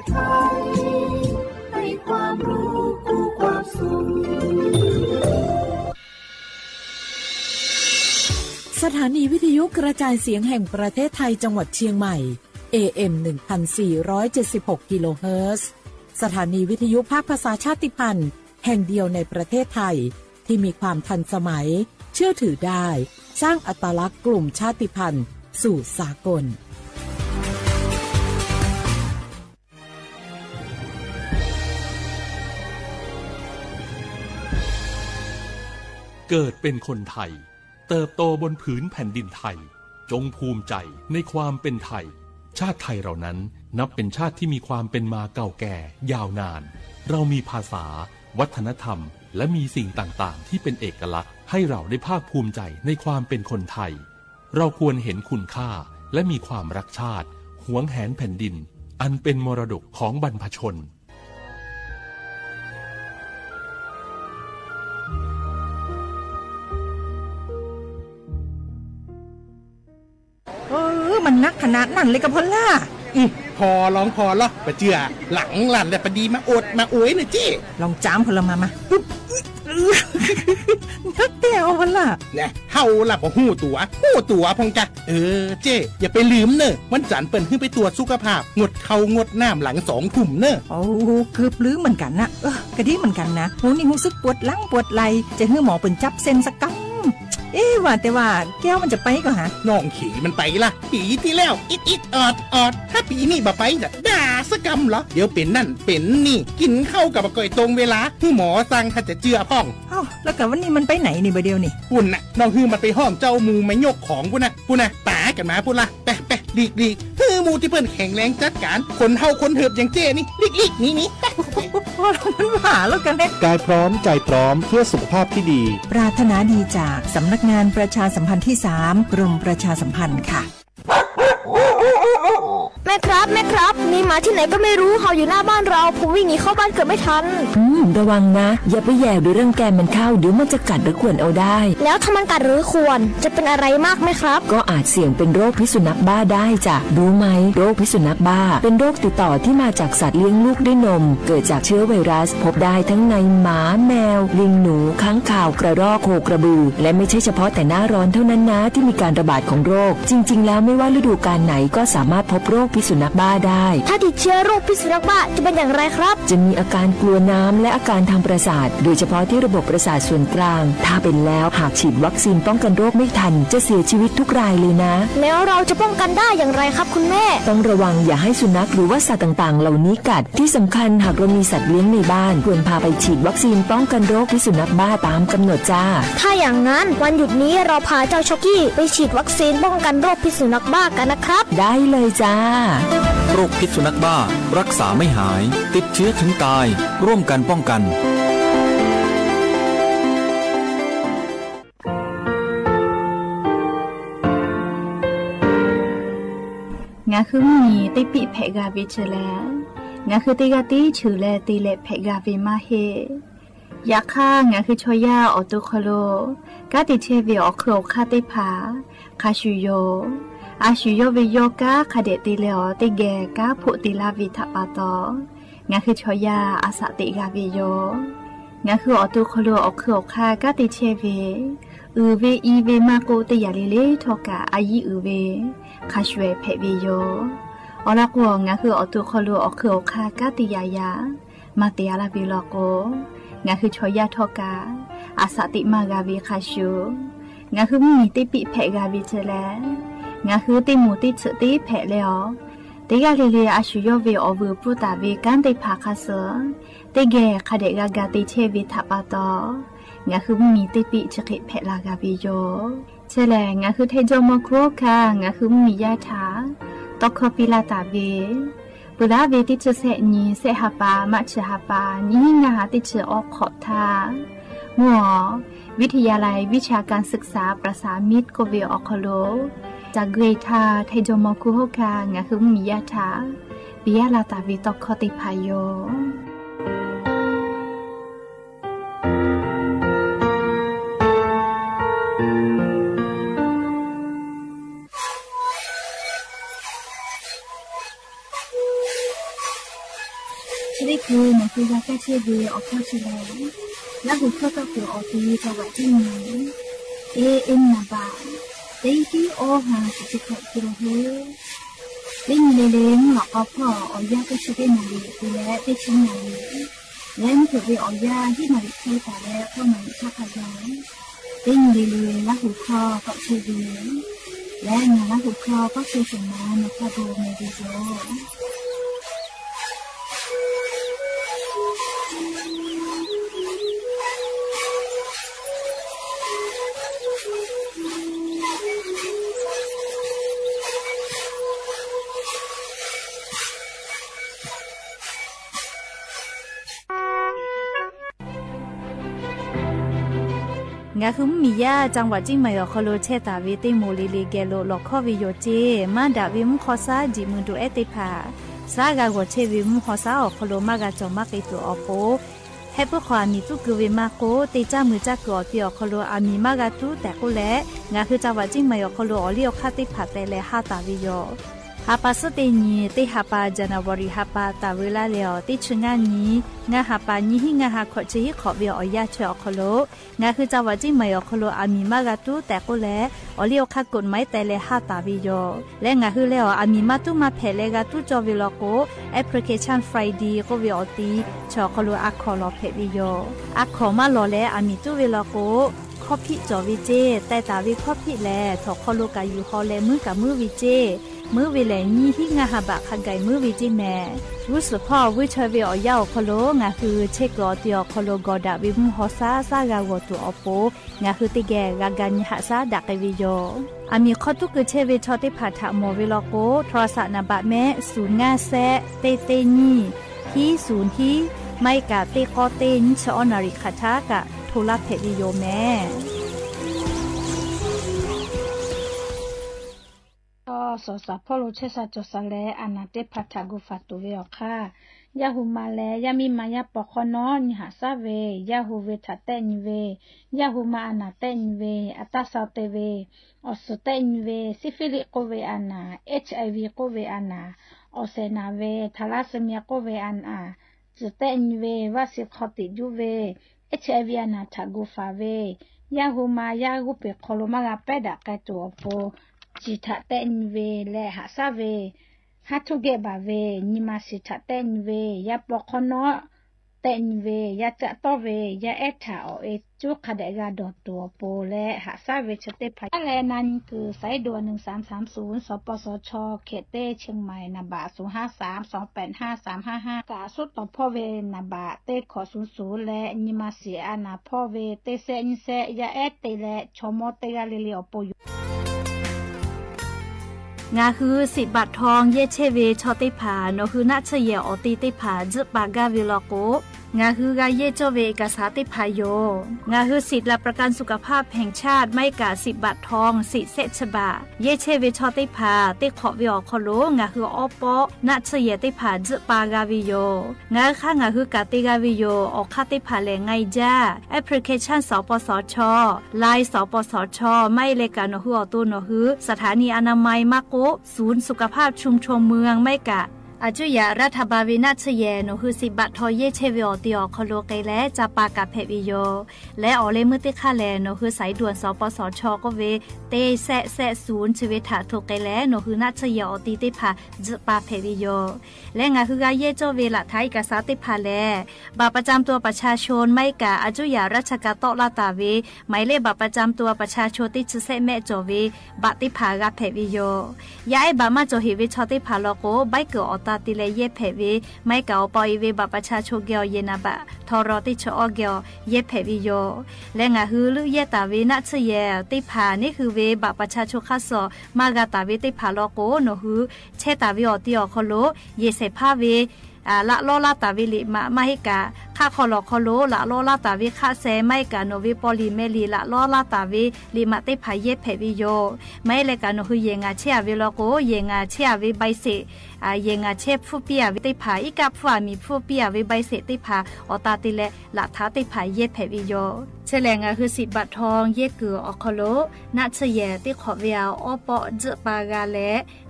ไทยให้ความรู้คู่ความสุขสถานีวิทยุกระจายเสียงแห่งประเทศไทยจังหวัดเชียงใหม่ AM 1476 กิโลเฮิรตซ์สถานีวิทยุภาคภาษาชาติพันธุ์แห่งเดียวในประเทศไทยที่มีความทันสมัยเชื่อถือได้สร้างอัตลักษณ์กลุ่มชาติพันธุ์สู่สากลเกิดเป็นคนไทยเติบโตบนผืนแผ่นดินไทยจงภูมิใจในความเป็นไทยชาติไทยเรานั้นนับเป็นชาติที่มีความเป็นมาเก่าแก่ยาวนานเรามีภาษาวัฒนธรรมและมีสิ่งต่างๆที่เป็นเอกลักษณ์ให้เราได้ภาคภูมิใจในความเป็นคนไทยเราควรเห็นคุณค่าและมีความรักชาติหวงแหนแผ่นดินอันเป็นมรดกของบรรพชนมันนักขนาดนั้นเลยกับพ่อล่ะพอร้องพอล้อปะเจือหลังหลั่นแต่ปะดีมาอดมาอวยน่ะจี้ลองจ้ามพลมานักเตี้ยวพ่อล่ะเนี่ยเฮาล่ะบ่ฮู้ตัวพงจ้ะเจ้อย่าไปลืมเนอะวันจันทร์เปิ้นขึ้นไปตรวจสุขภาพงดข้าวงดน้ำหลัง2 ทุ่มเนอะโอ้เกือบลืมเหมือนกันนะกะดีเหมือนกันนะหูนี่รู้สึกปวดหลังปวดไหล่จะให้หมอเปิ้นจับเส้นสักกำว่าแต่ว่าแก้วมันจะไปก็หาน้องขี่มันไปล่ะปีที่แล้วอิดออดถ้าปีนี้บ่ไปจะด่าสักกำเหรอเดี๋ยวเป็นนั่นเป็นนี่กินข้าวกับก่อยตรงเวลาที่หมอสั่งถ้าจะเจือพ่องแล้วกับวันนี้มันไปไหนนี่บ่เดียวนี่ปุ่นน่ะน้องฮือมันไปห้องเจ้ามูไม่ยกของปุ่นน่ะป๋ากันมาปุ่นล่ะแปะดีฮือมูที่เพิ่นแข็งแรงจัดการคนเฮาคนเหิบอย่างเจ้นี่ลิกนี่พอมันหาแล้วกันเด้กายพร้อมใจพร้อมเพื่อสุขภาพที่ดีปรารถนาดีจากสำนักงานประชาสัมพันธ์ที่3กรมประชาสัมพันธ์ค่ะแม่ครับมีหมาที่ไหนก็ไม่รู้เห่าอยู่หน้าบ้านเราผมวิ่งหนีเข้าบ้านเกือบไม่ทันระวังนะอย่าไปแย่หรือเรื่องแกมันเข้าเดี๋ยวมันจะกัดหรือข่วนเอาได้แล้วถ้ามันกัดหรือข่วนจะเป็นอะไรมากไหมครับก็อาจเสี่ยงเป็นโรคพิษสุนัขบ้าได้จ้ะรู้ไหมโรคพิษสุนัขบ้าเป็นโรคติดต่อที่มาจากสัตว์เลี้ยงลูกด้วยนมเกิดจากเชื้อไวรัสพบได้ทั้งในหมาแมวลิงหนูค้างคาวกระรอกโคกระบือและไม่ใช่เฉพาะแต่หน้าร้อนเท่านั้นนะที่มีการระบาดของโรคจริงๆแล้วไม่ว่าฤดูกาลไหนก็สามารถพบโรคพิษสุนัขบ้าได้ถ้าติดเชื้อโรคพิษสุนัขบ้าจะเป็นอย่างไรครับจะมีอาการกลัวน้ำและอาการทางประสาทโดยเฉพาะที่ระบบประสาทส่วนกลางถ้าเป็นแล้วหากฉีดวัคซีนป้องกันโรคไม่ทันจะเสียชีวิตทุกรายเลยนะแล้วเราจะป้องกันได้อย่างไรครับคุณแม่ต้องระวังอย่าให้สุนัขหรือว่าสัตว์ต่างๆเหล่านี้กัดที่สำคัญหากเรามีสัตว์เลี้ยงในบ้านควรพาไปฉีดวัคซีนป้องกันโรคพิษสุนัขบ้าตามกำหนดจ้าถ้าอย่างนั้นวันหยุดนี้เราพาเจ้าช็อกกี้ไปฉีดวัคซีนป้องกันโรคพิษสุนัขบ้ากันนะครับได้เลยจ้าโรคพิษสุนัขบ้ารักษาไม่หายติดเชื้อถึงตายร่วมกันป้องกันงาคือมีติปิเพกาวิเชลงาคือติกาติชื่อแลติเลเพกาวิมาเฮยาค่างาคือชอยาออตุคโลกาติเชวิออคโลคาติผาคาชูโยอาชูโยวิโยกาคาเดติเลอติเกกาพุติลาวิทปาโตงาคือชอยาอาสติกาวิโยงาคือออตุคโลออคโลคากาติเชวิเวอีเวมาโกติยาลิเลทอกาอายิเวคาชเวเพวิโยอลักวงาคืออตุคลูอคือคากาติยายามาเตียลาวิลโกงาคือชอยาทอกาอาสติมากาวิคาชูงาคือมีติปิเพกาวิเจแลงาคือติมูติสติเพเลอติกาลิเลอาชุโยเวอวูปุตาเวกันติภาคาเสติเกคาเดกากาติเชวิทัปาโตงาคือมีติปิจคิเพลากาวิโยเชลงาคือเทโจโมโคค่ะงาคือมียาถาตอกปิลาตาเวปุระเวติเชเสนีเสหปามัชหปานี้งาติเชออกขอทามัววิทยาลัยวิชาการศึกษาประสานมิตรโกเวออคโลจากเกรทาเทโจโมโคค่ะงาคือมียาถาปิยาลาตาเวตอกติพายโย ได้คือมันคือยาแก้เชื้อดีออกเข้าชิลแล้วหุ่นเข้าตัวคือออกดีจังหวัดที่ไหนAM นาบาได้ที่โอหา16กิโลเมตรได้มีเลงหลอกเอาพ่อออยาก็ช่วยได้นาลีคือและได้ชิ้นนาลีและมันถือเป็นออยาที่นาลีใช้แต่แล้วเข้ามาชาขยายได้มีเลงและหุ่นคอก็ช่วยดีและงานและหุ่นคอก็ช่วยส่งมาในคาโบเมดิโซงาคือมียาจังหวัดจิงไม่อคโลเชตาวิติโมลิลีเกโลลอกข้อวิโยเจมาดาวิมขอซาจิมุนดูเอติพาซากาโกเชวิมขอซาอคโลมากาจอมากไอตัวอโปเฮปความมีตุกวิมาโกติจ้ามือจักกอติอคโลอามีมากาตุแต่ก็แลงาคือจังหวัดจิงไม่อคโลอลิอคาติพาแต่เลฮาตาวิโยฮาปาสเตนีติฮาปาจานาวริฮาปาตาเวลาเลอติชงานีงาฮาปานีหิงาฮาขอเจฮิขอเบียอยาเชอคโลงาคือจังหวัดจิงไม่อคโลอามีมากาตุแต่ก็แลอลิอคากฎหมายแต่เลฮาตาวิโยและงาคือเลออามีมาตุมาเพเลกาตุจอวิโลโกแอปพลิเคชันไฟดีก็วิโอตีชอคโลอักขอลอเพวิโยอักขอมาลอเลอามีตุวิโลโกข้อพิจอวิเจแต่ตาวิข้อพิแลถอคโลกาอยู่คอแลมือกับมือวิเจมือวิแลนี่หิงาฮาบะขังไก่มือวิจิแม่รู้สึกพ่อวิเชวิอยาคโลงาคือเชกอติอคโลกอดาวิมุฮอซาซากาวตัวอโปงาคือติแกกากันหาซาดักวิโยอามีข้อทุกคือเชวิชอติผาถะโมวิโลโกโทรศัพท์นาบะแม่0งาแซเตเตนี่ฮี0ฮีไม่กะเตกอเตนชอนาริคาทากะโทรเพวิโยแม่สอสะพ่อรู้เชษจสะแลอนาเตพัทกุฟัตุเวอค่ะยาหูมาแลยามีมายาปอคอนอนหาซาเวยาหูเวทัตเตนเวยาหูมาอนาเตนเวอัตสาเตเวอสเตนเวซิฟิลิโกเวอานา HIV โกเวอานาอเซนาเวทาลาซีเมียโกเวอานาจุเตนเววาสิคอติยูเว HIV อานาทากุฟาเวยาหูมายากุเปโคโลมาลาเปดะกะตัวโปจิตะเตนเวและหาซาเวฮัทุเกบาเวนิมาสิตะเตนเวยาปอคอนอเตนเวยาจะตอเวยาเอทาอเอจุคาเดกาดอตัวโปและหาซาเวชเตพะแลนั้นคือสายด่วน1330สปสชเขตเตเชียงใหม่นาบะ053285355กาสุดต่อพ่อเวนาบะเตขอ00และนิมาสิอานาพ่อเวเตเซนิเซยาเอเตและชมอเตกาเลเลอโปงาคือ10 บาททองเยเชเวชอติผาโนคือนาเชเยออติติผาจึปากาวิโลโกงาคือกาเยโจเวเอกสารติพายโยงาคือสิทธิ์และประกันสุขภาพแห่งชาติไม่กา10 บาททองสิเซชบาเยเชเวชอติผาติขอวิอคโลงาคือออปอนาเชเยติผาจึปากาวิโยงาค่างาคือกาติกาวิโยออกคาติผาแลไงจ้าแอปพลิเคชันสปสชไลน์สปสชไม่เลกาโนฮืออตุโนฮือสถานีอนามัยมาโกศูนย์สุขภาพชุมชนเมืองไม่กะอาจุยารัฐบาลวินาชเยโนคือ10 บาททอเยเชวิอติอคโลเกและจะปากาเพวิโยและออเลมือติคาแลโนคือสายด่วนสปสชก็เวเตแซศูนย์ชีวิตถาทุกเกและโนคือนาชเยอติติพาจะปาเพวิโยและงาคือกาเยโจเวละไทยกาสาติพาแลบัตรประจำตัวประชาชนไม่กะอาจุยาราชกาโตลาตาเวหมายเลขบัตรประจำตัวประชาชนที่จะเซแม่โจเวบัตรติพากาเพวิโยยาไอบามาโจฮิวิชอติพาโลโกใบเกออตติเลเยเพเวไม่เก่าปอยเวบัตรประชาชนเกียวเยนาบะทอรอติชอเกียวเยเพวิโยและงาฮือลุเยตาเวนัชเยติพานี่คือเวบัตรประชาชนคัสโซมากาตาเวติพาโลโกโนฮือเชตาวิออติอคโลเยเสพาเวละโลลาตาวิลิมาฮิกา ค่าคอลอคอโลละลอลาตาวิค่าแซไม่กาโนวิปอลิเมลีละลอลาตาวิลิมาเตพายเยเพวิโยไม่เลกาโนคือเยงาเชียวิโลโกเยงาเชียวิใบเสเยงาเชฟฟูเปียวิเตพาอีกับฟัวมีฟูเปียวิใบเสเตพาอตาติเลละทาเตพายเยเพวิโยเชลงาคือ10 บาททองเยกืออคอโลนาเชเยติขอเวียวอปอเจปากาเล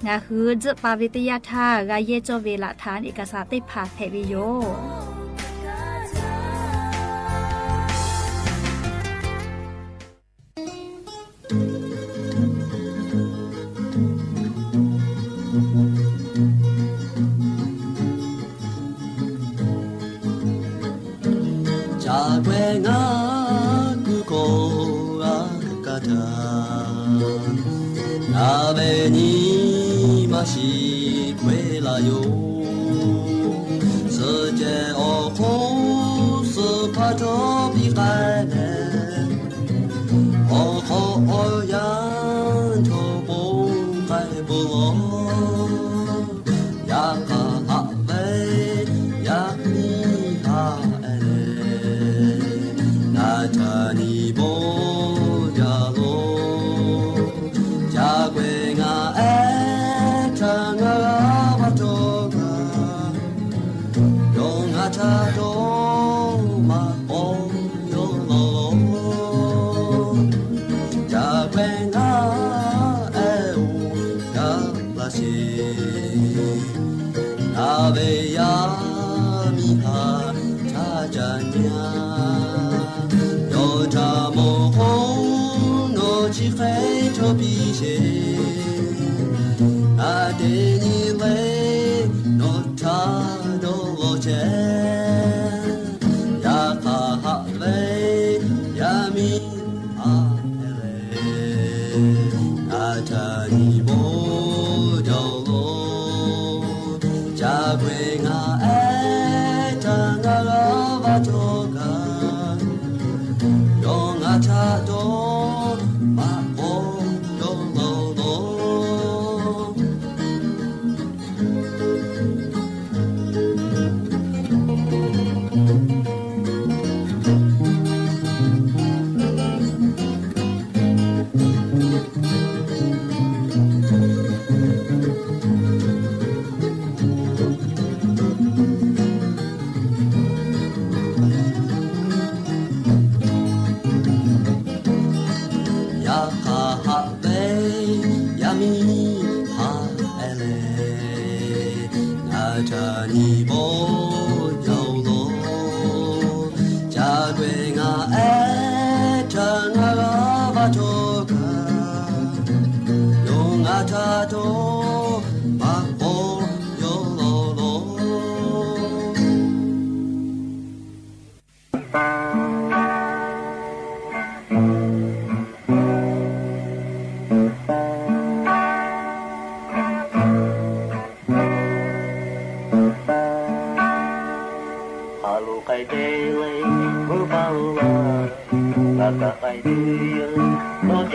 งาคือเจปาวิทยาทากาเยโจเวละทานเอกสารติพาเพวิโย鍋にましくえらよ世界をこすパトビカネおこやんとぼんかいぶろやかはべやみはえれなたにぼ鍋やみはたじゃにゃよたもほんのちへとびせあてにれのたどろちやかはれやみはれあたにもどろ자괴가 애타가 와도가 영아차도 마오로로로 나자니 보여로 자괴가 애타가 바토가 용아타도 막보여로 Hãy subscribe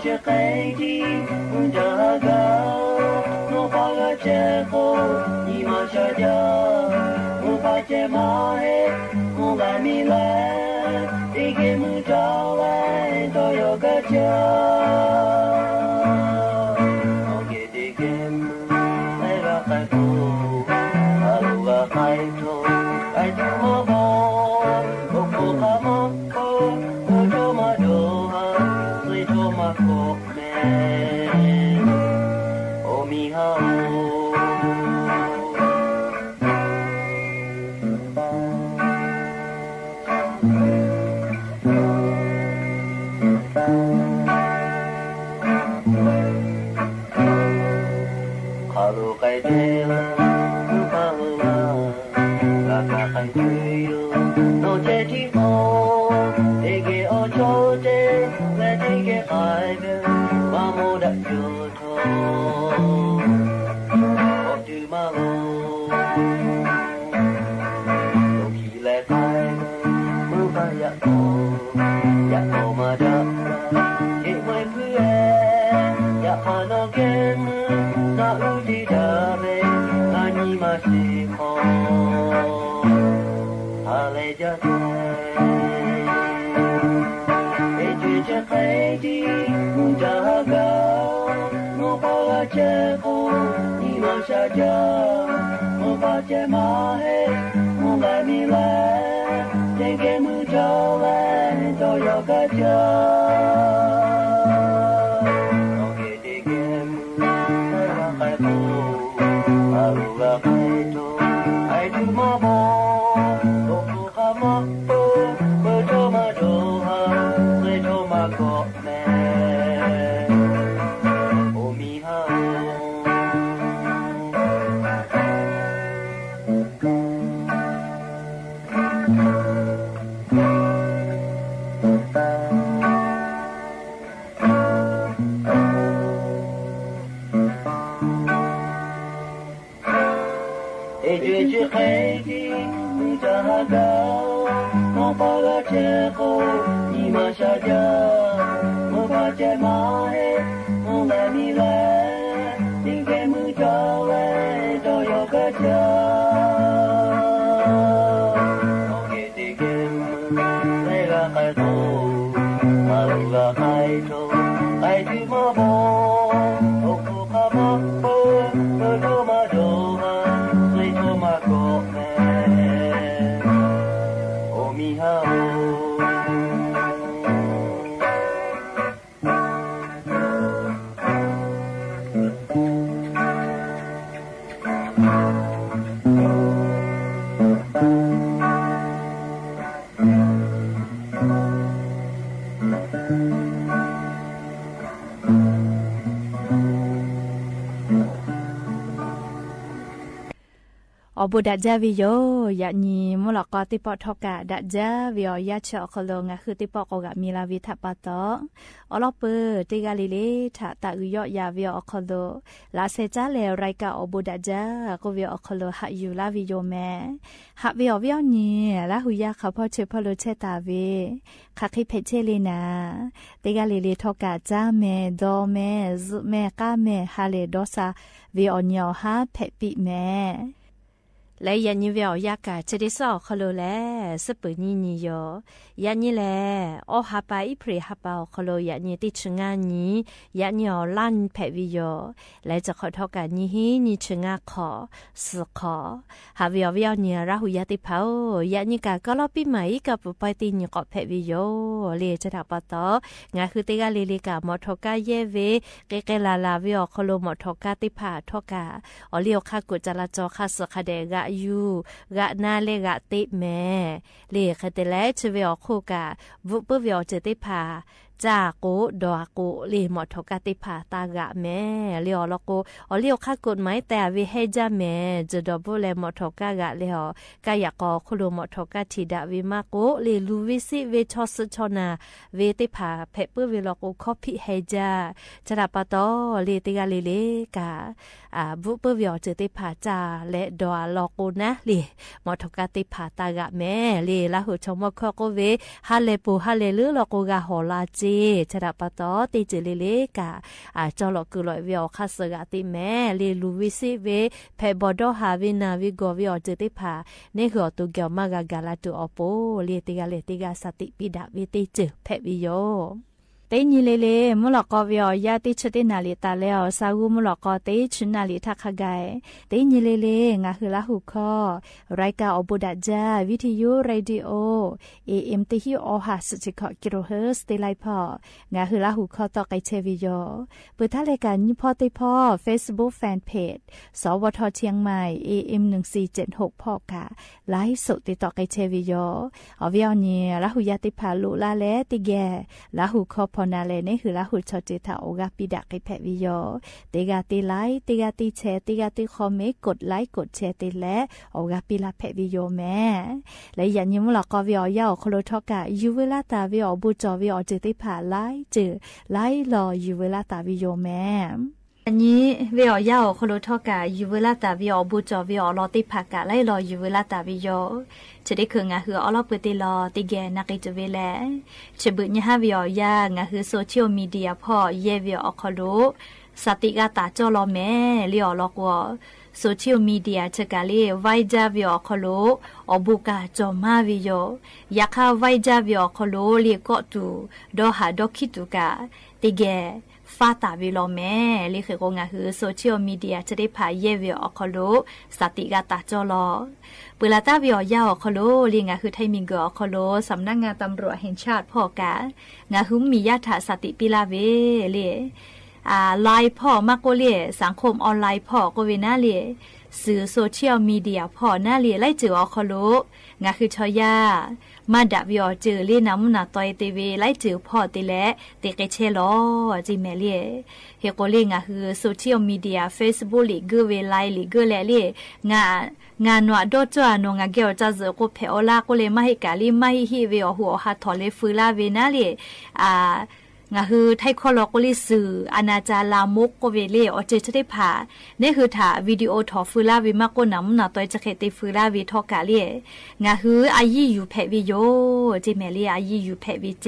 cho kênh Ghiền Mì Gõ để không bỏ lỡ những video hấp อบุดัจจาวิโยยะนีมุลกอติปอทอกะดัจจาวิโอยะเชอคโลงะคือติปอกอกะมีลาวิทัปปะตออลอเปติกาลิเลทะตะอุยอยาวิโอคโลลาเซจาเลไรกะอบุดัจจากวิโอคโลหะยูลาวิโยแมหะวิโอวิโอนีลาหุยะขะพอเชพอโลเชตาเวคะคิเพเชเลนาติกาลิเลทอกะจาเมโดเมซุเมกะเมฮาเลโดซาวิโอญอฮาเพปิแมและยันยี่เวียวยากาจะได้สอคโลแลสปุนีนิโยยันยี่แลโอฮาปาอิพรีฮาปาคโลยันยี่ติชงานี้ยันยี่ลันเพวิโยและจะขอทอกันยี่ฮีนี่ชงาขอสขอฮาวิโอวิโอเนี่ยราหุยติเผายันยี่กาก็รอปีใหม่กับปุปตินี่ก็เพวิโยเลยจะถักปะตองาคือติกาลิลิกามอทอกาเยเวเกเกลาลาวิโอคโลมอทอกาติผาทอกาอเลียวคากุจราจอคาสคาเดกะยูกะนาเลกะติแม่เลคเตเลชเวอคูกะวุปเวอเจติพาจากูดอกูลีหมดทกติผาตากะแม่เลียวลกูอเลียวคากฎหมายแต่วิเฮจาแม่จะดบุเลหมดทกะกะเลียวกายกอคุโลหมดทกะทิดาวิมากูลีลูวิสิเวชอสชนาเวติผาเพเปเวลกูคอพิเฮจาจะดาปะตอลีติกาลีเลกะบุปเวอเจติผาจาและดอลกูนะลีหมดทกติผาตากะแม่ลีละหุชมคอกูเวฮาเลปูฮาเลลือลกูกะโหลาจีชะดาปะตอติจิลิเลกะจอลอกุลอยวิอคาสกะติแม่ลีลูวิสิเวเพบอดอฮาวินาวิโกวิอเจติผาเนกอตุเกมากะกาลาตุอโปลีติกาสติปิดาวิติจิเพวิโยเตนีเลมุลกอวิอยาติชตินาลิตาเลอซากุมุลกอเตชุนาลิทักขะไกเตนีเลงาคือละหุคอรายการอบุดัจจาวิทยุเรดิโอ AM ติฮิโอหาสุจิคกิโลเฮิรตซ์เตไลพองาคือละหุคอตอไกเชวิโยเปิดทะรายการยิพอติพอ Facebook Fanpage สวทเชียงใหม่ AM 1476พอกะไลฟ์สดติดต่อไกเชวิโยอวิอนีละหุยาติพาลุลาเลติแกละหุคอพอนาเลนี่คือละหุชอจิตาโอกาปิดากิเพวิโยติกาติไลค์ติกาติแชร์ติกาติคอมเมนต์กดไลค์กดแชร์ติและโอกาปิลาเพวิโยแม่และยันยิมลกอวิอยาโคโลทอกะยูเวลาตาวิอบุจอวิอจิติผาไลค์จือไลค์รอยูเวลาตาวิโยแม่ อันนี้เวียยาวคนรู้ทอกาอยู่เวลาตาวิอบูจอวิอรอติผักกะไล่รออยู่เวลาตาวิโยจะได้คืองาหืออลอปติรอติแกนักจะเวแลจะบึญญาวิอยางาหือโซเชียลมีเดียพ่อเยวิอคลุสติกาตาจอรอแม่เลียลอกวโซเชียลมีเดียเชกาลีไวจาวิอคลุอบุกาจอมาวิโยยาคาไวจาวิอคลุเลียก็ตูดอหาดอคิตุกาติแกฟาตาวิโลแม่ลิคือโกงาคือโซเชียลมีเดียจะได้พาเยวิอคโลสติกาตาจอลอเปลาตาวิอยาอคโลลิงาคือไทยมิงเกอคโลสำนักงานตำรวจแห่งชาติพ่อกางาหุมมียาถาสติปิลาเวเลไลน์พ่อมากโกเลสังคมออนไลน์พ่อโกเวนาเลสื่อโซเชียลมีเดียพ่อหน้าเลไล่จืออคโลงาคือชอยามาดาวิอจือลีน้ำนาตอยตีเวไล่จือพ่อตีและตีเกเชลอจิเมเลียเฮโกเลงาคือโซเชียลมีเดียเฟซบุ๊กลีกูเวไลลีกูเลลีงานวดโดจวนงาเกลจะเจอกูเพอลากูเลมาให้กาลีมาให้ฮิเวอหัวฮัททอเลฟูลาเวนาเลงาคือไทยคอลอกลิสื่ออนาจารลามกโกเวเลอเจจะได้ผ่านี่คือถ่าวิดีโอทอฟูลาวิมากก็น้ำหนาตัวจะเคติฟูลาวิทอกาเลียงาคืออายีอยู่แพวิโยเจเมลีอายีอยู่แพวิเจ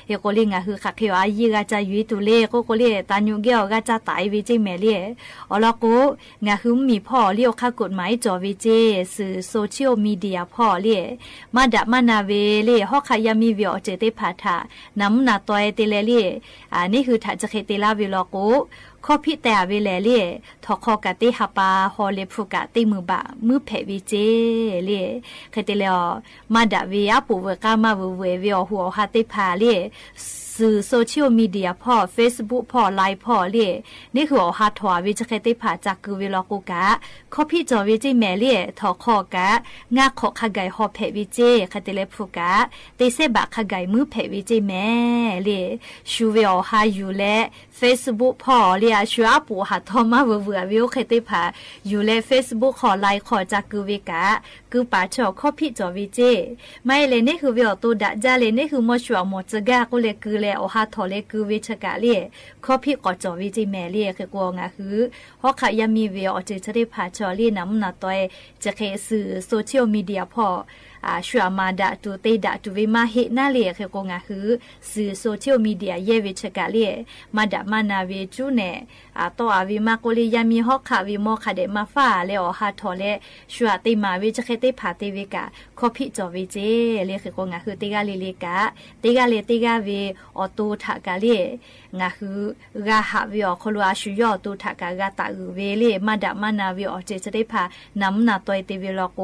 เฮโกเลงาคือขักเขียวอายีกาจะยุยตุเลโกเลตานูเกลกาจะตายวิเจเมลีอลโกงาคือมีพ่อเลี้ยวข้ากฎหมายจอวิเจสื่อโซเชียลมีเดียพ่อเลียมาดะมานาเวเลฮอกขายามีวิอเจได้ผ่าถ่าน้ำหนาตัวเตเลนี่คือถ้าจะเคติลาวิลโกข้อพิแต่เวลเล่ทอคอกะติฮัปาฮอเลฟุกะติมือบะมือเพวิเจเล่เคติเลอมาดาวิอาปูเวกามาเววิอหัวฮาติพาเล่สื่อโซเชียลมีเดียพ่อ Facebook พ่อไลน์พ่อเล่นี่คือฮาทววิจะเคติพาจากกูวิลโกกะข้อพิจอวิจิแมเล่ทอคอกะงาขอขะไกฮอเพวิเจเคติเลฟุกะติเซบะขะไกมือเพวิเจแม่เล่ชูวิอฮาอยู่และ Facebook พ่อเล่ชัวปูหาทอมาเววิวเคติพาอยู่และ Facebook ขอไลน์ขอจากกูวิกะกูปาชอข้อพิจอวิเจไม่เลยนี่คือวิอตัวดะจาเลยนี่คือมอชัวมอจกะกูเลยคือโอฮาทอเลกูวิชกะเลียข้อพี่กอจอวิจิแมเลียคือกวงาคือฮอกขายามีเวอจิจะได้พาชอลีน้ำหนาตัวจะเคสื่อโซเชียลมีเดียพอชัวมาดะตูเตดะตูวิมาเฮนาเลียคือกวงาคือสื่อโซเชียลมีเดียเยวิชกะเลียมาดะมานาเวจูเนตัวอวิมาโกลียามีฮอกขาวิโมคาเดมาฟ้าเลอฮาทอเลชัวติมาวิจะเคติพาติวิกะข้อพี่จอวิเจเลียคือกวงาคือติกาลิลิกะติกาเลติกาเวอตูทากาเลียงาคือกาหาวิอคลัวชุยอตูทากากาตาเวเลมาดะมานาวิอเจจะได้พาน้ำหนาตัวติวิลโก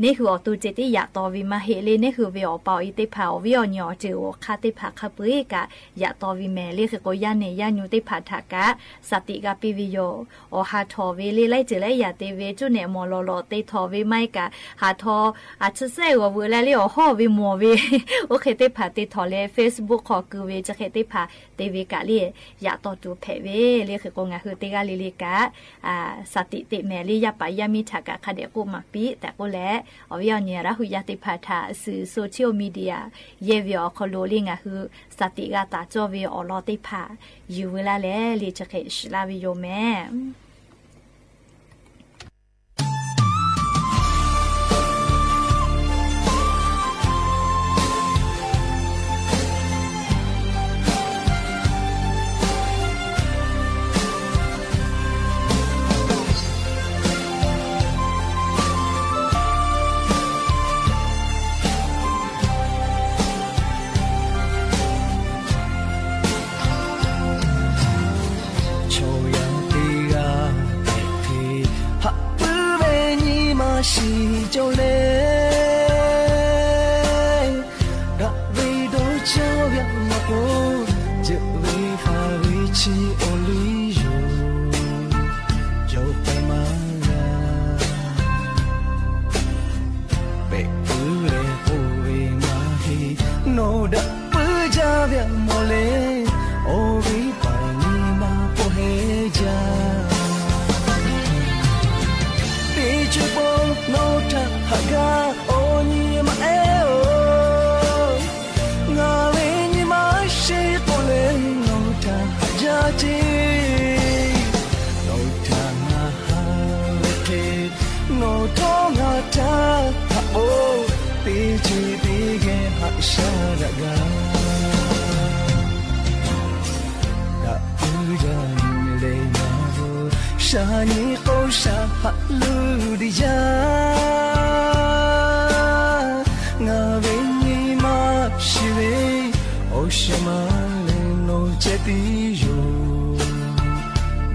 นี่คือตูเจติอยากต่อวิมาเฮเลนี่คือวิอเปาอิติพาวิอญอเจอคาติพาคาปุยกะอยากต่อวิแมเลคือก็ยาเนยาญูติพาทากะสติกาปิวิโยอหาทอเวเลไลเจไลยาเตเวจุเนมอลอลอเตทอเวไมกะหาทออาชเซวเวลาเลอฮอวิมัวเวโอเคติพาติทอเล Facebook ขอกูเวจะเคติพาเตเวกะเลอยากต่อตูเพเวเลคือกงาคือติกาลิลิกะสติติแมลียาปายามิทากะคาเดกุมาปิแต่ก็แลอวิอเนียระหุยาติพาทาสื่อโซเชียลมีเดียเยวิอคโลลิงาคือสติกาตาจอเวอลอติพาอยู่เวลาแลลิจะเคชลาวิโยแม่是就嘞，那为多照亮那波，这为哈为起我旅游，就白马啦，被不嘞不为马嘿，诺的不照亮我嘞，我为把你马不黑家。no ta haga oni ma eo nga we ni ma shi pole no ta haja ti sharaga da ujan le na shani ko sha halu di ja nga ve ni ma shive o shama le no cheti yo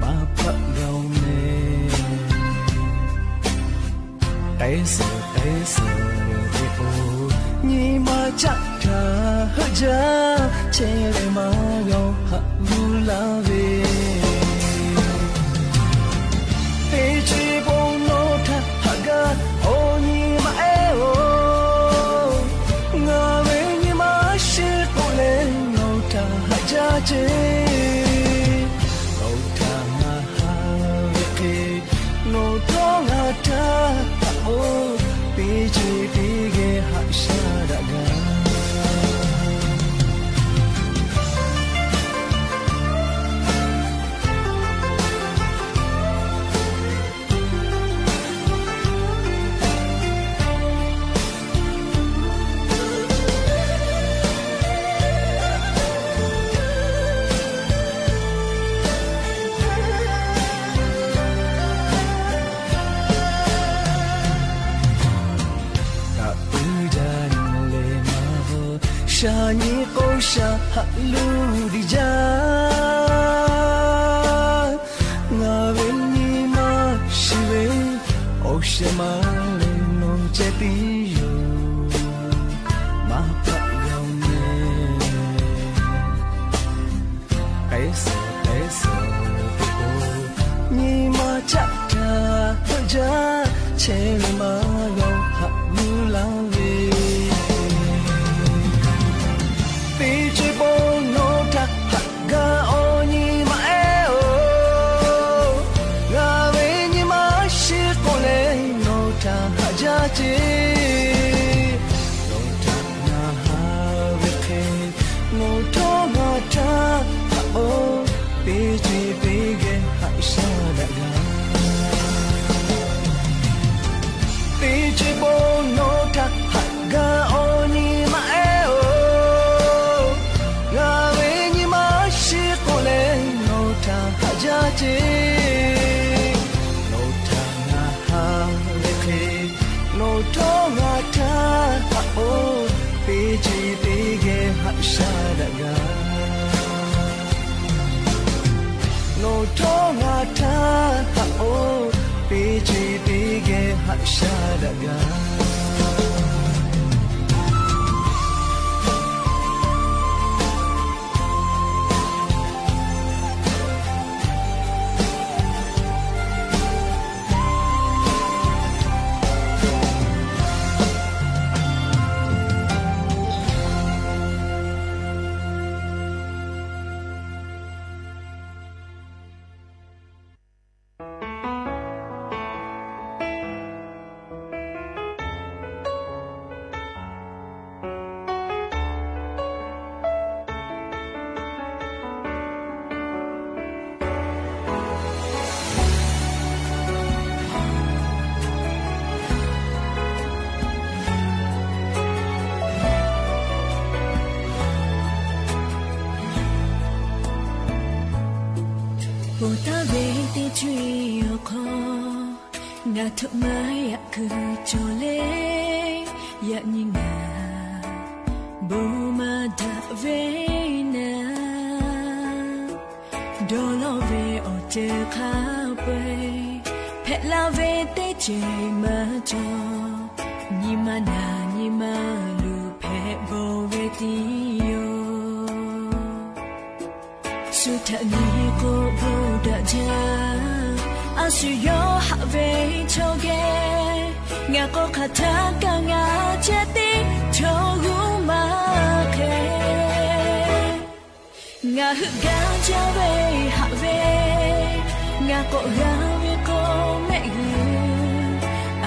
ma pa gao ne tai sa de o ni ma cha tha ha ja che le ma yo ha lu la ve shani ko sha halu di ja nga ve ni ma shive o shama le no cheti yo ma pa gao ne kaisa ko ni ma cha ta ja che ma yo ha lu la ve shadaga nga thuk mai ya ku chole ya ni nga bo ma da ve na do lo ve o te kha pe phet la ve te che ma cho ni ma na ni ma lu phet bo ve ti yo su tha ni ko bo da ja asu yo ha ve choge nga ko khata ka nga cheti chogu ma ke nga hu ga ja ve ha ve nga ko ga ve ko me gu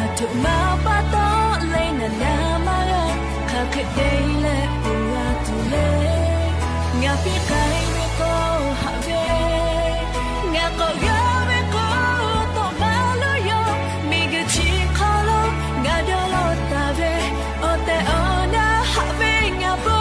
atu ma pa to le na na ma ga kha ke dei le u a tu le nga pi kai ve ko ha ve nga ko ga Nga do lo ta ve o te ona ha ve nga bo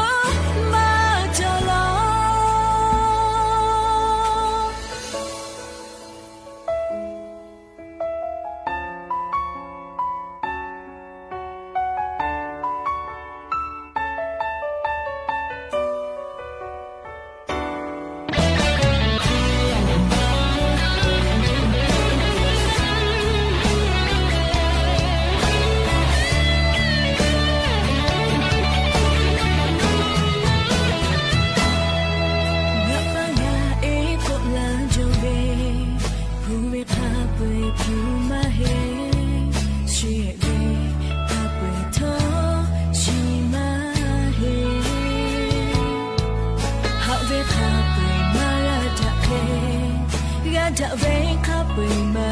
เวข้าไปมา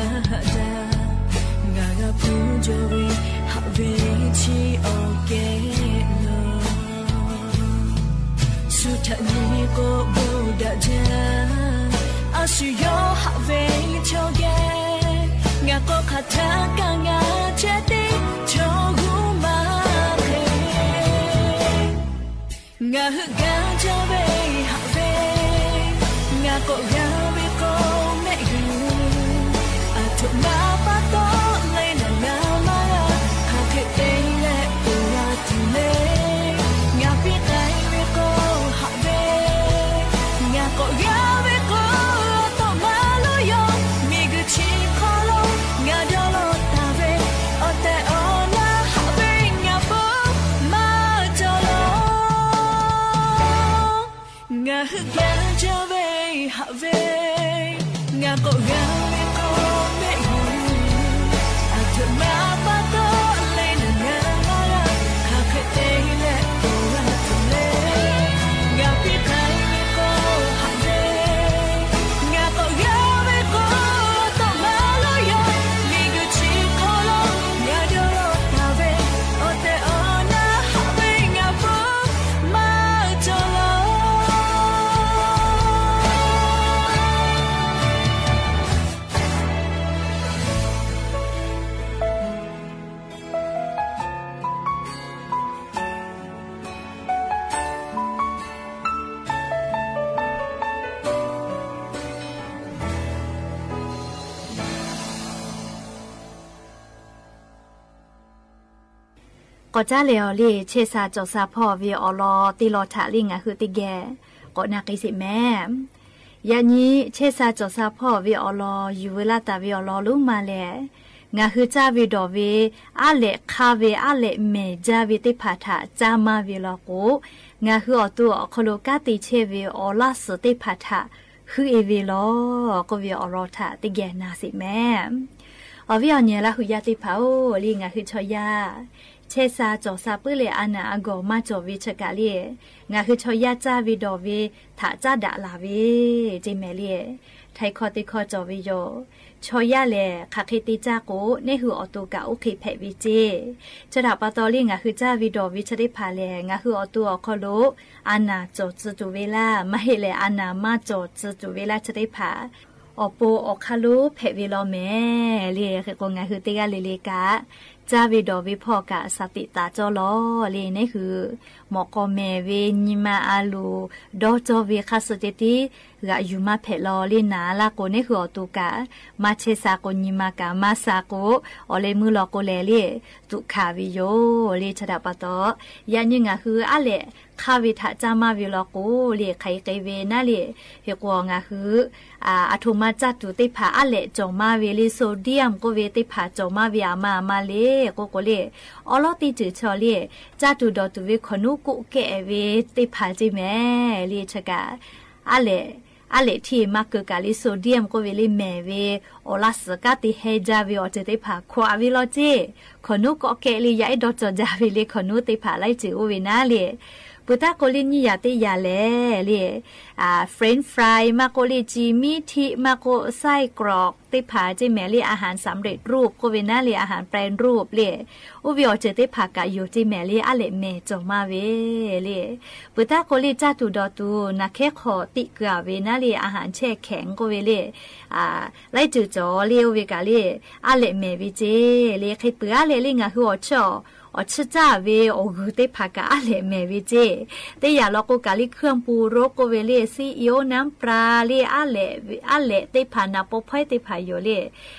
ดางาพูจวิหาเวชีโอเกโลสุดท้ายก็บูดาจาอาสุโยหาเวโชเกงาก็ขาดทางกางาเจติโชกุมาเพงาฮึกาจเวหาเวงาก็งาเวก็ไม่หูอาทุมาปะโตเลยนะงามาหาเกเตและตัวที่เลงาพิไตเวก็หาเวงาก็งาเวก็ต่อมาลุยมีกุชิคอลงาดอลตาเวโอแต่โอนาหาเวงาปูมาจอลงาฮึกาจเวหาเวงาก็งาเวก็ไม่หูอาเธอมาปะโตเลยนะงามาหาเกเตและตัวที่เลงาพิไตเวก็หาเวงาก็งาเวก็ต่อมาลุยมีกุชิคอลงาดอลตาเวโอแต่โอนาหาเวงาปูมาจอลก็จ้าแล้วลิเชซาจอซาพ่อวิออลอติลอทะลิงอะคือติแกก็นักอิสิแม่ยานี้เชซาจอซาพ่อวิออลออยู่เวลาตาวิออลอลุมาแลงาคือจ้าวิดอเวอะเลคาเวอะเลเมจาวิติพาทะจามาวิลอโกงาคืออตัวคโลกาติเชเวออลาสติพาทะคือเอวิลอก็วิออลอทะติแกนาสิแม่อวิอเนละหุยาติพาโอลิงาคือชอยาเชซาจอซาปื้อเลอานาอากอมาจอวิชกาเลียงาคือชอยาจ้าวิดอวิถาจ้าดาลาวิจิเมเลียไทคอติคอจอวิโยชอยาเลคาคิติจ้าโกเนหือออตูกาอุคิเพวิเจจะดาปาตอลิงาคือจ้าวิดอวิชได้พาเลงาคือออตูอคอโลอานาจอจุเวลามาเฮเลอานามาจอจุเวลาจะได้พาออโปออคาลูเพวิลอเมเลียคือกงาคือติกาเลเลกาจาวิดอวิพ่อกะสติตาจอลอเลนี่คือหมอกอเมเวนิมาอาลูดอจอเวคาสติติกะยูมาเพลอเลนาลาโกนี่คืออตุกะมาเชซาโกนิมากะมาซาโกอเลมือลอโกเลเลตุคาวิโยเลชดาปะตอยานิงะคืออะเลคาวิทะจามาวิลอโกเลไคเกเวนะเลเฮกวงะคืออะโทมาจัตุติผาอะเลจอมาเวลิโซเดียมโกเวติผาจอมาเวอามาเลโกเลออลอติจือชอเลจัตุดอตุเวขนุกุเกเวติผาจิแม่เลชกะอะเลที่มากกะลิโซเดียมโกเวลิแมเวอลาสกะติเฮจาเวอเจติผาควาวิลอเจขนุกเกลิยาดอจอจาเวเลขนุติผาไลจือโอเวนาเลปุตตะโกลินิยาติยาเลเฟรนช์ฟรายมาโกลิจิมิทิมาโกไส้กรอกติผาจิแมลีอาหารสำเร็จรูปโกเวนาลีอาหารแปรรูปเลอุบิโอเจติผากะอยู่จิแมลีอะเลเมจอมาเวเลปุตตะโกลิจาตุดอตูนักแค่ขอติกะเวนาลีอาหารแช่แข็งโกเวเลไลจือจอเลเวกะเลอะเลเมวิเจเลใครเปือเลลิงะหัวชออชจ้าเวโอกุเตพากะอะเลเมวิเจเตยาลอกกะลิเครื่องปูโรโกเวเลซีโอน้ำปลาเลอะเลเตพานาปอไพเตพายโยเล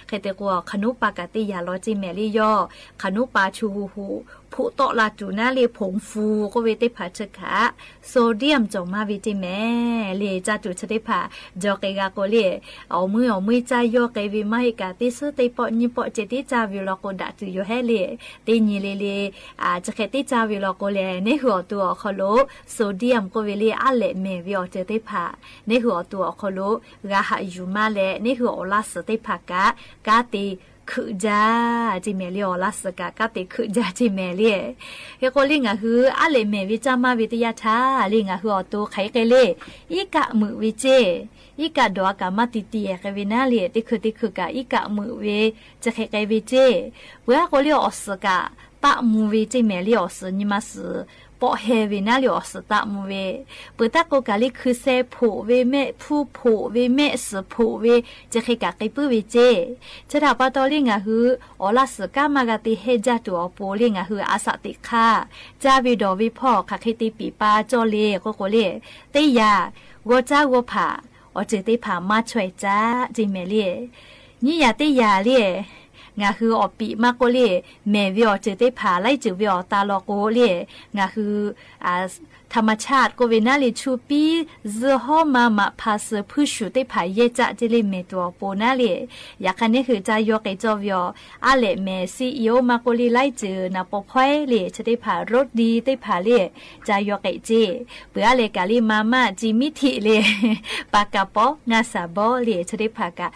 เคเตกัวขนุปากะติยาลอจิเมลิยอขนุปาชูหูผู้โตลาจูนาเลผงฟูก็เวติผาชะคะโซเดียมจอมาวิจิแม่เลจาจุชะติผาจอเกกาโกเลเอามือใจโยเกวิมาฮิกาติสุติปอญิปอเจติจาวิลโกดะจุโยเฮเลติญิเลจะเคติจาวิลโกเลในหัวตัวคอโลโซเดียมก็เวเลอะเลเมวิอเจติผาในหัวตัวคอโลกะหะยูมาเลในหัวอลาสติผากะกาติ คือจ้าจิเมลีอลาสกากาติคือจ้าจิเมลีเฮโกลิงะคืออะเลเมวิจามาวิทยาทาลิงะคืออโตไขเกเลอีกะมือวิเจอีกะดอกะมาติติเอกวินาเลติคือกะอีกะมือเวจะไขเกวิเจเวโกลิออสกะตะมูวิจิเมลีออสนิมาสปอเฮวินาลิออสตะมูเวเปตะโกกะลิคือเซผูเวเมผู้ผูเวเมสผูเวจะไขกะไกปื้อวิเจจะดาปะตอลิงะคือออลาสกามากะติเฮจาตัวโปลิงะคืออาสติคาจาวิดอวิพ่อคะคิติปีปาจอเลโกโกเลเตยาโกจาโกผาอเจติผามาช่วยจ้าจิเมลีนี่ยาเตยาเลงาคือออปีมากก็เลยแม่วิอเจได้ผาไล่จือวิอตาลอโกเลยงาคือธรรมชาติก็เวน่าเลยชูปีเจอฮอมาพาสผู้ชูได้ผาเยจะจะเลยเมตัวโปน่าเลยอยากคันนี้คือจะยกไอจอวิออะไรแม่ซีอีโอมาก็เลยไล่จือนาปอพอยเลยจะได้ผารถดีได้ผาเลยจะยกไอเจเปื่อเลยกาลีมาจิมิทิเลยปากกาปองาซาบอเลยจะได้ผากะ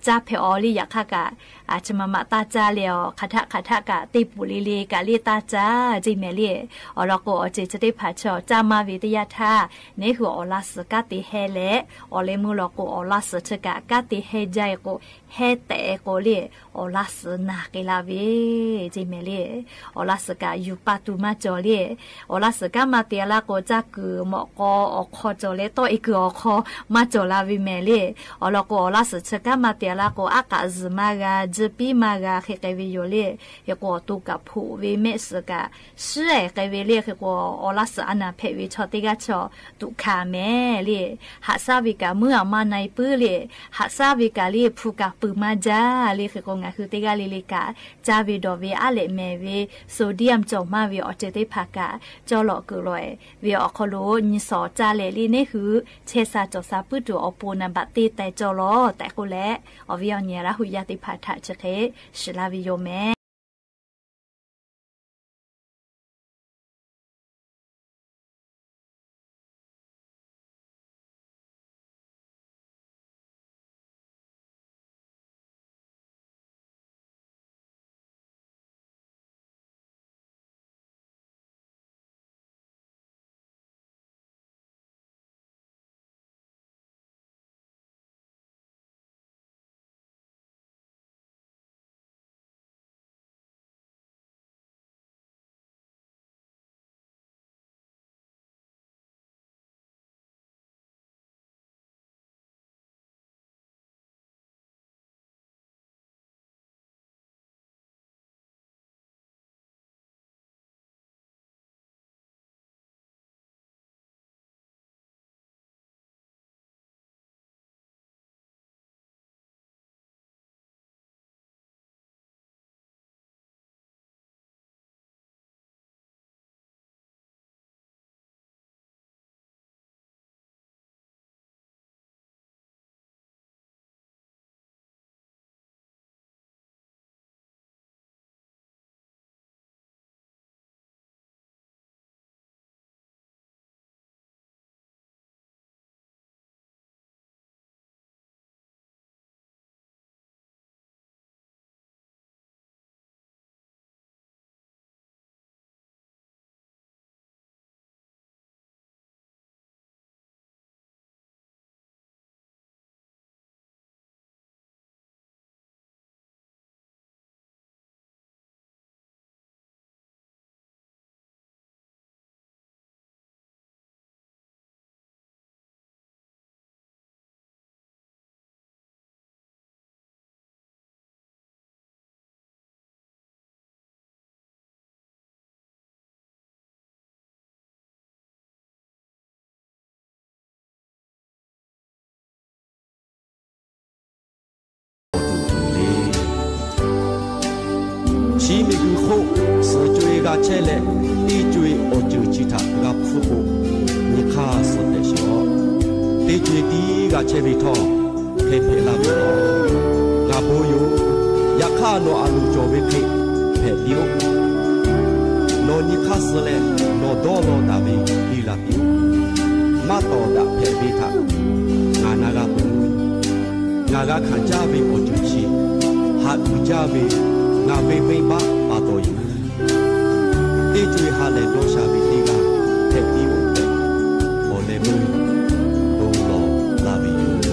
จ้าเพอเลยอยากค่ะกะอาจจะมาตาจ้าเลียวคาทะกะติปุลีลีกะลีตาจ้าจิเมลีอลก็เจจะได้ผาชอจามาวิทยาทานี่คืออลาสกะติเฮเลอเลมูลก็อลาสชกะกะติเฮใจก็เฮเตก็ลีอลาสนาเกลาเวจิเมลีอลาสกะยูปาตุมาจอลีอลาสกะมาเตียลาก็จะคือหมอก็อคอจอเลต่ออีกอคอมาจอลาวิเมลีอลก็อลาสชกะมาเตียลาก็อากาซมากาจะปีมากาเขกวิโยเลเฮกว่าตุกับผู้วิเมสกะชื่อเขวิเลเฮกว่าอลาสอันนาเพวิชอติกาชอตุคาเมเลหัสาวิกาเมื่อมาในปื้อเลหัสาวิกาเลผู้กับปืมาจ้าเลเฮกงาคือติกาลิลิกาจาวิดอวิอาเลเมวิโซเดียมจอมาวิออเจติภากาจอหลอกกุลอยวิออคโลนิสอจาเลลีนี่คือเชซาจอซาปื้อตัวอปูนันบัติแต่จอลอแต่กุแลอวิอเนียระหุยาติภาทะเชเคชลาวิโยเมชีมิกุโคสจวยกาเชเลตีจวยอจูจิตากับฟุกุนิคาสเตชิโอตีจวยดีกาเชวิทอเพเพลาบิโอกาโบโยยาคาโนอาลูโจเวเพเพดิโอโนนิคาสเลโนโดโนดาเวอีลาบิโอมาโตดาเพบิทางานากาปุงากาขันจาเวอจูชิฮา ha ujabe na ve ve ba pa to yu te chui ha le do sha bi ti ga te ti bu te o le bu do lo la bi yu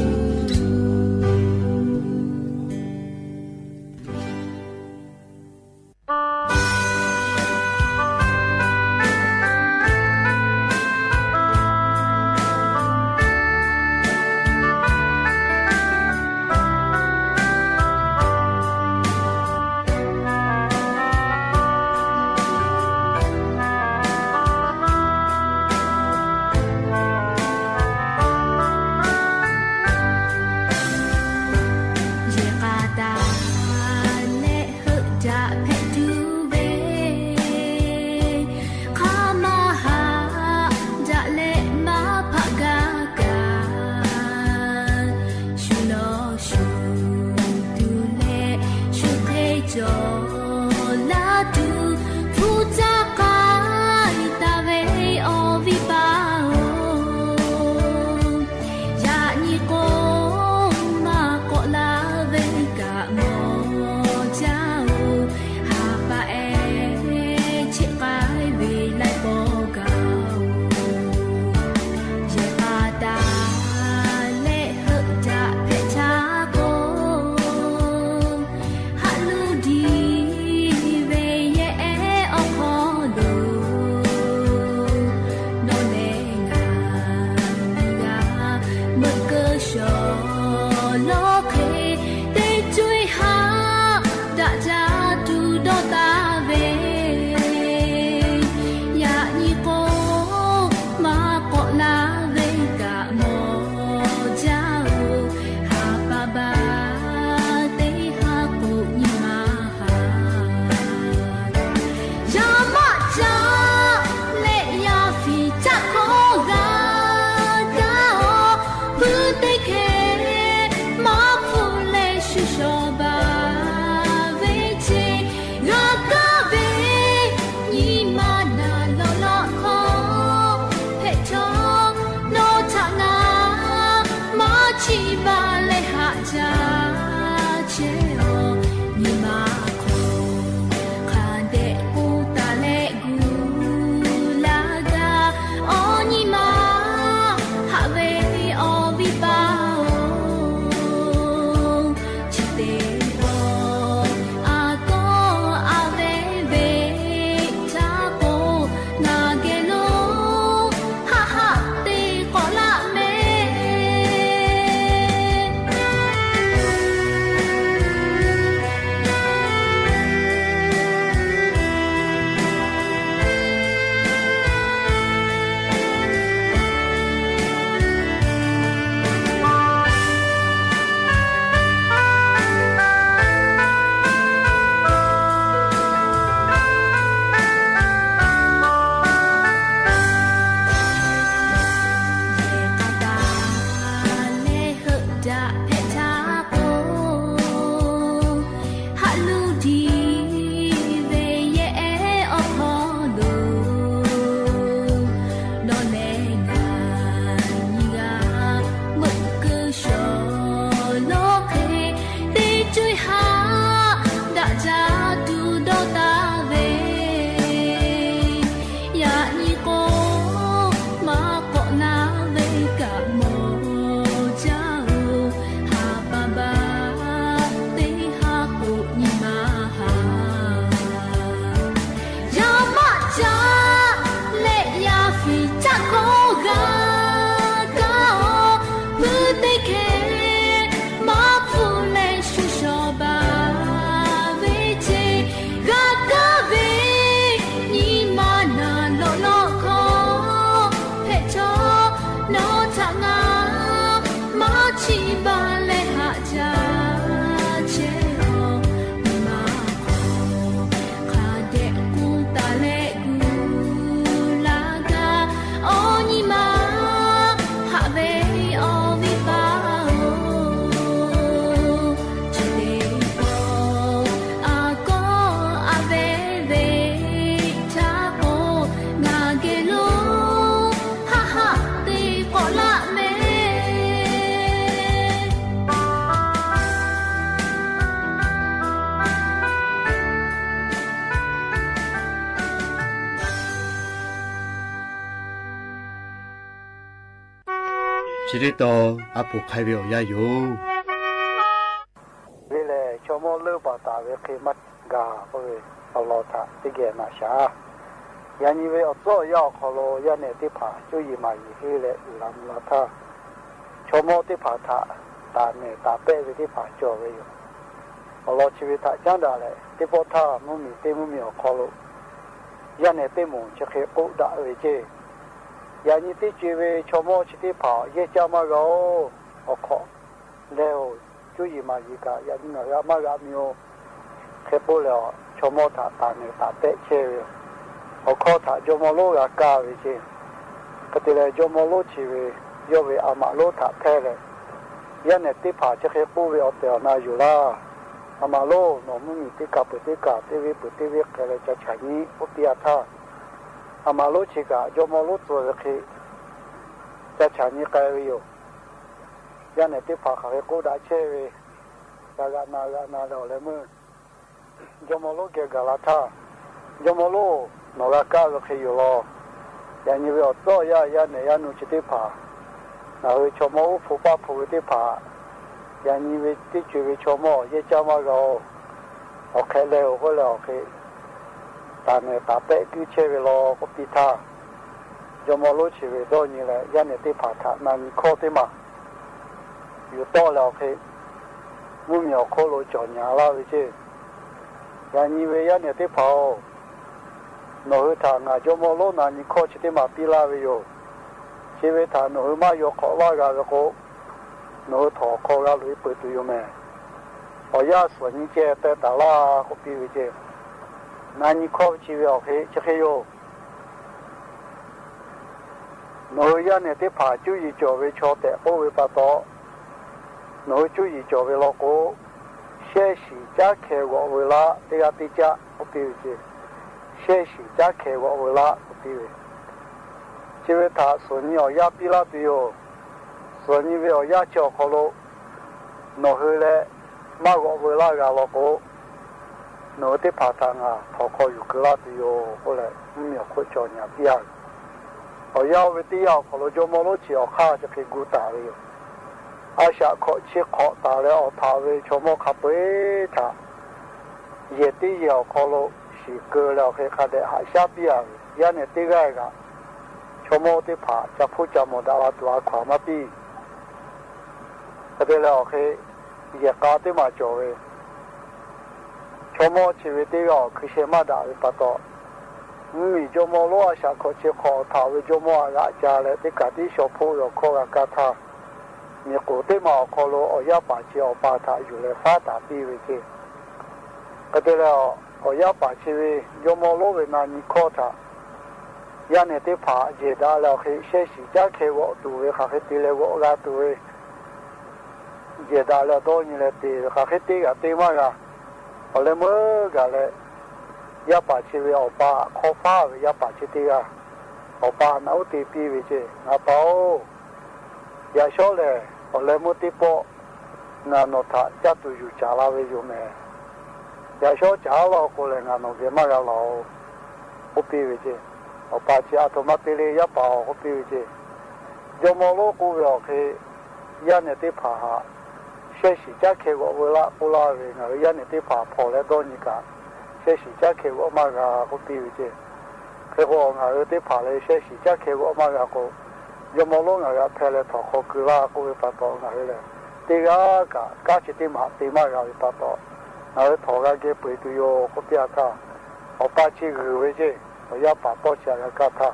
Ba chỉ để to áp buộc khai biểu gia dụ vì lẽ cho mô lưu bảo ta về khi mất gà với họ lo thả tí ghé nà xa ya như vậy ở chỗ ya họ lo ya nè tí phá chú ý mà ý khi lẽ làm là thả cho mô tí phá thả ta nè ta bê với tí phá cho với yo họ lo chỉ vì thả chẳng đà lẽ tí bó thả mù mì ở họ lo ya nè tí mù cho khi ố đã về chê ya như tí chỉ về cho mô chỉ tí phá ya cha mà gấu ở khó leo chú ý mà gì cả ya như là mà gặp nhiều khi bố leo cho mô thả ta nè ta bê chê rồi họ khó thả cho mô lô gà cao về chê cái tỷ lệ cho mô lô chỉ về do về mà lô thả thế này ya nè tí phá cho khi bố về ở tèo na dù la mà lô nó mới tí cả bữa tí vi cái này cho chạy ní bố bia tha mà lô chỉ cả cho mô lô rồi khi cho chạy ní cái gì ya nè tí phá khi cô đã chê về gà na đầu lên mưa cho mô lô kia gà la tha cho mô lô nó gà cao rồi khiอยู่รอya như vậy ở ya nè ya nu chỉ tí phá rồi cho mô phụ ba phụ tí phá ya như vậy tí chuyện về cho mô ya cha mà gạo ok leo có leo ok ta nè ta bé cứ chơi về lo có bị tha cho mô lô chỉ về đó như là ya nè tí phá thà nên khó tí màอยู่to là ok mua nhiều khó lối chọn nhà la vậy chứ ya như vậy ya nè tí phá nó hơi thà ngà cho mô lô là những khó chỉ tí mà bị la vậy rồi chỉ về thà nó hơi mà vô khó la gà rồi có nó thọ khó gà lối bự tụi mẹ ở nhà sửa những che té đá la có bị vậy chứ là những khó chỉ về ok chỉ khi vô nó ya nè tí phá chú ý cho về cho té ô về bắt đó nó chú ý cho về lo cố xe xì giá khe gọi về la tí ra tí giá có bị vậy chứ xe xì giá khe gọi về la có bị vậy chỉ về thà xuân nhỏ ya bị la bị yo xuân như vậy ya cho khó lo nó hơi lẽ mà gọi về la gà lo cố nó tí phá thằng thọ khóอยู่cái la bị yo có lẽ nhiều khó cho nhà bia ở ya về tí ya khó lo cho mô lô chỉ ở khá cho cái gu tả rồi sẽ khó chỉ khó tả lẽ ở thà về cho mô khá bế thà ye tí ya khó lo chỉ cơ là cái khá để hạ xa bia ya nè tí gai gà cho mô tí phá cho phụ cho mô đá là tùa khóa mà bì cái đây là cái ye cá tí mà cho về cho mô chỉ về tí gà cứ xe mà đá về bắt đó vì cho mô lô sẽ khó chỉ khó thà về cho mô gà chá lẽ tí cả tí sổ phụ rồi khó gà cá thà nhiều cổ tí mà khó lô ở ya bà chỉ ở bà thà dù lẽ phá đá bì về chứ cái đây là ở ya bà chỉ về cho mô lô về nà ní khó thà ya nè tí phá dễ đá là khi xe xì giá khế võ tù về khá khế tí lẽ võ gà tù về dễ đá là đó như là tí khá khế tí gà tí mà gà ở lẽ mơ gà lẽ ya bà chỉ về ở bà khó phá về ya bà chỉ tí gà ở bà nấu tí bì về chứ ngà bảo ya số lẽ ở lẽ mơ tí bộ ngà nó thả chắc tù dù chá la về dù mẹ ya số chá lo cô lẽ ngà nó ghé mà gà lo ô bì về chứ ở bà chỉ automatically ya bảo ô bì về chứ do mô lô cô về ở khi ya nè tí phá hạ xe xì giá khế võ về la về ngà ya nè tí phá phổ lẽ đó như cả xe xì giá khế võ mà gà ô bì về chứ khế võ ngà tí phá lẽ xe xì giá khế võ mà gà cô do mô lô ngà gà phê lẽ thọ khó cứ la cô về bắt đó ngà lẽ tí gà cả chỉ tí mà gà về bắt đó ngà thọ gà ghé bùi tùy yo cô bia thà ở bà chỉ gửi về chứ ở ya bà bỏ chả gà thà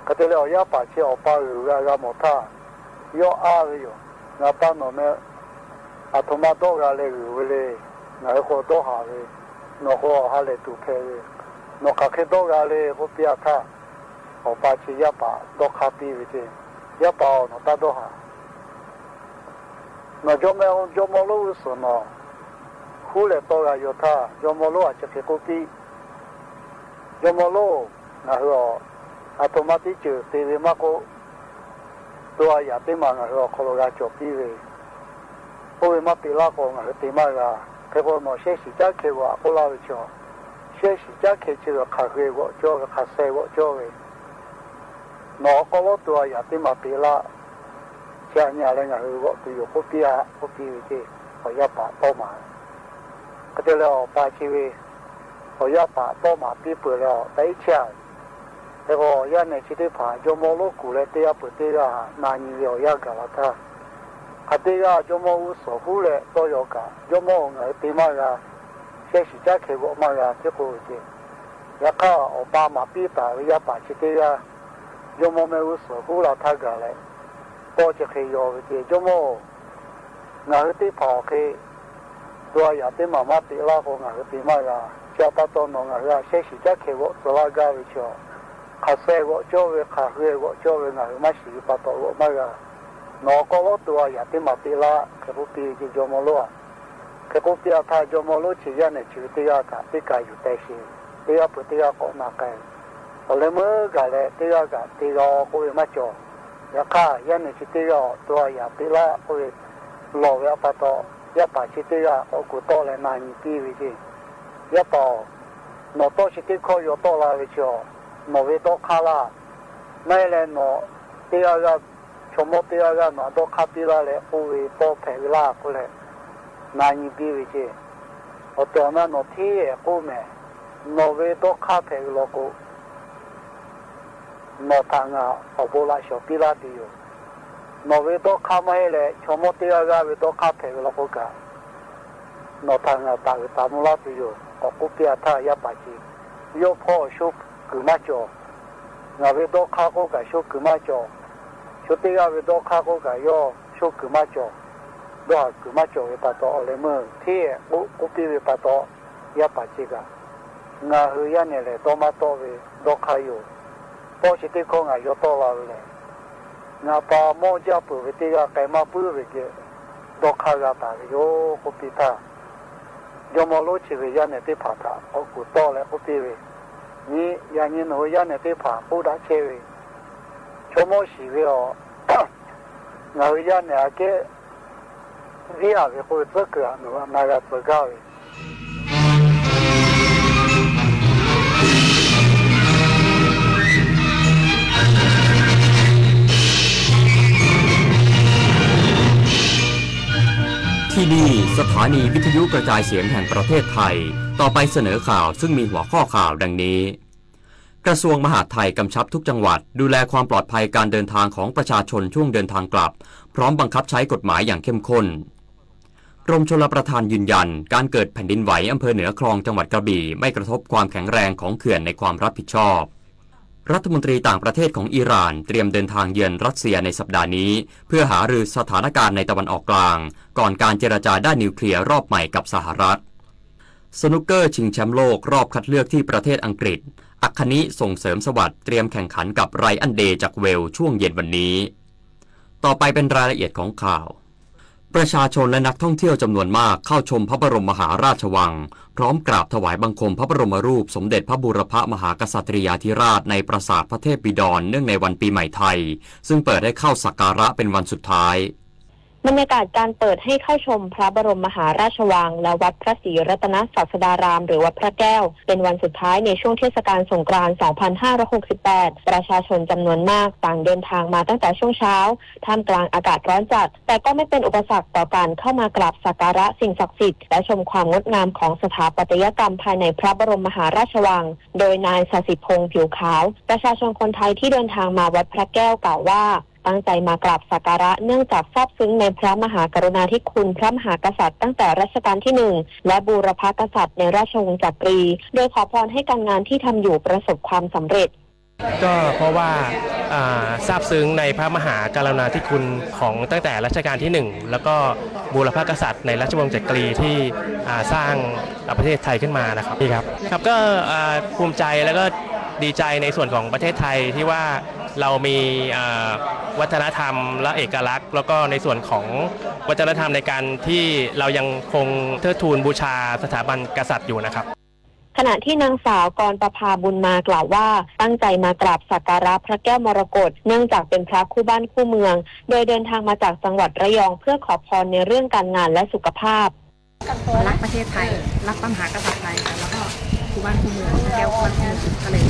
cái đấy là ở ya bà chỉ ở bà gửi gà một thà yo về yo ngà bà nó nè thô mà đó gà lẽ gửi về ngà khó đó hà về nó khó hà lẽ tụ phê về nó khá khế đó gà lẽ cô bia thà ở bà chỉ ya bà đó khá bì về chứ ya bà nó ta đó hà nó cho mô lô sửa nó khu lẽ đó gà yo thà cho mô lô chỉ khế cô bì cho mô lô ngà hứa automatic chữ tì về mà cô tôi ya tí mà ngà hứa khó lô gà cho bì về cô về mà bì la cô ngà hứa tí mà gà cái cô nó xe xì giá khế vợ cô la về cho xe xì giá khế chỉ là khá khế vợ cho khá xe vợ cho về nó có lô tôi ya tí mà bì la 家伢嘞伢是我都有不比啊不比的，我要把多嘛，搿得了把几位，我要把多嘛比不了在一起。那个伢呢去的爬，就毛路过来，对呀不对呀，那你要呀个了他，还对呀就毛无所乎嘞都要个，就毛我对嘛个，先是家开过嘛个这个的，也看我爸妈比打也把去对呀，就毛没无所乎了他个嘞，多就可以要的，就毛我对爬开，多呀对妈妈对那个我对嘛个，家把到弄个先是家开过，做那个为叫。卡塞我教会卡会我教会我嘛是把到我嘛个，哪个我都要也得嘛对啦，可不比就叫么咯，可不比他叫么咯，只要呢就对呀个，对个有担心，对呀不对呀搞哪个，后来么个嘞对呀个对个我嘛叫，也卡也呢是对呀都要也对啦，我老要把到也把去对呀，我古到来那你比为的，也到那到是对可有到了为叫。挪威多卡啦，买来挪第二个，全部第二个挪到卡比拉来，不为多赔啦过来，难以比为的。我到那挪天也不买，挪威多卡赔了个，挪汤啊，我不拉小比拉的哟。挪威多卡买来，全部第二个为多卡赔了个，挪汤啊，大木拉的哟，我不比他也把钱，要跑修。格玛叫，我为多卡过个修格玛叫，修对个为多卡过个要修格玛叫，多格玛叫为把到来么？天我比为把到也把这个，我后一年来多嘛多为多卡有，多是对口我要多了来，我把毛家不为这个该嘛不为个多卡个大的哟，我比他，要么路去为一年对爬他，我古多了我比为。你让你农业那边爬不打车位，全部是为哦，农业那个第二个会这个那个这个位。ที่นี่สถานีวิทยุกระจายเสียงแห่งประเทศไทยต่อไปเสนอข่าวซึ่งมีหัวข้อข่าวดังนี้กระทรวงมหาดไทยกำชับทุกจังหวัดดูแลความปลอดภัยการเดินทางของประชาชนช่วงเดินทางกลับพร้อมบังคับใช้กฎหมายอย่างเข้มข้นกรมชลประทานยืนยันการเกิดแผ่นดินไหวอำเภอเหนือคลองจังหวัดกระบี่ไม่กระทบความแข็งแรงของเขื่อนในความรับผิดชอบรัฐมนตรีต่างประเทศของอิหร่านเตรียมเดินทางเยือนรัสเซียในสัปดาห์นี้เพื่อหารือสถานการณ์ในตะวันออกกลางก่อนการเจรจาด้านนิวเคลียร์รอบใหม่กับสหรัฐสนุกเกอร์ชิงแชมป์โลกรอบคัดเลือกที่ประเทศอังกฤษอัคคณิส่งเสริมสวัสดิ์เตรียมแข่งขันกับไรอันเดย์จากเวลช่วงเย็นวันนี้ต่อไปเป็นรายละเอียดของข่าวประชาชนและนักท่องเที่ยวจำนวนมากเข้าชมพระบรมมหาราชวังพร้อมกราบถวายบังคมพระบรมรูปสมเด็จพระบูรพมหากษัตริยาธิราชในปราสาทพระเทพบิดรเนื่องในวันปีใหม่ไทยซึ่งเปิดให้เข้าสักการะเป็นวันสุดท้ายบรรยากาศการเปิดให้เข้าชมพระบรมมหาราชวังและวัดพระศรีรัตนศาสดารามหรือวัดพระแก้วเป็นวันสุดท้ายในช่วงเทศกาลสงกรานต์ 2568 ประชาชนจำนวนมากต่างเดินทางมาตั้งแต่ช่วงเช้าท่ามกลางอากาศร้อนจัดแต่ก็ไม่เป็นอุปสรรคต่อการเข้ามากราบสักการะสิ่งศักดิ์สิทธิ์และชมความงดงามของสถาปัตยกรรมภายในพระบรมมหาราชวังโดยนายศศิพงษ์ผิวขาวประชาชนคนไทยที่เดินทางมาวัดพระแก้วกล่าวว่าตั้งใจมากราบสักการะเนื่องจากซาบซึ้งในพระมหากรุณาธิคุณพระมหากษัตริย์ตั้งแต่รัชกาลที่1และบูรพกษัตริย์ในราชวงศ์จักรีโดยขอพรให้การงานที่ทำอยู่ประสบความสำเร็จก็เพราะว่าซาบซึ้งในพระมหากรุณาธิคุณของตั้งแต่รัชกาลที่1แล้วก็บูรพกษัตริย์ในราชวงศ์จักรีที่สร้างประเทศไทยขึ้นมานะครับนี่ครับก็ภูมิใจแล้วก็ดีใจในส่วนของประเทศไทยที่ว่าเรามีวัฒนธรรมและเอกลักษณ์แล้วก็ในส่วนของวัฒนธรรมในการที่เรายังคงเทิดทูนบูชาสถาบันกษัตริย์อยู่นะครับขณะที่นางสาวกรประภาบุญมากล่าวว่าตั้งใจมากราบสักการะพระแก้วมรกตเนื่องจากเป็นพระคู่บ้านคู่เมืองโดยเดินทางมาจากจังหวัดระยองเพื่อขอพรในเรื่องการงานและสุขภาพรักประเทศไทยรักพระมหากษัตริย์ไทยแล้วก็คู่บ้านคู่เมืองแก้วคู่บ้านคู่เมืองก็เลย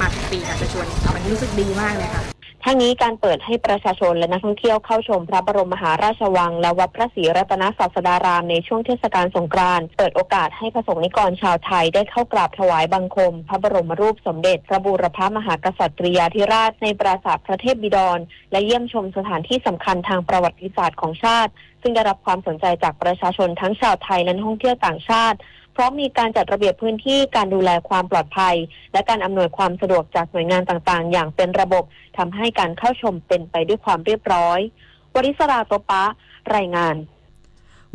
มาทุกปีค่ะจะชวนมันรู้สึกดีมากเลยค่ะ ทั้งนี้การเปิดให้ประชาชนและนักท่องเที่ยวเข้าชมพระบรมมหาราชวังและวัดพระศรีรัตนศาสดารามในช่วงเทศกาลสงกรานต์เปิดโอกาสให้ประสงค์นิกรชาวไทยได้เข้ากราบถวายบังคมพระบรมรูปสมเด็จพระบูรพมหากษัตริยาธิราชในปราสาทพระเทพบิดรและเยี่ยมชมสถานที่สำคัญทางประวัติศาสตร์ของชาติซึ่งได้รับความสนใจจากประชาชนทั้งชาวไทยและนักท่องเที่ยวต่างชาติพร้อมมีการจัดระเบียบพื้นที่การดูแลความปลอดภัยและการอำนวยความสะดวกจากหน่วยงานต่างๆอย่างเป็นระบบทำให้การเข้าชมเป็นไปด้วยความเรียบร้อยวริศราโตปะรายงาน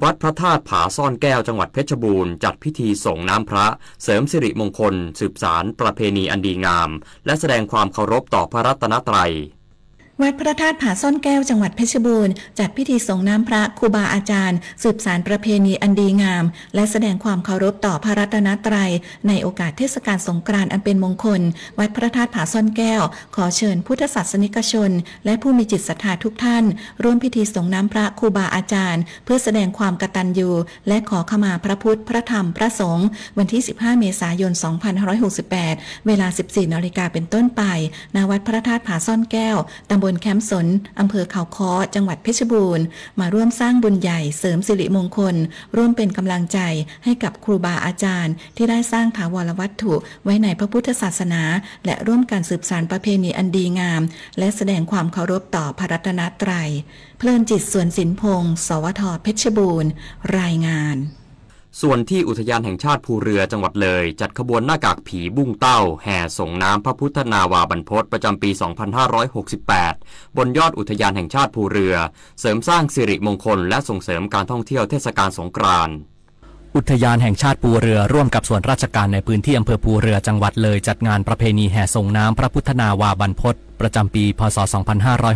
วัดพระธาตุผาซ่อนแก้วจังหวัดเพชรบูรณ์จัดพิธีส่งน้ำพระเสริมสิริมงคลสืบสานประเพณีอันดีงามและแสดงความเคารพต่อพระรัตนตรัยวัดพระธาตุผาซ่อนแก้วจังหวัดเพชรบูรณ์จัดพิธีส่งน้ำพระครูบาอาจารย์สืบสานประเพณีอันดีงามและแสดงความเคารพต่อพระรัตนตรัยในโอกาสเทศกาลสงกรานต์อันเป็นมงคลวัดพระธาตุผาซ่อนแก้วขอเชิญพุทธศาสนิกชนและผู้มีจิตศรัทธาทุกท่านร่วมพิธีส่งน้ำพระครูบาอาจารย์เพื่อแสดงความกตัญญูและขอขมาพระพุทธพระธรรมพระสงฆ์วันที่15เมษายน2568เวลา 14:00 น.เป็นต้นไปณวัดพระธาตุผาซ่อนแก้วตำบลแคมป์สนอำเภอเขาค้อจังหวัดเพชรบูรณ์มาร่วมสร้างบุญใหญ่เสริมสิริมงคลร่วมเป็นกำลังใจให้กับครูบาอาจารย์ที่ได้สร้างถาวรวัตถุไว้ในพระพุทธศาสนาและร่วมกันสืบสานประเพณีอันดีงามและแสดงความเคารพต่อพระรัตนตรัยเพลินจิตสวนสินพงศ์สวท.เพชรบูรณ์รายงานส่วนที่อุทยานแห่งชาติภูเรือจังหวัดเลยจัดขบวนหน้ากากผีบุ้งเต้าแห่ส่งน้ำพระพุทธนาวาบรรพตประจำปี 2568 บนยอดอุทยานแห่งชาติภูเรือเสริมสร้างสิริมงคลและส่งเสริมการท่องเที่ยวเทศกาลสงกรานต์อุทยานแห่งชาติภูเรือร่วมกับส่วนราชการในพื้นที่อำเภอภูเรือจังหวัดเลยจัดงานประเพณีแห่ส่งน้ำพระพุทธนาวาบรรพตประจำปี พ.ศ.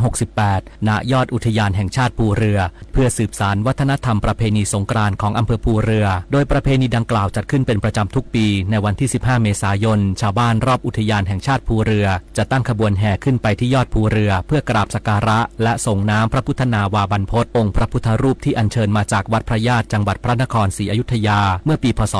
2568 ณ ยอดอุทยานแห่งชาติภูเรือเพื่อสืบสานวัฒนธรรมประเพณีสงกรานต์ของอำเภอภูเรือโดยประเพณีดังกล่าวจัดขึ้นเป็นประจำทุกปีในวันที่ 15 เมษายนชาวบ้านรอบอุทยานแห่งชาติภูเรือจะตั้งขบวนแห่ขึ้นไปที่ยอดภูเรือเพื่อกราบสักการะและส่งน้ำพระพุทธนาวาบรรพตองค์พระพุทธรูปที่อัญเชิญมาจากวัดพระญาติจังหวัดพระนครศรีอยุธยาเมื่อปี พ.ศ.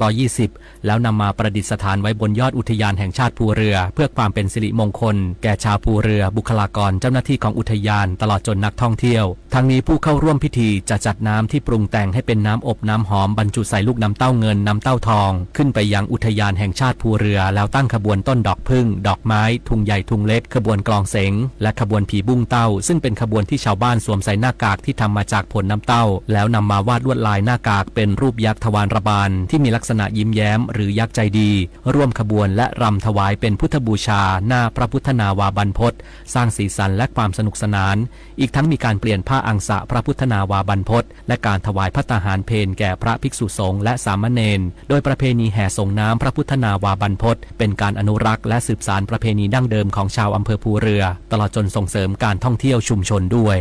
2520 แล้วนำมาประดิษฐานไว้บนยอดอุทยานแห่งชาติภูเรือเพื่อความเป็นสิริมงคลแก่ชาวภูเรือบุคลากรเจ้าหน้าที่ของอุทยานตลอดจนนักท่องเที่ยวทั้งนี้ผู้เข้าร่วมพิธีจะจัดน้ำที่ปรุงแต่งให้เป็นน้ำอบน้ำหอมบรรจุใส่ลูกน้ำเต้าเงินน้ำเต้าทองขึ้นไปยังอุทยานแห่งชาติภูเรือแล้วตั้งขบวนต้นดอกพึ่งดอกไม้ทุงใหญ่ทุงเล็กขบวนกลองเสงและขบวนผีบุ้งเต้าซึ่งเป็นขบวนที่ชาวบ้านสวมใส่หน้ากากที่ทำมาจากผลน้ำเต้าแล้วนำมาวาดลวดลายหน้ากากเป็นรูปยักษ์ทวารระบาลที่มีลักษณะยิ้มแย้มหรือยักษ์ใจดีร่วมขบวนและรำถวายเป็นพุทธบูชาหน้าพระพุทธนาวาบรรพตสร้างสีสันและความสนุกสนานอีกทั้งมีการเปลี่ยนผ้าอังสะพระพุทธนาวาบรรพตและการถวายภัตตาหารเพลแก่พระภิกษุสงฆ์และสามเณรโดยประเพณีแห่ส่งน้ำพระพุทธนาวาบรรพตเป็นการอนุรักษ์และสืบสานประเพณีดั้งเดิมของชาวอำเภอภูเรือตลอดจนส่งเสริมการท่องเที่ยวชุมชนด้วย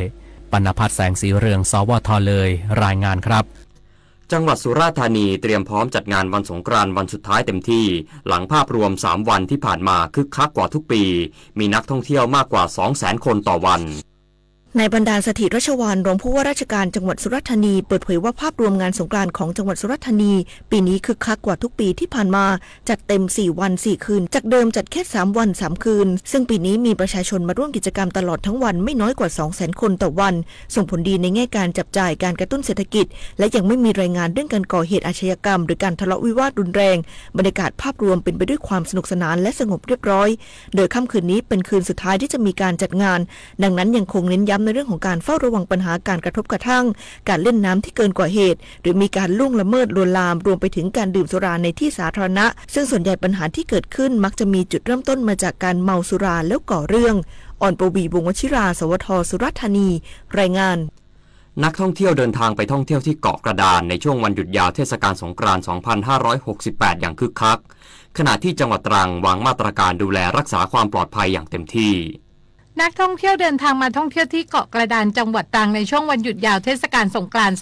ปณภัทรแสงสีเรืองสวท.เลยรายงานครับจังหวัดสุราษฎร์ธานีเตรียมพร้อมจัดงานวันสงกรานต์วันสุดท้ายเต็มที่หลังภาพรวม3วันที่ผ่านมาคึกคักกว่าทุกปีมีนักท่องเที่ยวมากกว่า 200,000 คนต่อวัน นายบรรดาลสถิตรัชวรรองผู้ว่าราชการจังหวัดสุราษฎร์ธานีเปิดเผยว่าภาพรวมงานสงกรานต์ของจังหวัดสุราษฎร์ธานีปีนี้คึกคักกว่าทุกปีที่ผ่านมาจัดเต็ม4วัน4คืนจากเดิมจัดแค่3วัน3คืนซึ่งปีนี้มีประชาชนมาร่วมกิจกรรมตลอดทั้งวันไม่น้อยกว่า 200,000 คนต่อวันส่งผลดีในแง่การจับจ่ายการกระตุ้นเศรษฐกิจและยังไม่มีรายงานเรื่องการก่อเหตุอาชญากรรมหรือการทะเลาะวิวาทรุนแรงบรรยากาศภาพรวมเป็นไปด้วยความสนุกสนานและสงบเรียบร้อยโดยค่ำคืนนี้เป็นคืนสุดท้ายที่จะมีการจัดงานดังนั้นยังคงเน้นย้ำในเรื่องของการเฝ้าระวังปัญหาการกระทบกระทั่งการเล่นน้ำที่เกินกว่าเหตุหรือมีการล่วงละเมิดลวนลามรวมไปถึงการดื่มสุราในที่สาธารณะซึ่งส่วนใหญ่ปัญหาที่เกิดขึ้นมักจะมีจุดเริ่มต้นมาจากการเมาสุราแล้วก่อเรื่องอ่อนปวีวงศ์วชิราสวท.สุราษฎร์ธานีรายงานนักท่องเที่ยวเดินทางไปท่องเที่ยวที่เกาะกระดานในช่วงวันหยุดยาวเทศกาลสงกรานต์ 2568 อย่างคึกคักขณะที่จังหวัดตรังวางมาตรการดูแลรักษาความปลอดภัยอย่างเต็มที่นักท่องเที่ยวเดินทางมาท่องเที่ยวที่เกาะกระดานจังหวัดตรังในช่วงวันหยุดยาวเทศกาลสงกรานต์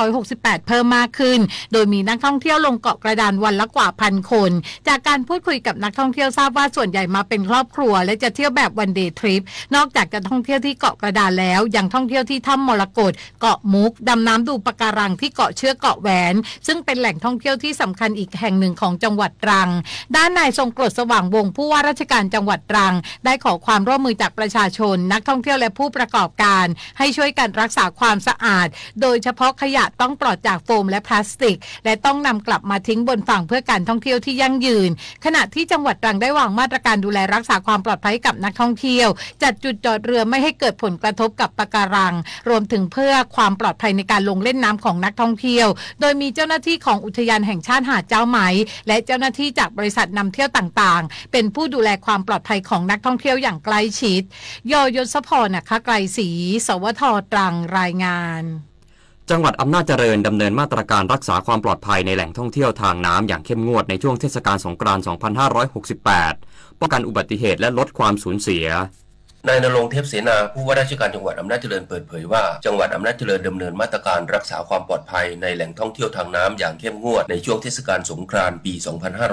2568 เพิ่มมากขึ้นโดยมีนักท่องเที่ยวลงเกาะกระดานวันละกว่า 1,000 คนจากการพูดคุยกับนักท่องเที่ยวทราบว่าส่วนใหญ่มาเป็นครอบครัวและจะเที่ยวแบบวันเดย์ทริปนอกจากจะท่องเที่ยวที่เกาะกระดานแล้วยังท่องเที่ยวที่ถ้ำมรกตเกาะมุกดำน้ำดูปะการังที่เกาะเชือกเกาะแหวนซึ่งเป็นแหล่งท่องเที่ยวที่สำคัญอีกแห่งหนึ่งของจังหวัดตรังด้านนายทรงกรดสว่างวงศ์ผู้ว่าราชการจังหวัดตรังได้ขอความร่วมมือจากประ ประชาชนนักท่องเที่ยวและผู้ประกอบการให้ช่วยกันรักษาความสะอาดโดยเฉพาะขยะต้องปลอดจากโฟมและพลาสติกและต้องนำกลับมาทิ้งบนฝั่งเพื่อการท่องเที่ยวที่ยั่งยืนขณะที่จังหวัดตรังได้วางมาตรการดูแลรักษาความปลอดภัยกับนักท่องเที่ยวจัดจุดจอดเรือไม่ให้เกิดผลกระทบกับปะการังรวมถึงเพื่อความปลอดภัยในการลงเล่นน้ำของนักท่องเที่ยวโดยมีเจ้าหน้าที่ของอุทยานแห่งชาติหาดเจ้าไหมและเจ้าหน้าที่จากบริษัทนำเที่ยวต่างๆเป็นผู้ดูแลความปลอดภัยของนักท่องเที่ยวอย่างใกล้ชิดยศพรนะคะไกรศรีสวทตรังรายงานจังหวัดอำนาจเจริญดำเนินมาตรการรักษาความปลอดภัยในแหล่งท่องเที่ยวทางน้ำอย่างเข้มงวดในช่วงเทศกาลสงกรานต์ 2568 ป้องกันอุบัติเหตุและลดความสูญเสียนายณรงค์เทพเสนาผู้ว่าราชการจังหวัดอำนาจเจริญเปิดเผยว่าจังหวัดอำนาจเจริญดำเนินมาตรการรักษาความปลอดภัยในแหล่งท่องเที่ยวทางน้ำอย่างเข้มงวดในช่วงเทศกาลสงกรานต์ปี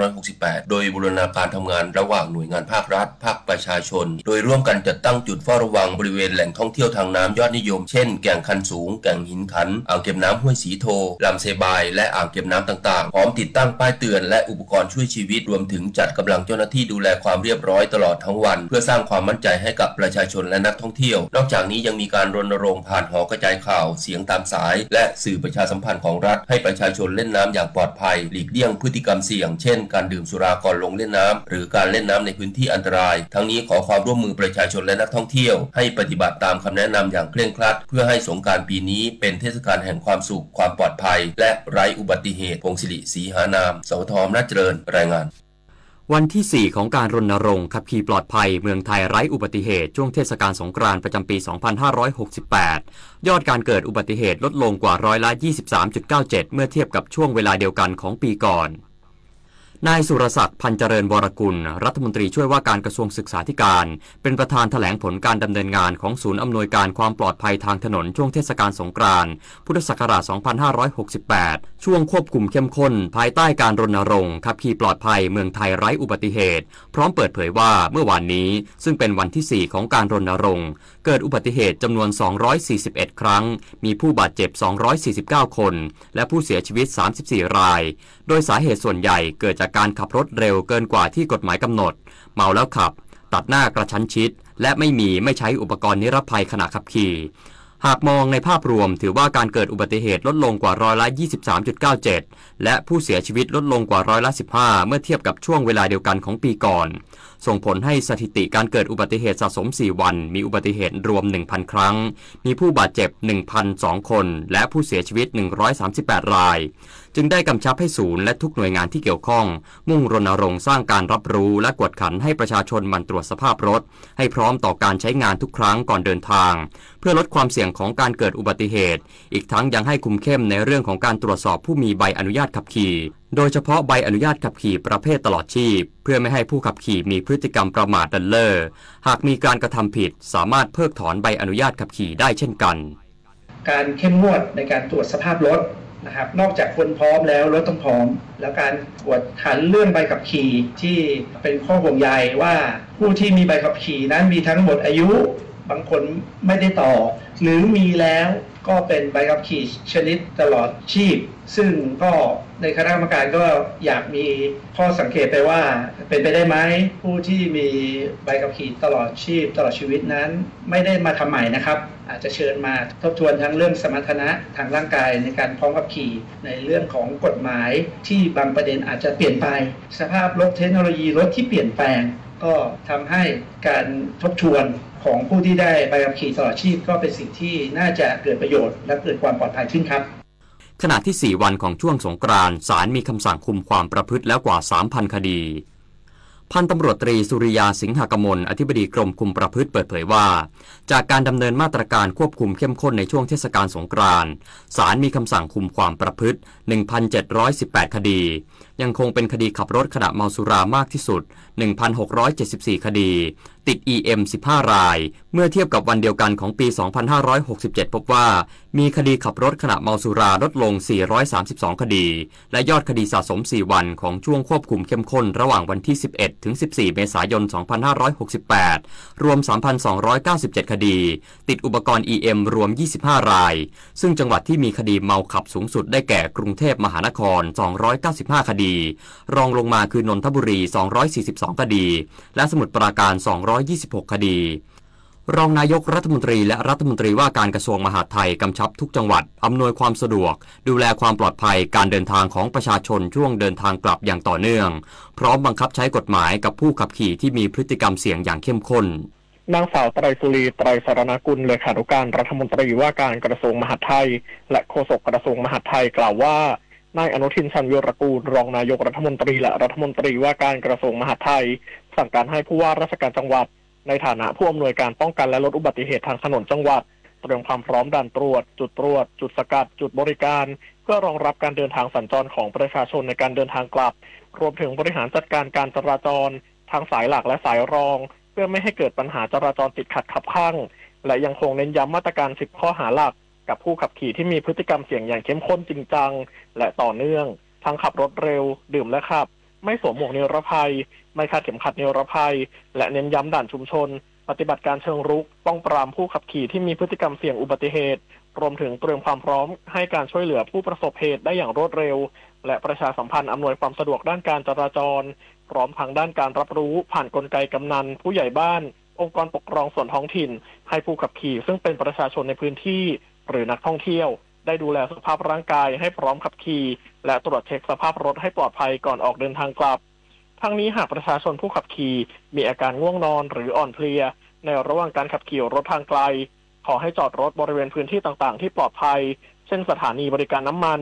2568 โดยบูรณาการทำงานระหว่างหน่วยงานภาครัฐภาคประชาชนโดยร่วมกันจัดตั้งจุดเฝ้าระวังบริเวณแหล่งท่องเที่ยวทางน้ำยอดนิยมเช่นแก่งคันสูงแก่งหินขันอ่างเก็บน้ำห้วยสีโทลำเซบายและอ่างเก็บน้ำต่างๆพร้อมติดตั้งป้ายเตือนและอุปกรณ์ช่วยชีวิตรวมถึงจัดกำลังเจ้าหน้าที่ดูแลความเรียบร้อยตลอดทั้งวันเพื่อสร้างความมั่นใจให้กับประชาชนและนักท่องเที่ยวนอกจากนี้ยังมีการรณรงค์ผ่านหอกระจายข่าวเสียงตามสายและสื่อประชาสัมพันธ์ของรัฐให้ประชาชนเล่นน้ำอย่างปลอดภัยหลีกเลี่ยงพฤติกรรมเสี่ยงเช่นการดื่มสุราก่อนลงเล่นน้ำหรือการเล่นน้ำในพื้นที่อันตรายทั้งนี้ขอความร่วมมือประชาชนและนักท่องเที่ยวให้ปฏิบัติตามคำแนะนำอย่างเคร่งครัดเพื่อให้สงกรานต์ปีนี้เป็นเทศกาลแห่งความสุขความปลอดภัยและไร้อุบัติเหตุพงศิริศรีหานามสวทอำนาจเจริญรายงานวันที่ 4 ของการรณรงค์ขับขี่ปลอดภัยเมืองไทยไร้อุบัติเหตุช่วงเทศกาลสงกรานต์ประจำปี 2568 ยอดการเกิดอุบัติเหตุลดลงกว่า23.97%เมื่อเทียบกับช่วงเวลาเดียวกันของปีก่อนนายสุรศักดิ์พันเจริญวรกุลรัฐมนตรีช่วยว่าการกระทรวงศึกษาธิการเป็นประธานแถลงผลการดำเนินงานของศูนย์อำนวยการความปลอดภัยทางถนนช่วงเทศกาลสงกรานต์พุทธศักราช 2568 ช่วงควบคุมเข้มข้นภายใต้การรณรงค์ขับขี่ปลอดภัยเมืองไทยไร้อุบัติเหตุพร้อมเปิดเผยว่าเมื่อวานนี้ซึ่งเป็นวันที่ 4 ของการรณรงค์เกิดอุบัติเหตุจำนวน 241 ครั้งมีผู้บาดเจ็บ 249 คนและผู้เสียชีวิต 34 รายโดยสาเหตุส่วนใหญ่เกิดจากการขับรถเร็วเกินกว่าที่กฎหมายกำหนดเมาแล้วขับตัดหน้ากระชั้นชิดและไม่ใช้อุปกรณ์นิรภัยขณะขับขี่หากมองในภาพรวมถือว่าการเกิดอุบัติเหตุลดลงกว่า23.97%และผู้เสียชีวิตลดลงกว่า15%เมื่อเทียบกับช่วงเวลาเดียวกันของปีก่อนส่งผลให้สถิติการเกิดอุบัติเหตุสะสม4วันมีอุบัติเหตุรวม 1,000 ครั้งมีผู้บาดเจ็บ 1,002 คนและผู้เสียชีวิต138รายจึงได้กำชับให้ศูนย์และทุกหน่วยงานที่เกี่ยวข้องมุ่งรณรงค์สร้างการรับรู้และกวดขันให้ประชาชนหมั่นตรวจสภาพรถให้พร้อมต่อการใช้งานทุกครั้งก่อนเดินทางเพื่อลดความเสี่ยงของการเกิดอุบัติเหตุอีกทั้งยังให้คุมเข้มในเรื่องของการตรวจสอบผู้มีใบอนุญาตขับขี่โดยเฉพาะใบอนุญาตขับขี่ประเภทตลอดชีพเพื่อไม่ให้ผู้ขับขี่มีพฤติกรรมประมาทเลินเล่อหากมีการกระทำผิดสามารถเพิกถอนใบอนุญาตขับขี่ได้เช่นกันการเข้มงวดในการตรวจสภาพรถนะครับนอกจากคนพร้อมแล้วรถต้องพร้อมแล้วการกวดขันเรื่องใบขับขี่ที่เป็นข้อห่วงใยว่าผู้ที่มีใบขับขี่นั้นมีทั้งหมดอายุบางคนไม่ได้ต่อหรือมีแล้วก็เป็นใบขับขี่ชนิดตลอดชีพซึ่งก็ในคณะกรรมการก็อยากมีข้อสังเกตไปว่าเป็นไปได้ไหมผู้ที่มีใบขับขี่ตลอดชีพตลอดชีวิตนั้นไม่ได้มาทำใหม่นะครับอาจจะเชิญมาทบทวนทั้งเรื่องสมรรถนะทางร่างกายในการพร้อมขับขี่ในเรื่องของกฎหมายที่บางประเด็นอาจจะเปลี่ยนไปสภาพรถเทคโนโลยีรถที่เปลี่ยนแปลงก็ทำให้การทบทวนของผู้ที่ได้ใบขับขี่ตลอดชีพก็เป็นสิ่งที่น่าจะเกิดประโยชน์และเกิดความปลอดภัยขึ้นครับขณะที่ 4 วันของช่วงสงกรานต์ศาลมีคำสั่งคุมความประพฤติแล้วกว่า 3,000 คดีพันตำรวจตรีสุริยาสิงหกมลอธิบดีกรมคุมประพฤติเปิดเผยว่าจากการดำเนินมาตรการควบคุมเข้มข้นในช่วงเทศกาลสงกรานต์ศาลมีคำสั่งคุมความประพฤติ 1,718 คดียังคงเป็นคดีขับรถขณะเมาสุรามากที่สุด 1,674 คดีติด EM 15 รายเมื่อเทียบกับวันเดียวกันของปี 2567 พบว่ามีคดีขับรถขณะเมาสุราลดลง 432 คดีและยอดคดีสะสม 4 วันของช่วงควบคุมเข้มข้นระหว่างวันที่ 11 ถึง 14 เมษายน 2568 รวม 3,297 คดีติดอุปกรณ์ EM รวม 25 รายซึ่งจังหวัดที่มีคดีเมาขับสูงสุดได้แก่กรุงเทพมหานคร 295 คดีรองลงมาคือนนทบุรี 242 คดีและสมุทรปราการ 226 คดี รองนายกรัฐมนตรีและรัฐมนตรีว่าการกระทรวงมหาดไทยกำชับทุกจังหวัดอำนวยความสะดวกดูแลความปลอดภัยการเดินทางของประชาชนช่วงเดินทางกลับอย่างต่อเนื่องพร้อมบังคับใช้กฎหมายกับผู้ขับขี่ที่มีพฤติกรรมเสี่ยงอย่างเข้มข้นนางสาวไตรสุรีไตรสรณกุลเลขานุการรัฐมนตรีว่าการกระทรวงมหาดไทยและโฆษกกระทรวงมหาดไทยกล่าวว่านายอนุทินชาญวีรกูลรองนายกรัฐมนตรีและรัฐมนตรีว่าการกระทรวงมหาดไทยสั่งการให้ผู้ว่าราชการจังหวัดในฐานะผู้อำนวยการป้องกันและลดอุบัติเหตุทางถนนจังหวัดเตรียมความพร้อมด่านตรวจจุดสกัดจุดบริการเพื่อรองรับการเดินทางสัญจรของประชาชนในการเดินทางกลับรวมถึงบริหารจัดการการจราจรทางสายหลักและสายรองเพื่อไม่ให้เกิดปัญหาจราจรติดขัดขับข้างและยังคงเน้นย้ำมาตรการ10ข้อหาหลักกับผู้ขับขี่ที่มีพฤติกรรมเสี่ยงอย่างเข้มข้นจริงจังและต่อเนื่องทั้งขับรถเร็วดื่มและขับไม่สวมหมวกนิรภัยไม่คาดเข็มขัดนิรภัยและเน้นย้ำด่านชุมชนปฏิบัติการเชิงรุกป้องปรามผู้ขับขี่ที่มีพฤติกรรมเสี่ยงอุบัติเหตุรวมถึงเตรียมความพร้อมให้การช่วยเหลือผู้ประสบเหตุได้อย่างรวดเร็วและประชาสัมพันธ์อำนวยความสะดวกด้านการจราจรพร้อมทั้งด้านการรับรู้ผ่านกลไกกำนันผู้ใหญ่บ้านองค์กรปกครองส่วนท้องถิ่นให้ผู้ขับขี่ซึ่งเป็นประชาชนในพื้นที่หรือนักท่องเที่ยวได้ดูแลสุขภาพร่างกายให้พร้อมขับขี่และตรวจเช็คสภาพรถให้ปลอดภัยก่อนออกเดินทางกลับทั้งนี้หากประชาชนผู้ขับขี่มีอาการง่วงนอนหรืออ่อนเพลียในระหว่างการขับขี่รถทางไกลขอให้จอดรถบริเวณพื้นที่ต่างๆที่ปลอดภัยเช่นสถานีบริการน้ำมัน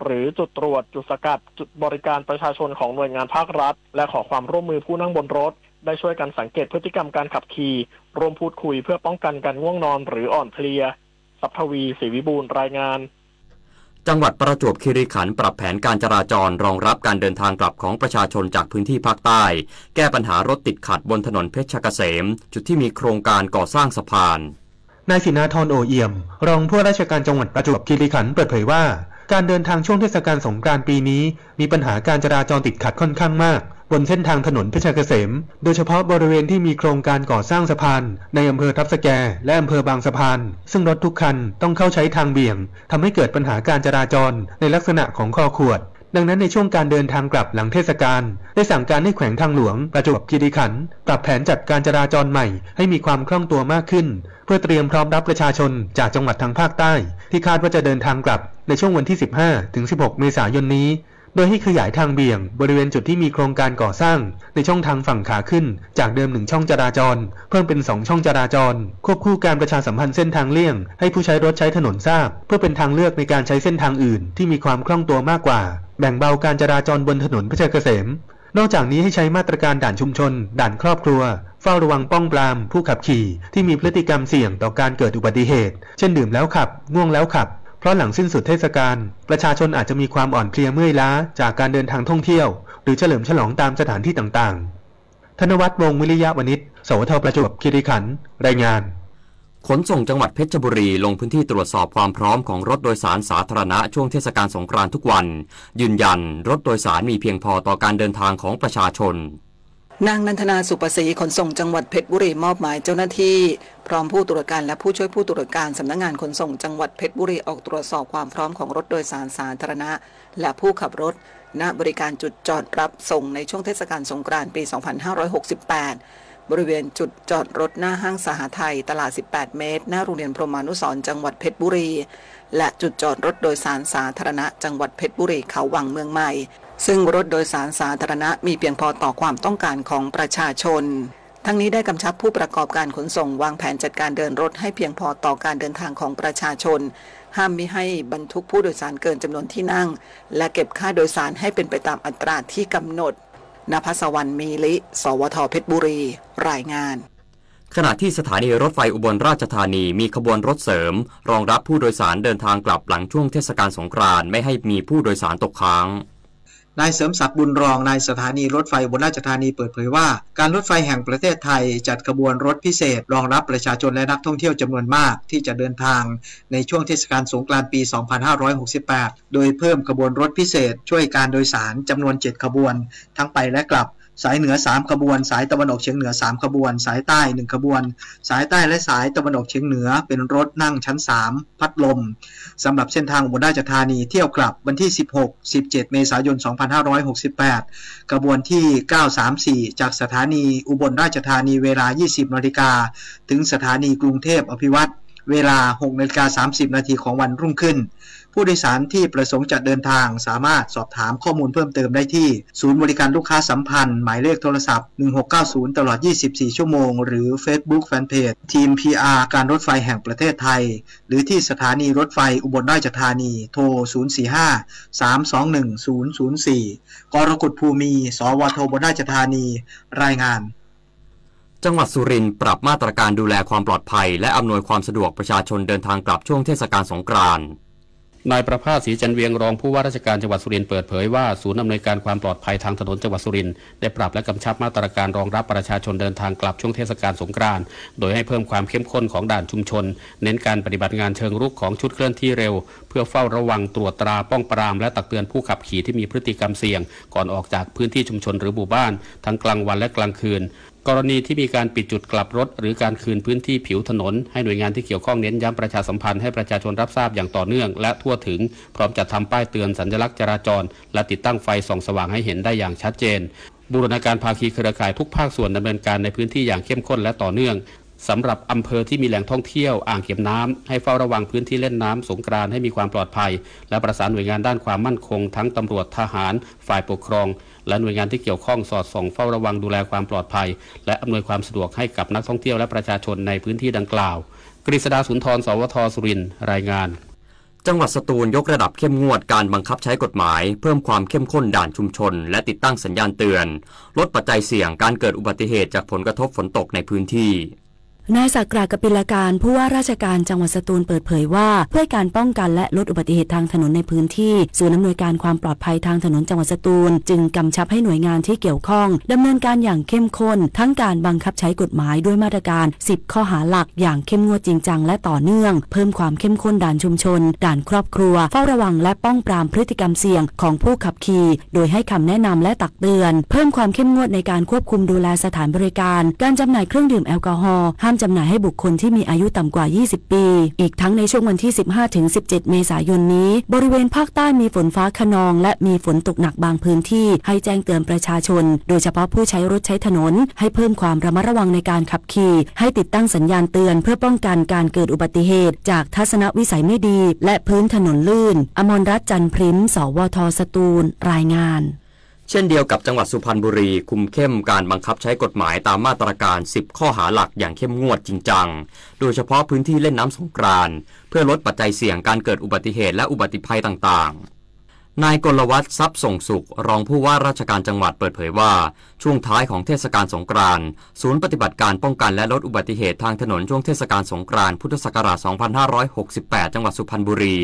หรือจุดตรวจจุดสกัดจุดบริการประชาชนของหน่วยงานภาครัฐและขอความร่วมมือผู้นั่งบนรถได้ช่วยกันสังเกตพฤติกรรมการขับขี่ร่วมพูดคุยเพื่อป้องกันการง่วงนอนหรืออ่อนเพลียสัพทวีศรีวิบูลย์รายงานจังหวัดประจวบคีรีขันธ์ปรับแผนการจราจรรองรับการเดินทางกลับของประชาชนจากพื้นที่ภาคใต้แก้ปัญหารถติดขัดบนถนนเพชรเกษมจุดที่มีโครงการก่อสร้างสะพานนายศินาธรโอเอี่ยมรองผู้ว่าราชการจังหวัดประจวบคีรีขันธ์เปิดเผยว่าการเดินทางช่วงเทศกาลสงกรานต์ปีนี้มีปัญหาการจราจรติดขัดค่อนข้างมากบนเส้นทางถนนเพชรเกษมโดยเฉพาะบริเวณที่มีโครงการก่อสร้างสะพานในอำเภอทับสแกและอำเภอบางสะพานซึ่งรถทุกคันต้องเข้าใช้ทางเบี่ยงทำให้เกิดปัญหาการจราจรในลักษณะของคอขวดดังนั้นในช่วงการเดินทางกลับหลังเทศกาลได้สั่งการให้แขวงทางหลวงประจวบคีรีขันธ์ปรับแผนจัดการจราจรใหม่ให้มีความคล่องตัวมากขึ้นเพื่อเตรียมพร้อมรับประชาชนจากจังหวัดทางภาคใต้ที่คาดว่าจะเดินทางกลับในช่วงวันที่ 15-16 เมษายนนี้โดยให้ขยายทางเบี่ยงบริเวณจุดที่มีโครงการก่อสร้างในช่องทางฝั่งขาขึ้นจากเดิม1ช่องจราจรเพิ่มเป็น2ช่องจราจรควบคู่การประชาสัมพันธ์เส้นทางเลี่ยงให้ผู้ใช้รถใช้ถนนทราบเพื่อเป็นทางเลือกในการใช้เส้นทางอื่นที่มีความคล่องตัวมากกว่าแบ่งเบาการจราจรบนถนนเพชรเกษมนอกจากนี้ให้ใช้มาตรการด่านชุมชนด่านครอบครัวเฝ้าระวังป้องปรามผู้ขับขี่ที่มีพฤติกรรมเสี่ยงต่อการเกิดอุบัติเหตุเช่นดื่มแล้วขับง่วงแล้วขับเพราะหลังสิ้นสุดเทศกาลประชาชนอาจจะมีความอ่อนเพลียเมื่อยล้าจากการเดินทางท่องเที่ยวหรือเฉลิมฉลองตามสถานที่ต่างๆธนวัฒน์ วงศ์วิริยะวณิช สวท.ประจวบคีรีขันธ์รายงานขนส่งจังหวัดเพชรบุรีลงพื้นที่ตรวจสอบความพร้อมของรถโดยสารสาธารณะช่วงเทศกาลสงกรานต์ทุกวันยืนยันรถโดยสารมีเพียงพอต่อการเดินทางของประชาชนนางนันทนาสุปศรีขนส่งจังหวัดเพชรบุรีมอบหมายเจ้าหน้าที่พร้อมผู้ตรวจการและผู้ช่วยผู้ตรวจการสำนักงานขนส่งจังหวัดเพชรบุรีออกตรวจสอบความพร้อมของรถโดยสารสาธารณะและผู้ขับรถณบริการจุดจอดรับส่งในช่วงเทศกาลสงกรานต์ปี 2568 บริเวณจุดจอดรถหน้าห้างสหไทยตลาด 18 เมตรหน้าโรงเรียนพรหมานุสรณ์จังหวัดเพชรบุรีและจุดจอดรถโดยสารสาธารณะจังหวัดเพชรบุรีเขาวังเมืองใหม่ซึ่งรถโดยสารสาธารณะมีเพียงพอต่อความต้องการของประชาชนทั้งนี้ได้กำชับผู้ประกอบการขนส่งวางแผนจัดการเดินรถให้เพียงพอต่อการเดินทางของประชาชนห้ามมิให้บรรทุกผู้โดยสารเกินจำนวนที่นั่งและเก็บค่าโดยสารให้เป็นไปตามอัตราที่กำหนดณภัสวรรณมีลิสวท.เพชรบุรีรายงานขณะที่สถานีรถไฟอุบลราชธานีมีขบวนรถเสริมรองรับผู้โดยสารเดินทางกลับหลังช่วงเทศกาลสงกรานต์ไม่ให้มีผู้โดยสารตกค้างนายเสริมศักดิ์บุญรองนายสถานีรถไฟอุบลราชธานีเปิดเผยว่าการรถไฟแห่งประเทศไทยจัดขบวนรถพิเศษรองรับประชาชนและนักท่องเที่ยวจำนวนมากที่จะเดินทางในช่วงเทศกาลสงกรานต์ปี 2568 โดยเพิ่มขบวนรถพิเศษช่วยการโดยสารจำนวน7ขบวนทั้งไปและกลับ สายเหนือ3ขบวนสายตะวันออกเฉียงเหนือ3ขบวนสายใต้1ขบวนสายใต้และสายตะวันออกเฉียงเหนือเป็นรถนั่งชั้น3พัดลมสำหรับเส้นทางอุบลราชธานีเที่ยวกลับวันที่16-17 เมษายน 2568ขบวนที่934จากสถานีอุบลราชธานีเวลา 20 นาฬิกาถึงสถานีกรุงเทพอภิวัตรเวลา 6:30 นาทีของวันรุ่งขึ้นผู้โดยสารที่ประสงค์จะเดินทางสามารถสอบถามข้อมูลเพิ่มเติมได้ที่ศูนย์บริการลูกค้าสัมพันธ์หมายเลขโทรศัพท์1690ตลอด24ชั่วโมงหรือ Facebook Fanpage ทีม PR การรถไฟแห่งประเทศไทยหรือที่สถานีรถไฟอุบลราชธานีโทร045-321-004 กรกฎภูมิสวทอุบลราชธานีรายงานจังหวัดสุรินทร์ปรับมาตรการดูแลความปลอดภัยและอำนวยความสะดวกประชาชนเดินทางกลับช่วงเทศกาลสงกรานต์นายประภาสศรีจันเวียงรองผู้ว่าราชการจังหวัดสุรินทร์เปิดเผยว่าศูนย์อำนวยการความปลอดภัยทางถนนจังหวัดสุรินทร์ได้ปรับและกำชับมาตรการรองรับประชาชนเดินทางกลับช่วงเทศกาลสงกรานต์โดยให้เพิ่มความเข้มข้นของด่านชุมชนเน้นการปฏิบัติงานเชิงรุกของชุดเคลื่อนที่เร็วเพื่อเฝ้าระวังตรวจตราป้องปรามและตักเตือนผู้ขับขี่ที่มีพฤติกรรมเสี่ยงก่อนออกจากพื้นที่ชุมชนหรือหมู่บ้านทั้งกลางวันและกลางคืนกรณีที่มีการปิดจุดกลับรถหรือการคืนพื้นที่ผิวถนนให้หน่วยงานที่เกี่ยวข้องเน้นย้ำประชาสัมพันธ์ให้ประชาชนรับทราบอย่างต่อเนื่องและทั่วถึงพร้อมจัดทำป้ายเตือนสัญลักษณ์จราจรและติดตั้งไฟส่องสว่างให้เห็นได้อย่างชัดเจนบูรณาการภาคีเครือข่ายทุกภาคส่วนดำเนินการในพื้นที่อย่างเข้มข้นและต่อเนื่องสำหรับอำเภอที่มีแหล่งท่องเที่ยวอ่างเก็บน้ำให้เฝ้าระวังพื้นที่เล่นน้ำสงกรานต์ให้มีความปลอดภัยและประสานหน่วยงานด้านความมั่นคงทั้งตำรวจทหารฝ่ายปกครองและหน่วยงานที่เกี่ยวข้องสอดส่องเฝ้าระวังดูแลความปลอดภัยและอำนวยความสะดวกให้กับนักท่องเที่ยวและประชาชนในพื้นที่ดังกล่าวกฤษดาสุนทรสวทสุรินทร์รายงานจังหวัดสตูลยกระดับเข้มงวดการบังคับใช้กฎหมายเพิ่มความเข้มข้นด่านชุมชนและติดตั้งสัญญาณเตือนลดปัจจัยเสี่ยงการเกิดอุบัติเหตุจากผลกระทบฝนตกในพื้นที่นายศักดิ์กปิลการผู้ว่าราชการจังหวัดสตูลเปิดเผยว่าเพื่อการป้องกันและลดอุบัติเหตุทางถนนในพื้นที่ศูนย์อำนวยการความปลอดภัยทางถนนจังหวัดสตูลจึงกำชับให้หน่วยงานที่เกี่ยวข้องดำเนินการอย่างเข้มข้นทั้งการบังคับใช้กฎหมายด้วยมาตรการ10ข้อหาหลักอย่างเข้มงวดจริงจังและต่อเนื่องเพิ่มความเข้มข้นด่านชุมชนด่านครอบครัวเฝ้าระวังและป้องปรามพฤติกรรมเสี่ยงของผู้ขับขี่โดยให้คำแนะนำและตักเตือนเพิ่มความเข้มงวดในการควบคุมดูแลสถานบริการการจำหน่ายเครื่องดื่มแอลกอฮอล์ห้ามจำหน่ายให้บุคคลที่มีอายุต่ำกว่า20ปีอีกทั้งในช่วงวันที่ 15-17 เมษายนนี้บริเวณภาคใต้มีฝนฟ้าคะนองและมีฝนตกหนักบางพื้นที่ให้แจ้งเตือนประชาชนโดยเฉพาะผู้ใช้รถใช้ถนนให้เพิ่มความระมัดระวังในการขับขี่ให้ติดตั้งสัญญาณเตือนเพื่อป้องกันการเกิดอุบัติเหตุจากทัศนวิสัยไม่ดีและพื้นถนนลื่นอมรรัตน์จันทร์พริ้มสวทสตูลรายงานเช่นเดียวกับจังหวัดสุพรรณบุรีคุมเข้มการบังคับใช้กฎหมายตามมาตรการ10ข้อหาหลักอย่างเข้มงวดจริงจังโดยเฉพาะพื้นที่เล่นน้ำสงกรานต์เพื่อลดปัจจัยเสี่ยงการเกิดอุบัติเหตุและอุบัติภัยต่างๆนายกลวัฒน์ทรัพย์ส่งสุขรองผู้ว่าราชการจังหวัดเปิดเผยว่าช่วงท้ายของเทศกาลสงกรานต์ศูนย์ปฏิบัติการป้องกันและลดอุบัติเหตุทางถนนช่วงเทศกาลสงกรานต์พุทธศักราช 2568 จังหวัดสุพรรณบุรี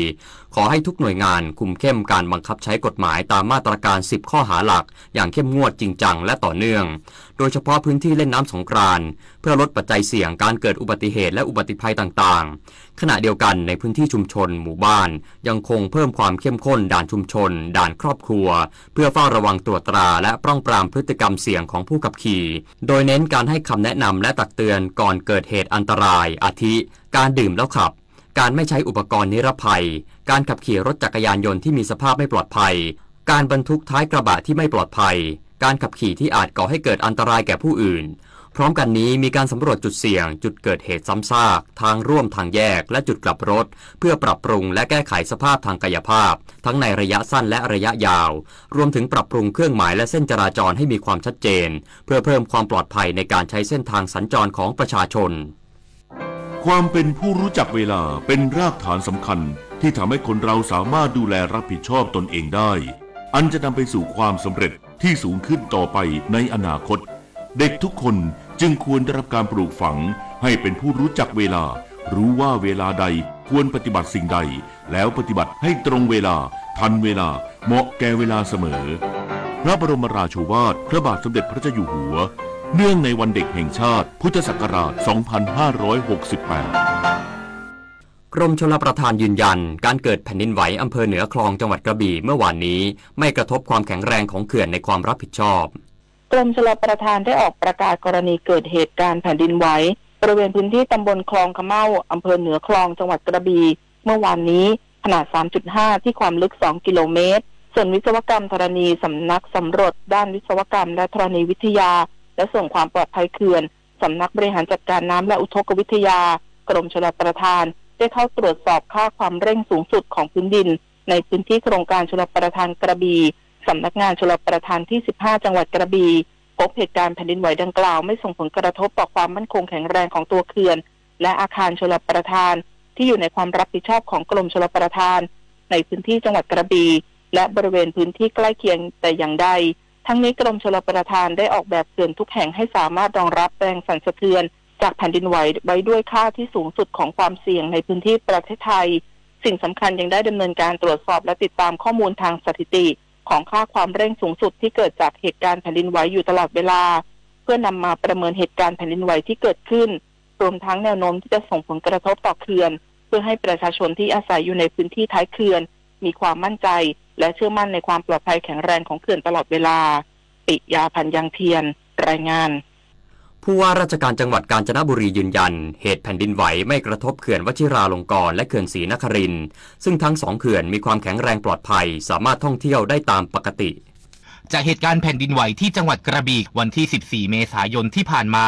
ขอให้ทุกหน่วยงานคุมเข้มการบังคับใช้กฎหมายตามมาตรการ10ข้อหาหลักอย่างเข้มงวดจริงจังและต่อเนื่องโดยเฉพาะพื้นที่เล่นน้ำสงกรานต์เพื่อลดปัจจัยเสี่ยงการเกิดอุบัติเหตุและอุบัติภัยต่างๆขณะเดียวกันในพื้นที่ชุมชนหมู่บ้านยังคงเพิ่มความเข้มข้นด่านชุมชนด่านครอบครัวเพื่อเฝ้าระวังตรวจตราและป้องปรามพฤติกรรมเสี่ยงของผู้ขับขี่โดยเน้นการให้คำแนะนำและตักเตือนก่อนเกิดเหตุอันตรายอาทิการดื่มแล้วขับการไม่ใช้อุปกรณ์นิรภัยการขับขี่รถจักรยานยนต์ที่มีสภาพไม่ปลอดภัยการบรรทุกท้ายกระบะที่ไม่ปลอดภัยการขับขี่ที่อาจก่อให้เกิดอันตรายแก่ผู้อื่นพร้อมกันนี้มีการสำรวจจุดเสี่ยงจุดเกิดเหตุซ้ำซากทางร่วมทางแยกและจุดกลับรถเพื่อปรับปรุงและแก้ไขสภาพทางกายภาพทั้งในระยะสั้นและระยะยาวรวมถึงปรับปรุงเครื่องหมายและเส้นจราจรให้มีความชัดเจนเพื่อเพิ่มความปลอดภัยในการใช้เส้นทางสัญจรของประชาชนความเป็นผู้รู้จักเวลาเป็นรากฐานสำคัญที่ทำให้คนเราสามารถดูแลรับผิดชอบตนเองได้อันจะนำไปสู่ความสำเร็จที่สูงขึ้นต่อไปในอนาคตเด็กทุกคนจึงควรได้รับการปลูกฝังให้เป็นผู้รู้จักเวลารู้ว่าเวลาใดควรปฏิบัติสิ่งใดแล้วปฏิบัติให้ตรงเวลาทันเวลาเหมาะแก่เวลาเสมอพระบรมราโชวาทพระบาทสมเด็จพระเจ้าอยู่หัวเนื่องในวันเด็กแห่งชาติพุทธศักราช 2568 กรมชลประทานยืนยันการเกิดแผ่นดินไหวอำเภอเหนือคลองจังหวัดกระบี่เมื่อวานนี้ไม่กระทบความแข็งแรงของเขื่อนในความรับผิดชอบ กรมชลประทานได้ออกประกาศกรณีเกิดเหตุการณ์แผ่นดินไหวบริเวณพื้นที่ตำบลคลองขะเม่าอำเภอเหนือคลองจังหวัดกระบี่เมื่อวานนี้ขนาด 3.5 ที่ความลึก 2 กิโลเมตรส่วนวิศวกรรมธรณีสำนักสำรวจด้านวิศวกรรมและธรณีวิทยาและส่งความปลอดภัยเขื่อนสำนักบริหารจัดการน้ำและอุทกวิทยากรมชลประทานได้เข้าตรวจสอบค่าความเร่งสูงสุดของพื้นดินในพื้นที่โครงการชลประทานกระบี่สำนักงานชลประทานที่ 15 จังหวัดกระบี่พบเหตุการณ์แผ่นดินไหวดังกล่าวไม่ส่งผลกระทบต่อความมั่นคงแข็งแรงของตัวเขื่อนและอาคารชลประทานที่อยู่ในความรับผิดชอบของกรมชลประทานในพื้นที่จังหวัดกระบี่และบริเวณพื้นที่ใกล้เคียงแต่อย่างใดทั้งนี้กรมชลประทานได้ออกแบบเขื่อนทุกแห่งให้สามารถรองรับแรงสั่นสะเทือนจากแผ่นดินไหวไว้ด้วยค่าที่สูงสุดของความเสี่ยงในพื้นที่ประเทศไทยสิ่งสำคัญยังได้ดำเนินการตรวจสอบและติดตามข้อมูลทางสถิติของค่าความเร่งสูงสุดที่เกิดจากเหตุการณ์แผ่นดินไหวอยู่ตลอดเวลาเพื่อนำมาประเมินเหตุการณ์แผ่นดินไหวที่เกิดขึ้นรวมทั้งแนวโน้มที่จะส่งผลกระทบต่อเขื่อนเพื่อให้ประชาชนที่อาศัยอยู่ในพื้นที่ท้ายเขื่อนมีความมั่นใจและเชื่อมั่นในความปลอดภัยแข็งแรงของเขื่อนตลอดเวลาปิยาพันธ์ยังเทียนรายงานผู้ว่าราชการจังหวัดกาญจนบุรียืนยันเหตุแผ่นดินไหวไม่กระทบเขื่อนวชิราลงกรณ์และเขื่อนศรีนครินทร์ซึ่งทั้งสองเขื่อนมีความแข็งแรงปลอดภัยสามารถท่องเที่ยวได้ตามปกติจากเหตุการณ์แผ่นดินไหวที่จังหวัดกระบี่วันที่ 14 เมษายนที่ผ่านมา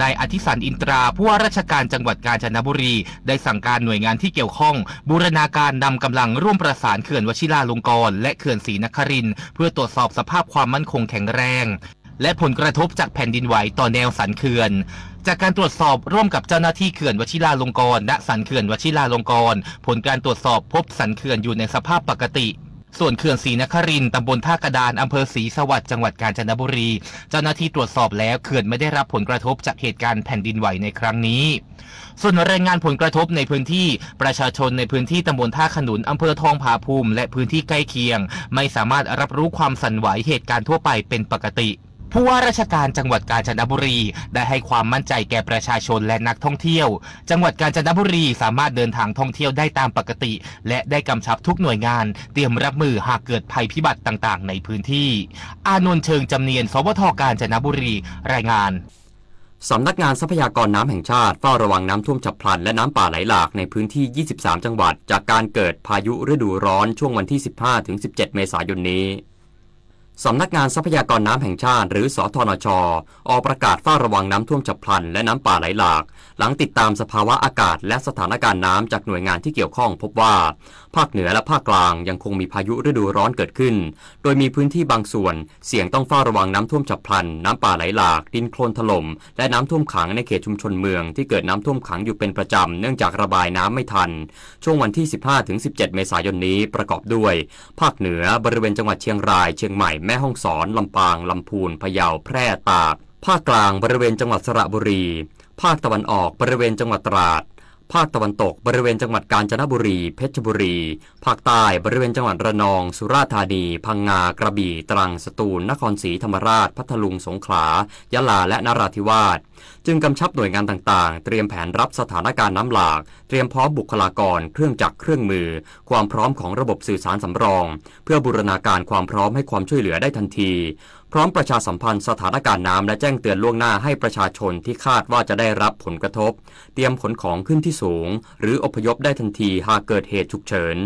นายอธิสันอินตราผู้ว่าราชการจังหวัดกาญจนบุรีได้สั่งการหน่วยงานที่เกี่ยวข้องบูรณาการนำกำลังร่วมประสานเขื่อนวชิราลงกรณ์และเขื่อนศรีนครินทร์เพื่อตรวจสอบสภาพความมั่นคงแข็งแรงและผลกระทบจากแผ่นดินไหวต่อแนวสันเขื่อนจากการตรวจสอบร่วมกับเจ้าหน้าที่เขื่อนวชิราลงกรณ์และสันเขื่อนวชิราลงกรณ์ผลการตรวจสอบพบสันเขื่อนอยู่ในสภาพปกติส่วนเขื่อนศรีนครินทร์ตำบลท่ากระดานอำเภอศรีสวัสดิ์จังหวัดกาญจนบุรีเจ้าหน้าที่ตรวจสอบแล้วเขื่อนไม่ได้รับผลกระทบจากเหตุการณ์แผ่นดินไหวในครั้งนี้ส่วนรายงานผลกระทบในพื้นที่ประชาชนในพื้นที่ตำบลท่าขนุนอำเภอทองผาภูมิและพื้นที่ใกล้เคียงไม่สามารถรับรู้ความสั่นไหวเหตุการณ์ทั่วไปเป็นปกติผู้ว่าราชการจังหวัดกาญจนบุรีได้ให้ความมั่นใจแก่ประชาชนและนักท่องเที่ยวจังหวัดกาญจนบุรีสามารถเดินทางท่องเที่ยวได้ตามปกติและได้กำชับทุกหน่วยงานเตรียมรับมือหากเกิดภัยพิบัติต่างๆในพื้นที่อานนท์เชิงจำเนียนสวท.กาญจนบุรีรายงานสำนักงานทรัพยากรน้ำแห่งชาติเฝ้าระวังน้ำท่วมฉับพลันและน้ำป่าไหลหลากในพื้นที่ 23 จังหวัดจากการเกิดพายุฤดูร้อนช่วงวันที่ 15-17 เมษายนนี้สำนักงานทรัพยากรน้ำแห่งชาติหรือสธนช.ออกประกาศเฝ้าระวังน้ำท่วมฉับพลันและน้ำป่าไหลหลากหลังติดตามสภาวะอากาศและสถานการณ์น้ำจากหน่วยงานที่เกี่ยวข้องพบว่าภาคเหนือและภาคกลางยังคงมีพายุฤดูร้อนเกิดขึ้นโดยมีพื้นที่บางส่วนเสี่ยงต้องเฝ้าระวังน้ำท่วมฉับพลันน้ำป่าไหลหลากดินโคลนถล่มและน้ำท่วมขังในเขตชุมชนเมืองที่เกิดน้ำท่วมขังอยู่เป็นประจำเนื่องจากระบายน้ำไม่ทันช่วงวันที่ 15-17 เมษายนนี้ประกอบด้วยภาคเหนือบริเวณจังหวัดเชียงรายเชียงใหม่แม่ฮ่องสอนลำปางลำพูนพะเยาแพร่ตากภาคกลางบริเวณจังหวัดสระบุรีภาคตะวันออกบริเวณจังหวัดตราดภาคตะวันตกบริเวณจังหวัดกาญจนบุรีเพชรบุรีภาคใต้บริเวณจังหวัดระนองสุราษฎร์ธานีพังงากระบี่ตรังสตูลนครศรีธรรมราชพัทลุงสงขลายะลาและนราธิวาสจึงกำชับหน่วยงานต่างๆเตรียมแผนรับสถานการณ์น้ำหลากเตรียมพร้อมบุคลากรเครื่องจักรเครื่องมือความพร้อมของระบบสื่อสารสำรองเพื่อบูรณาการความพร้อมให้ความช่วยเหลือได้ทันทีพร้อมประชาสัมพันธ์สถานการณ์น้ำและแจ้งเตือนล่วงหน้าให้ประชาชนที่คาดว่าจะได้รับผลกระทบเตรียมขนของขึ้นที่สูงหรืออพยพได้ทันทีหากเกิดเหตุฉุกเฉิน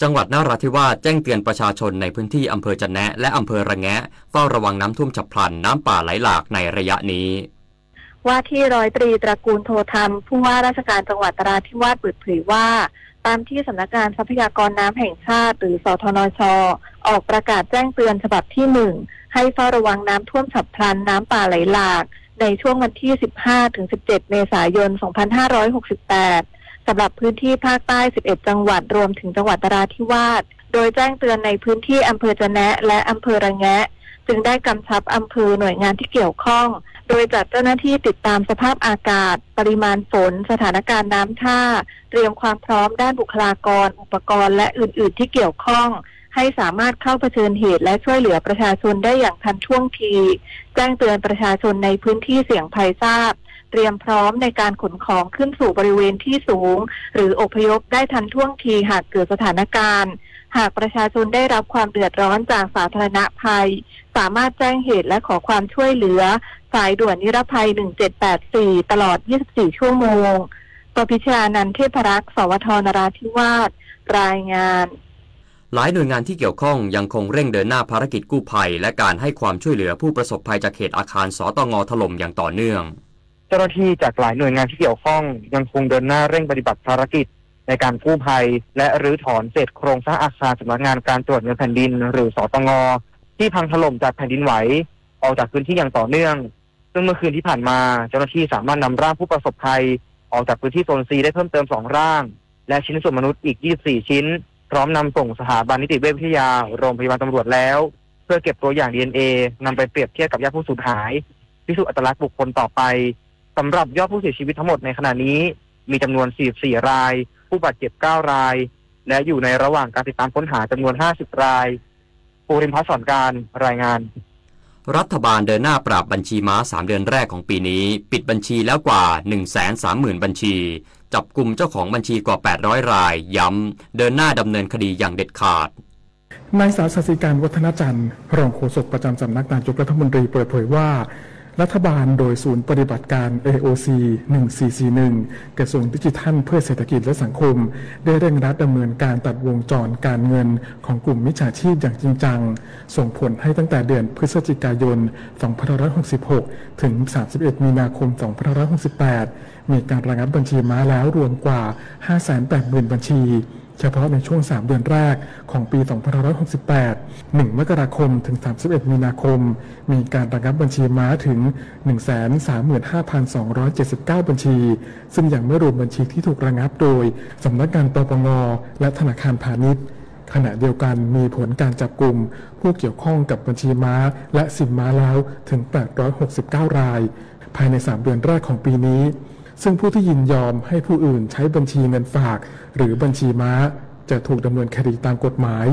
จังหวัดนราธิวาสแจ้งเตือนประชาชนในพื้นที่อำเภอจะแนะและอำเภอระแงะเฝ้าระวังน้ำท่วมฉับพลันน้ำป่าไหลหลากในระยะนี้ว่าที่ร้อยตรีตระกูลโทธรรมผู้ว่าราชการจังหวัดนราธิวาสเปิดเผยว่าตามที่สำนักงานทรัพยากรน้ำแห่งชาติหรือสธนช.ออกประกาศแจ้งเตือนฉบับที่ 1ให้เฝ้าระวังน้ำท่วมฉับพลันน้ำป่าไหลหลากในช่วงวันที่ 15-17 เมษายน 2568 สำหรับพื้นที่ภาคใต้ 11 จังหวัดรวมถึงจังหวัดนราธิวาสโดยแจ้งเตือนในพื้นที่อำเภอจะแนะและอำเภอระแงะจึงได้กำชับอำเภอหน่วยงานที่เกี่ยวข้องโดยจัดเจ้าหน้าที่ติดตามสภาพอากาศปริมาณฝนสถานการณ์น้ำท่าเตรียมความพร้อมด้านบุคลากรอุปกรณ์และอื่นๆที่เกี่ยวข้องให้สามารถเข้าเผชิญเหตุและช่วยเหลือประชาชนได้อย่างทันท่วงทีแจ้งเตือนประชาชนในพื้นที่เสี่ยงภัยทราบเตรียมพร้อมในการขนของขึ้นสู่บริเวณที่สูงหรืออพยพได้ทันท่วงทีหากเกิดสถานการณ์ หากประชาชนได้รับความเดือดร้อนจากสาธารณภัยสามารถแจ้งเหตุและขอความช่วยเหลือสายด่วนนิรภัย1784ตลอด24ชั่วโมงปพิชญานันท์เทพรักษ์สวทนราธิวาสรายงานหลายหน่วยงานที่เกี่ยวข้องยังคงเร่งเดินหน้าภารกิจกู้ภัยและการให้ความช่วยเหลือผู้ประสบภัยจากเหตุอาคารสตง.ถล่มอย่างต่อเนื่องเจ้าหน้าที่จากหลายหน่วยงานที่เกี่ยวข้องยังคงเดินหน้าเร่งปฏิบัติภารกิจในการกู้ภัยและรื้อถอนเศษโครงสร้างอาคารสำนักงานการตรวจเงินแผ่นดินหรือสตง.ที่พังถล่มจากแผ่นดินไหวออกจากพื้นที่อย่างต่อเนื่องซึ่งเมื่อคืนที่ผ่านมาเจ้าหน้าที่สามารถนำร่างผู้ประสบภัยออกจากพื้นที่โซน C ได้เพิ่มเติม2ร่างและชิ้นส่วนมนุษย์อีก24ชิ้นพร้อมนำส่งสถาบันนิติเวชวิทยาโรงพยาบาลตำรวจแล้วเพื่อเก็บตัวอย่าง DNA นำไปเปรียบเทียบกับญาติผู้สูญหายพิสูจน์อัตลักษณ์บุคคลต่อไปสำหรับยอดผู้เสียชีวิตทั้งหมดในขณะนี้มีจำนวน44รายผู้บาดเจ็บ9รายและอยู่ในระหว่างการติดตามค้นหาจำนวน50รายภูริมพัฒน์สอนการรายงานรัฐบาลเดินหน้าปราบบัญชีม้า3เดือนแรกของปีนี้ปิดบัญชีแล้วกว่า 130,000 บัญชีจับกุมเจ้าของบัญชีกว่า800รายย้ำเดินหน้าดำเนินคดีอย่างเด็ดขาดนายสาสศิการวัฒนจันทร์รองโฆษกประจำสำนักนายกรัฐมนตรีเปิดเผยว่ารัฐบาลโดยศูนย์ปฏิบัติการ AOC 1441กระทรวงดิจิทัลเพื่อเศรษฐกิจและสังคมได้เร่งรัดดำเนินการตัดวงจรการเงินของกลุ่มมิจฉาชีพอย่างจริงจังส่งผลให้ตั้งแต่เดือนพฤศจิกายน 2566 ถึง 31 มีนาคม 2568 มีการระงับบัญชีม้าแล้วรวมกว่า 580,000 บัญชีเฉพาะในช่วง3เดือนแรกของปี 2568 1 มกราคมถึง 31 มีนาคมมีการระงับบัญชีม้าถึง 135,279 บัญชีซึ่งยังไม่รวมบัญชีที่ถูกระงับโดยสำนักงานปปง.และธนาคารพาณิชย์ขณะเดียวกันมีผลการจับกุมผู้เกี่ยวข้องกับบัญชีม้าและสินม้าแล้วถึง 869 รายภายใน3เดือนแรกของปีนี้ซึ่งผู้ที่ยินยอมให้ผู้อื่นใช้บัญชีเงินฝากหรือบัญชีม้าจะถูกดำเนินคดีตามกฎหมาย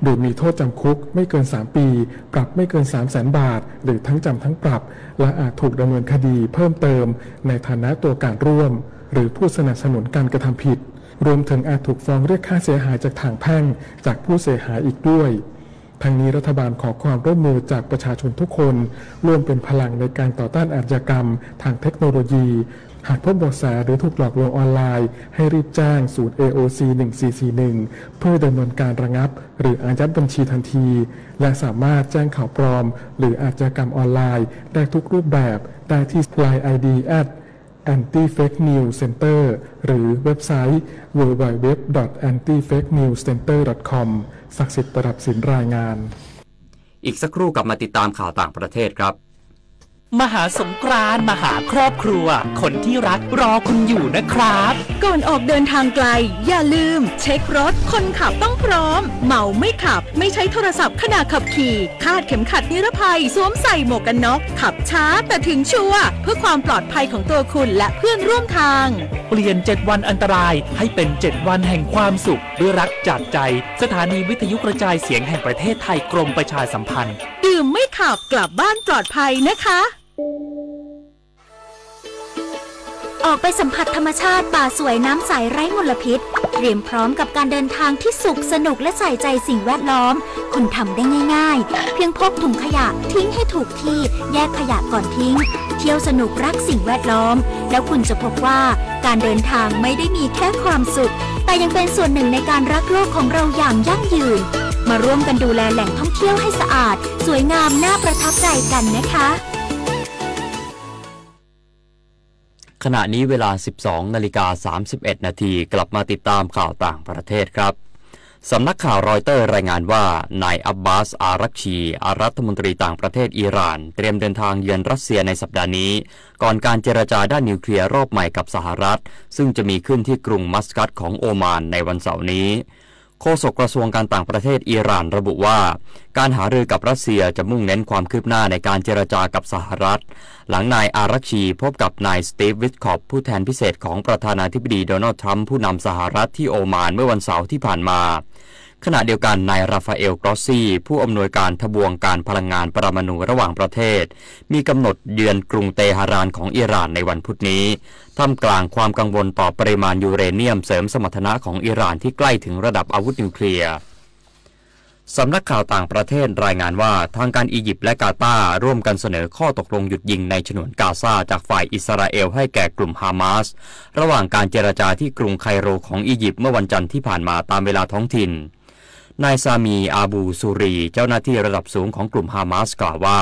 โดยมีโทษจำคุกไม่เกิน3ปีปรับไม่เกิน 300,000 บาทหรือทั้งจำทั้งปรับและอาจถูกดำเนินคดีเพิ่มเติมในฐานะตัวการร่วมหรือผู้สนับสนุนการกระทำผิดรวมถึงอาจถูกฟ้องเรียกค่าเสียหายจากทางแพ่งจากผู้เสียหายอีกด้วยทั้งนี้รัฐบาลขอความร่วมมือจากประชาชนทุกคนร่วมเป็นพลังในการต่อต้านอาชญากรรมทางเทคโนโลยีหากพบเบาะแสหรือถูกหลอกลวงออนไลน์ให้รีบแจ้งศูนย์ AOC 1441เพื่อดำเนินการระงับหรืออายัดบัญชีทันทีและสามารถแจ้งข่าวปลอมหรืออาชญากรรมออนไลน์ได้ทุกรูปแบบได้ที่ LINE ID @anti-fake-news-center หรือเว็บไซต์ www.anti-fake-news-center.com ศักดิ์สิทธิ์ประดับศิลป์รายงานอีกสักครู่กลับมาติดตามข่าวต่างประเทศครับมหาสงกรานต์มหาครอบครัวคนที่รักรอคุณอยู่นะครับก่อนออกเดินทางไกลอย่าลืมเช็ครถคนขับต้องพร้อมเมาไม่ขับไม่ใช้โทรศัพท์ขณะขับขี่คาดเข็มขัดนิรภัยสวมใส่หมวกกันน็อกขับช้าแต่ถึงชัวร์เพื่อความปลอดภัยของตัวคุณและเพื่อนร่วมทางเปลี่ยน7วันอันตรายให้เป็น7วันแห่งความสุขด้วยรักจากใจสถานีวิทยุกระจายเสียงแห่งประเทศไทยกรมประชาสัมพันธ์ดื่มไม่ขับกลับบ้านปลอดภัยนะคะออกไปสัมผัสธรรมชาติป่าสวยน้ำใสไร้มลพิษเตรียมพร้อมกับการเดินทางที่สุขสนุกและใส่ใจสิ่งแวดล้อมคุณทำได้ง่ายๆเพียงพกถุงขยะทิ้งให้ถูกที่แยกขยะก่อนทิ้งเที่ยวสนุกรักสิ่งแวดล้อมแล้วคุณจะพบว่าการเดินทางไม่ได้มีแค่ความสุขแต่ยังเป็นส่วนหนึ่งในการรักโลกของเราอย่างยั่งยืนมาร่วมกันดูแลแหล่งท่องเที่ยวให้สะอาดสวยงามน่าประทับใจกันนะคะขณะนี้เวลา 12:31 นาทีกลับมาติดตามข่าวต่างประเทศครับสำนักข่าวรอยเตอร์รายงานว่านายอับบาส อารักชีรัฐมนตรีต่างประเทศอิหร่านเตรียมเดินทางเยือนรัสเซียในสัปดาห์นี้ก่อนการเจรจาด้านนิวเคลียร์รอบใหม่กับสหรัฐซึ่งจะมีขึ้นที่กรุงมัสกัตของโอมานในวันเสาร์นี้โฆษกกระทรวงการต่างประเทศอิหร่านระบุว่าการหารือกับรัสเซียจะมุ่งเน้นความคืบหน้าในการเจรจากับสหรัฐหลังนายอารักชีพบกับนายสตีฟ วิทคอปผู้แทนพิเศษของประธานาธิบดีโดนัลด์ทรัมป์ผู้นำสหรัฐที่โอมานเมื่อวันเสาร์ที่ผ่านมาขณะเดียวกันนายราฟาเอล กรอสซี่ผู้อำนวยการทบวงการพลังงานปรมาณูระหว่างประเทศมีกำหนดเยือนกรุงเตหะรานของอิหร่านในวันพุธนี้ท่ามกลางความกังวลต่อปริมาณยูเรเนียมเสริมสมรรถนะของอิหร่านที่ใกล้ถึงระดับอาวุธนิวเคลียร์ สำนักข่าวต่างประเทศรายงานว่าทางการอียิปต์และกาตาร์ร่วมกันเสนอข้อตกลงหยุดยิงในฉนวนกาซาจากฝ่ายอิสราเอลให้แก่กลุ่มฮามาสระหว่างการเจรจาที่กรุงไคโรของอียิปต์เมื่อวันจันทร์ที่ผ่านมาตามเวลาท้องถิ่นนายซามีอาบูซูรีเจ้าหน้าที่ระดับสูงของกลุ่มฮามาสกล่าวว่า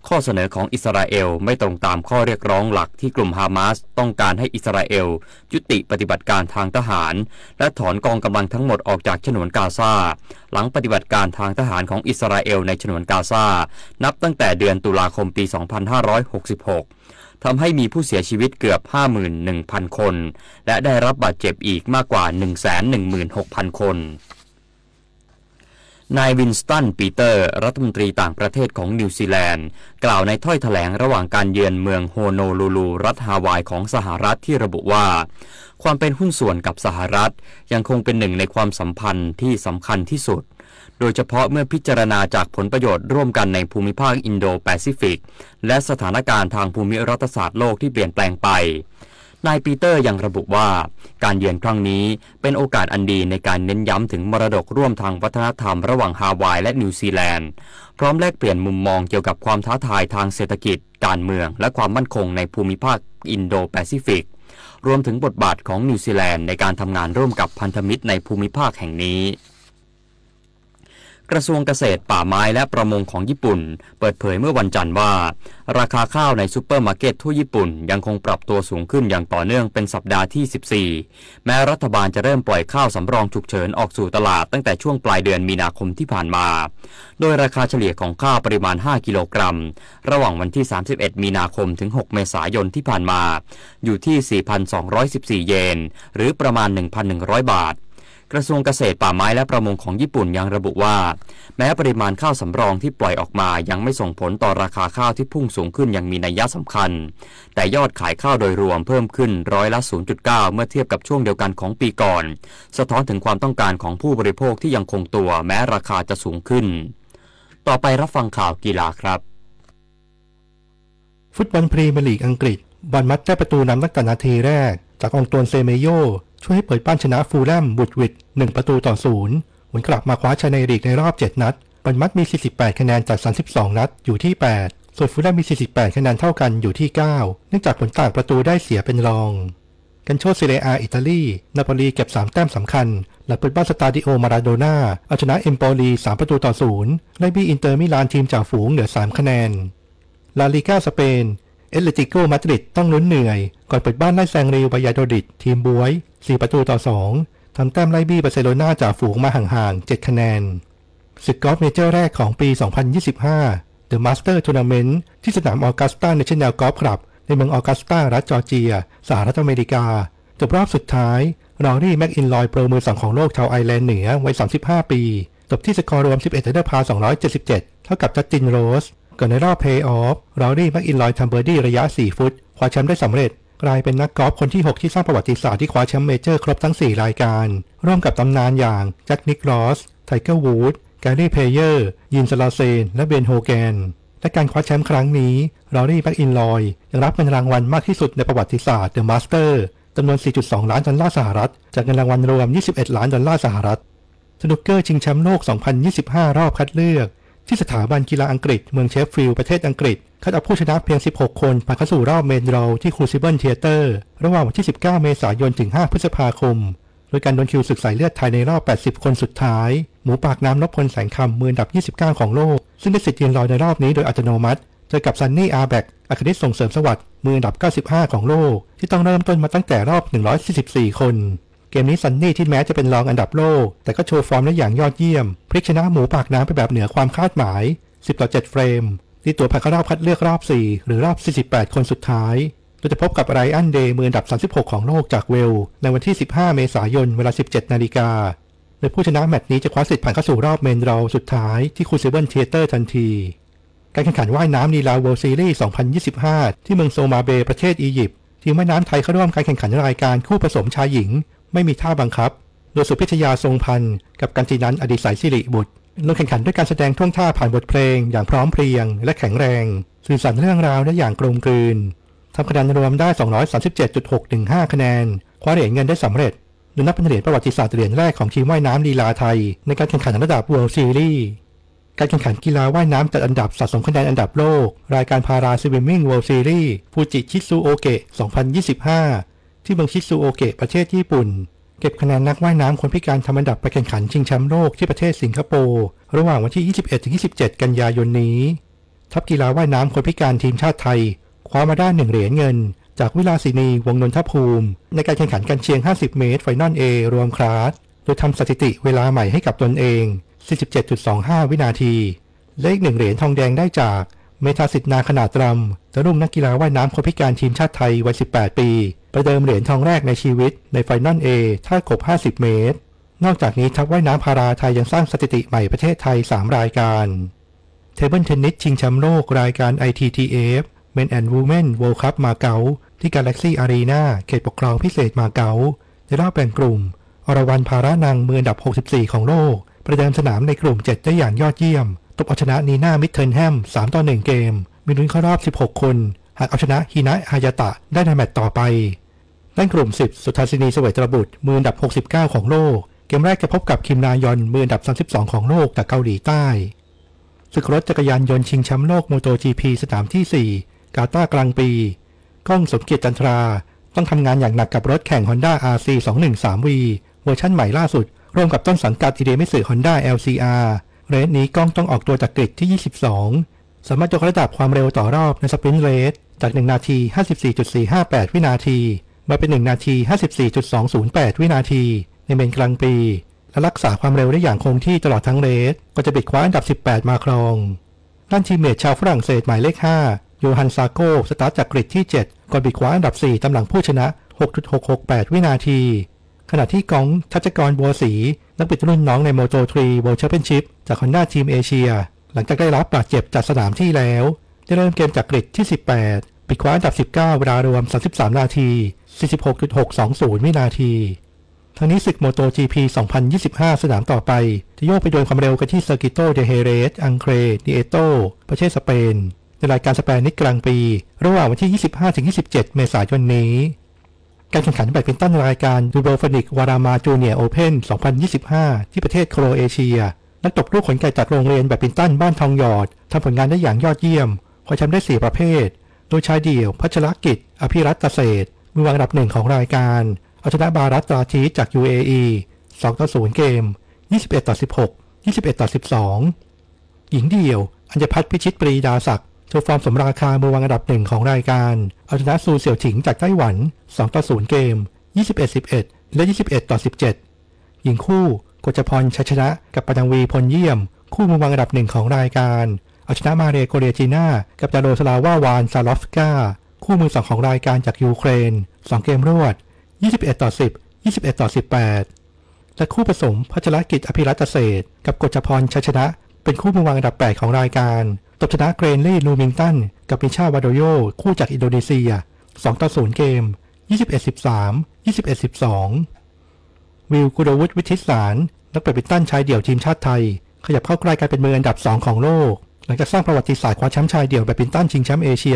ข้อเสนอของอิสราเอลไม่ตรงตามข้อเรียกร้องหลักที่กลุ่มฮามาสต้องการให้อิสราเอลยุติปฏิบัติการทางทหารและถอนกองกำลังทั้งหมดออกจากฉนวนกาซาหลังปฏิบัติการทางทหารของอิสราเอลในฉนวนกาซานับตั้งแต่เดือนตุลาคมปี 2566ทำให้มีผู้เสียชีวิตเกือบ 51,000 คนและได้รับบาดเจ็บอีกมากกว่า 116,000 คนนายวินสตันปีเตอร์รัฐมนตรีต่างประเทศของนิวซีแลนด์กล่าวในถ้อยแถลงระหว่างการเยือนเมืองโฮโนลูลูรัฐฮาวายของสหรัฐที่ระบุว่าความเป็นหุ้นส่วนกับสหรัฐยังคงเป็นหนึ่งในความสัมพันธ์ที่สำคัญที่สุดโดยเฉพาะเมื่อพิจารณาจากผลประโยชน์ร่วมกันในภูมิภาคอินโดแปซิฟิกและสถานการณ์ทางภูมิรัฐศาสตร์โลกที่เปลี่ยนแปลงไปนายปีเตอร์ยังระบุว่าการเยือนครั้งนี้เป็นโอกาสอันดีในการเน้นย้ำถึงมรดกร่วมทางวัฒนธรรมระหว่างฮาวายและนิวซีแลนด์พร้อมแลกเปลี่ยนมุมมองเกี่ยวกับความท้าทายทางเศรษฐกิจการเมืองและความมั่นคงในภูมิภาคอินโดแปซิฟิกรวมถึงบทบาทของนิวซีแลนด์ในการทำงานร่วมกับพันธมิตรในภูมิภาคแห่งนี้กระทรวงเกษตรป่าไม้และประมงของญี่ปุ่นเปิดเผยเมื่อวันจันทร์ว่าราคาข้าวในซุปเปอร์มาร์เก็ตทั่วญี่ปุ่นยังคงปรับตัวสูงขึ้นอย่างต่อเนื่องเป็นสัปดาห์ที่14แม้รัฐบาลจะเริ่มปล่อยข้าวสำรองฉุกเฉินออกสู่ตลาดตั้งแต่ช่วงปลายเดือนมีนาคมที่ผ่านมาโดยราคาเฉลี่ยของข้าวปริมาณ5กิโลกรัมระหว่างวันที่31มีนาคมถึง6เมษายนที่ผ่านมาอยู่ที่ 4,214 เยนหรือประมาณ 1,100 บาทกระทรวงเกษตรป่าไม้และประมงของญี่ปุ่นยังระบุว่าแม้ปริมาณข้าวสำรองที่ปล่อยออกมายังไม่ส่งผลต่อราคาข้าวที่พุ่งสูงขึ้นอย่างมีนัยสำคัญแต่ยอดขายข้าวโดยรวมเพิ่มขึ้นร้อยละ 0.9 เมื่อเทียบกับช่วงเดียวกันของปีก่อนสะท้อนถึงความต้องการของผู้บริโภคที่ยังคงตัวแม้ราคาจะสูงขึ้นต่อไปรับฟังข่าวกีฬาครับฟุตบอลพรีเมียร์ลีกอังกฤษบอร์นมัธได้ประตูนำตั้งแต่นาทีแรกจากองตวนเซเมโยช่วยให้เปิดบ้านชนะฟูลแลมบุดวิด1-0หวนกลับมาคว้าชัยในลีกในรอบ7นัดบอร์นมัธมี48คะแนนจาก32นัดอยู่ที่8ส่วนฟูลแลมมี48คะแนนเท่ากันอยู่ที่9เนื่องจากผลต่างประตูได้เสียเป็นรองกันโชซีเรียอิตาลีนาโปลีเก็บ3แต้มสำคัญหลังเปิดบ้านสตาดิโอมาราโดน่าเอาชนะเอมโปลี3-0ไล่บี้อินเตอร์มิลานทีมจ่าฝูงเหลือ3คะแนนลาลีก้าสเปนเอตเลติโกมาดริดต้องลุ้นเหนื่อยก่อนเปิดบ้านไล่แซงเรอัล วายาโดลิดทีมบ๊วย4-2ทำแต้มไล่บี้บาร์เซโลนาจ่าฝูงมาห่างๆ7คะแนนศึกกอล์ฟเมเจอร์แรกของปี 2025 The Master Tournament ที่สนามออกัสตา National Golf Club ในเมืองออกัสตารัฐจอร์เจียสหรัฐอเมริกาจบรอบสุดท้ายรอรี่แม็กอินลอยโปรมือ2ของโลกชาวไอร์แลนด์เหนือวัย35ปีจบที่สกอร์รวม11 อันเดอร์พาร์277เท่ากับจัสตินโรสก่อนในรอบเพลย์ออฟรอรี่แม็กอินลอยทำเบอร์ดี้ระยะ4ฟุตคว้าแชมป์ได้สำเร็จกลายเป็นนักกอล์ฟคนที่6ที่สร้างประวัติศาสตร์ที่คว้าแชมป์เมเจอร์ครบทั้ง4รายการร่วมกับตำนานอย่างแจ็คนิคลอสไทเกอร์วูดแกรี่เพเยอร์ยินซาลาเซนและเบนโฮแกนและการคว้าแชมป์ครั้งนี้รอรี่แม็กอินลอยยังรับเงินรางวัลมากที่สุดในประวัติศาสตร์เดอะมาสเตอร์จำนวน 4.2 ล้านดอลลาร์สหรัฐจากเงินรางวัลรวม21 ล้านดอลลาร์สหรัฐสนุกเกอร์ชิงแชมป์โลก 2025 รอบคัดเลือกที่สถาบันกีฬาอังกฤษเมืองเชฟฟิลด์ประเทศอังกฤษคัดเอาผู้ชนะเพียง16คนผ่านเข้าสู่รอบเมนรอลที่ครูซิเบิลเธียเตอร์ระหว่างวันที่19เมษายนถึง5พฤษภาคมโดยการโดนคิวศึกสายเลือดไทยในรอบ80คนสุดท้ายหมูปากน้ำนพพลแสงคำมืออันดับ29ของโลกซึ่งได้สิทธิ์ยืนรอในรอบนี้โดยอัตโนมัติเจอกับซันนี่อาร์แบกอัครนิตส่งเสริมสวัสดิ์มืออันดับ95ของโลกที่ต้องเริ่มต้นมาตั้งแต่รอบ144คนเกมนี้ซันนี่ที่แม้จะเป็นรองอันดับโลกแต่ก็โชว์ฟอร์มได้อย่างยอดเยี่ยมพลิกชนะหมูปากน้ำไปแบบเหนือความคาดหมาย10-7เฟรมที่ตัวผ่านเข้ารอบคัดเลือกรอบ4หรือรอบ48คนสุดท้ายโดยจะพบกับไรอันเดย์มืออันดับ36ของโลกจากเวลในวันที่15เมษายนเวลา 17 นาฬิกาโดยผู้ชนะแมตช์นี้จะคว้าสิทธิ์ผ่านเข้าสู่รอบเมนรอลสุดท้ายที่ครูซิเบิลเธียเตอร์ทันทีการแข่งขันว่ายน้ำลีลาเวิลด์ซีรีส์ 2025 ที่เมืองโซมาเบย์ประเทศอียิปต์ทีมว่ายน้ำไทยเข้าร่วมการแข่งขันรายการคู่ผสมชายหญิงไม่มีท่าบังคับโดยสุพิชยาทรงพันธ์กับกัญจินันท์อดิศัยสิริบุตรลงแข่งขันด้วยการแสดงท่วงท่าผ่านบทเพลงอย่างพร้อมเพรียงและแข็งแรงสื่อสารเรื่องราวได้อย่างกลมกลืนทำคะแนนรวมได้ 237.615 คะแนนคว้าเหรียญเงินได้สำเร็จ โดยนับเป็นเหรียญประวัติศาสตร์เหรียญแรกของทีมว่ายน้ำลีลาไทยในการแข่งขันระดับ World Series การแข่งขันกีฬาว่ายน้ำจัดอันดับสะสมคะแนนอันดับโลกรายการพาราสวิมมิ่ง World Series ฟูจิชิซุโอเกะ 2025 ที่เมืองชิซุโอเกะประเทศญี่ปุ่นเก็บคะแนนนักว่ายน้ำคนพิการทำอันดับไปแข่งขันชิงแชมป์โลกที่ประเทศสิงคโปร์ระหว่างวันที่ 21-27 กันยายนนี้ทัพกีฬาว่ายน้ำคนพิการทีมชาติไทยคว้ามาได้1เหรียญเงินจากวิลาสินีวงศ์นนทภูมิในการแข่งขันกันเชียง50เมตรไฟนอล A รวมคลาสโดยทำสถิติเวลาใหม่ให้กับตนเอง 47.25 วินาทีและอีก1เหรียญทองแดงได้จากเมธาสิทธิ์นาขนาดรำรุ่งนักกีฬาว่ายน้ำคนพิการทีมชาติไทยวัย18ปีประเดิมเหรียญทองแรกในชีวิตในไฟนอล A ท่ากบ50เมตรนอกจากนี้ทัพว่ายน้ำพาราไทยยังสร้างสถิติใหม่ประเทศไทย3รายการเทเบิลเทนนิสชิงแชมป์โลกรายการ ITTF Men and Women World Cup มาเก๊าที่ Galaxy Arena เขตปกครองพิเศษมาเก๊าในรอบแบ่งกลุ่มอรวรรณภารานังมืออันดับ64ของโลกประเดิมสนามในกลุ่ม7ได้อย่างยอดเยี่ยมตบเอาชนะนีน่ามิดเทิร์นแฮม3-1 เกมมีลุ้นเข้ารอบ16คนหากเอาชนะฮินะฮายาตะได้ในแมตช์ต่อไปด้านกลุ่ม10สุทาสินีเสวยตระบุตรมืออันดับ69ของโลกเกมแรกจะพบกับคิมนายอนมืออันดับ32ของโลกจากเกาหลีใต้ศึกรถจักรยานยนต์ชิงแชมป์โลก MotoGP สนามที่4กาตาร์กลางปีก้องสมเกียรติจันทราต้องทำงานอย่างหนักกับรถแข่ง Honda RC213V เวอร์ชั่นใหม่ล่าสุดร่วมกับต้นสังกัดอิเดมิสึ Honda LCR เรสนี้ก้องต้องออกตัวจากกริดที่22สามารถยกระดับความเร็วต่อรอบในสปรินต์เรสจาก1นาที 54.458 วินาทีมาเป็น1นาที 54.208 วินาทีในเมนกลางปีและรักษาความเร็วได้อย่างคงที่ตลอดทั้งเรสก็จะบิดคว้าอันดับ18มาครองด้านทีมเมทชาวฝรั่งเศสหมายเลข5โยฮันซาโกสตาร์ทจากกริดที่7ก่อนบิดคว้าอันดับ4ตามหลังผู้ชนะ 6.668 วินาทีขณะที่กองทัชกรบัวศรีนักบิดรุ่นน้องใน Moto3 World Championship จาก Honda Team Asia หลังจากได้รับบาดเจ็บจากสนามที่แล้วได้เริ่มเกมจากกริดที่18บิดคว้าอันดับ19เวลารวม33นาที 46.620 วินาทีทั้งนี้ศึก MotoGP 2025 สนามต่อไปจะโยกไปดวลความเร็วกันที่เซอร์กิโตเดเฮเรสอังเครดิเอโตประเทศสเปนในรายการสเปนิชกลางปีระหว่างวันที่ 25-27 เมษายนนี้การแข่งขันแบดมินตันรายการดูโบฟนิกวารามาจูเนียร์โอเพ่น 2025 ที่ประเทศโครเอเชียนักตบลูกขนไก่จากโรงเรียนแบดมินตันบ้านทองหยอดทำผลงานได้อย่างยอดเยี่ยมคว้าแชมป์ได้4ประเภทโดยชายเดี่ยวพัชรกิจอภิรัตน์เกษตรมือวางอันดับ1ของรายการเอาชนะบารัตตราทีจาก UAE 2-0 เกม 21-16 21-12 หญิงเดี่ยวอัญญพัฒน์พิชิตปรีดาศักดิ์โชว์ฟอร์มสมราคามือวางอันดับ1ของรายการเอาชนะซูเสี่ยวถิงจากไต้หวัน 2-0 เกม 21-11 และ 21-17 หญิงคู่กฤษพรชัยชนะกับปนังวีพลเยี่ยมคู่มือวางอันดับ1ของรายการเอาชนะมาเรโกเรียจีน่ากับดาโรสลาวาวานซาลอฟสกาคู่มือ2ของรายการจากยูเครน2เกมรวด21-10 21-18 และคู่ผสมพัชรกิจอภิรัตน์เกษตรกับกฤษพรชัยชนะเป็นคู่มือวางอันดับ8ของรายการตบชนะเกรนลี่ลูมิงตันกับมิชาวาโดโยคู่จากอินโดนีเซีย 2-0 เกม 21-13 21-12 วิลกุโดวุฒิวิทิสารนักแบดมินตันชายเดี่ยวทีมชาติไทยขยับเข้าใกล้การเป็นมืออันดับ2ของโลกหลังจากสร้างประวัติศาสตร์คว้าแชมป์ชายเดี่ยวแบดมินตันชิงแชมป์เอเชีย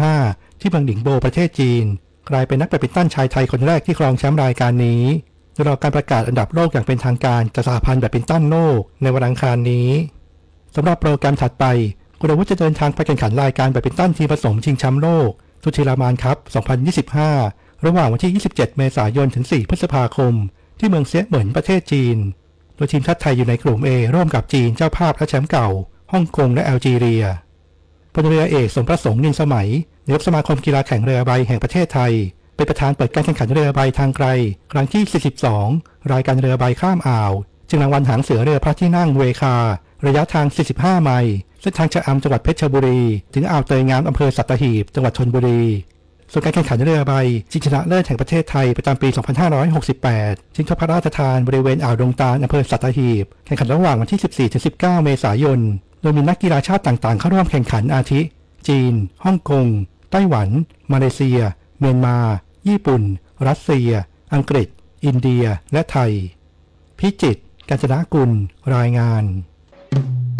2025 ที่เมืองหนิงโบประเทศจีนกลายเป็นนักแบดมินตันชายไทยคนแรกที่ครองแชมป์รายการนี้โดยรอการประกาศอันดับโลกอย่างเป็นทางการจากสหพันธ์แบดมินตันโลกในวันอังคารนี้สำหรับโปรแกรมถัดไปกุลวุฒิจะเดินทางไปแข่งขันรายการแบดมินตันทีมผสมชิงแชมป์โลกทุติรามานคัพ 2025 ระหว่างวันที่ 27 เมษายนถึง 4 พฤษภาคมที่เมืองเซี่ยเหมินประเทศจีนโดยทีมชาติไทยอยู่ในกลุ่ม A ร่วมกับจีนเจ้าภาพและแชมป์เก่าฮ่องกงและแอลจีเรียพลเรือเอกสมประสงค์นินสมัยนายกสมาคมกีฬาแข่งเรือใบแห่งประเทศไทยเป็นประธานเปิดการแข่งขันเรือใบทางไกลครั้งที่ 42 รายการเรือใบข้ามอ่าวจึงรางวัลหางเสือเรือพระที่นั่งเวคาระยะทาง 45 ไมล์เส้นทางชะอำจังหวัดเพชรบุรีถึงอ่าวเตยงามอำเภอสัตหีบจังหวัดชลบุรีส่วนการแข่งขันเรือใบชิงชนะเลิศแห่งประเทศไทยประจำปี 2568 ชิงถ้วยพระราชทานบริเวณอ่าวดงตาลอำเภอสัตหีบแข่งขันระหว่างวันที่ 14-19 เมษายนโดยมีนักกีฬาชาติต่างๆเข้าร่วมแข่งขันอาทิจีนฮ่องกงไต้หวันมาเลเซียเมียนมาญี่ปุ่นรัสเซียอังกฤษอินเดียและไทยพิจิตร กาญจนกุลรายงาน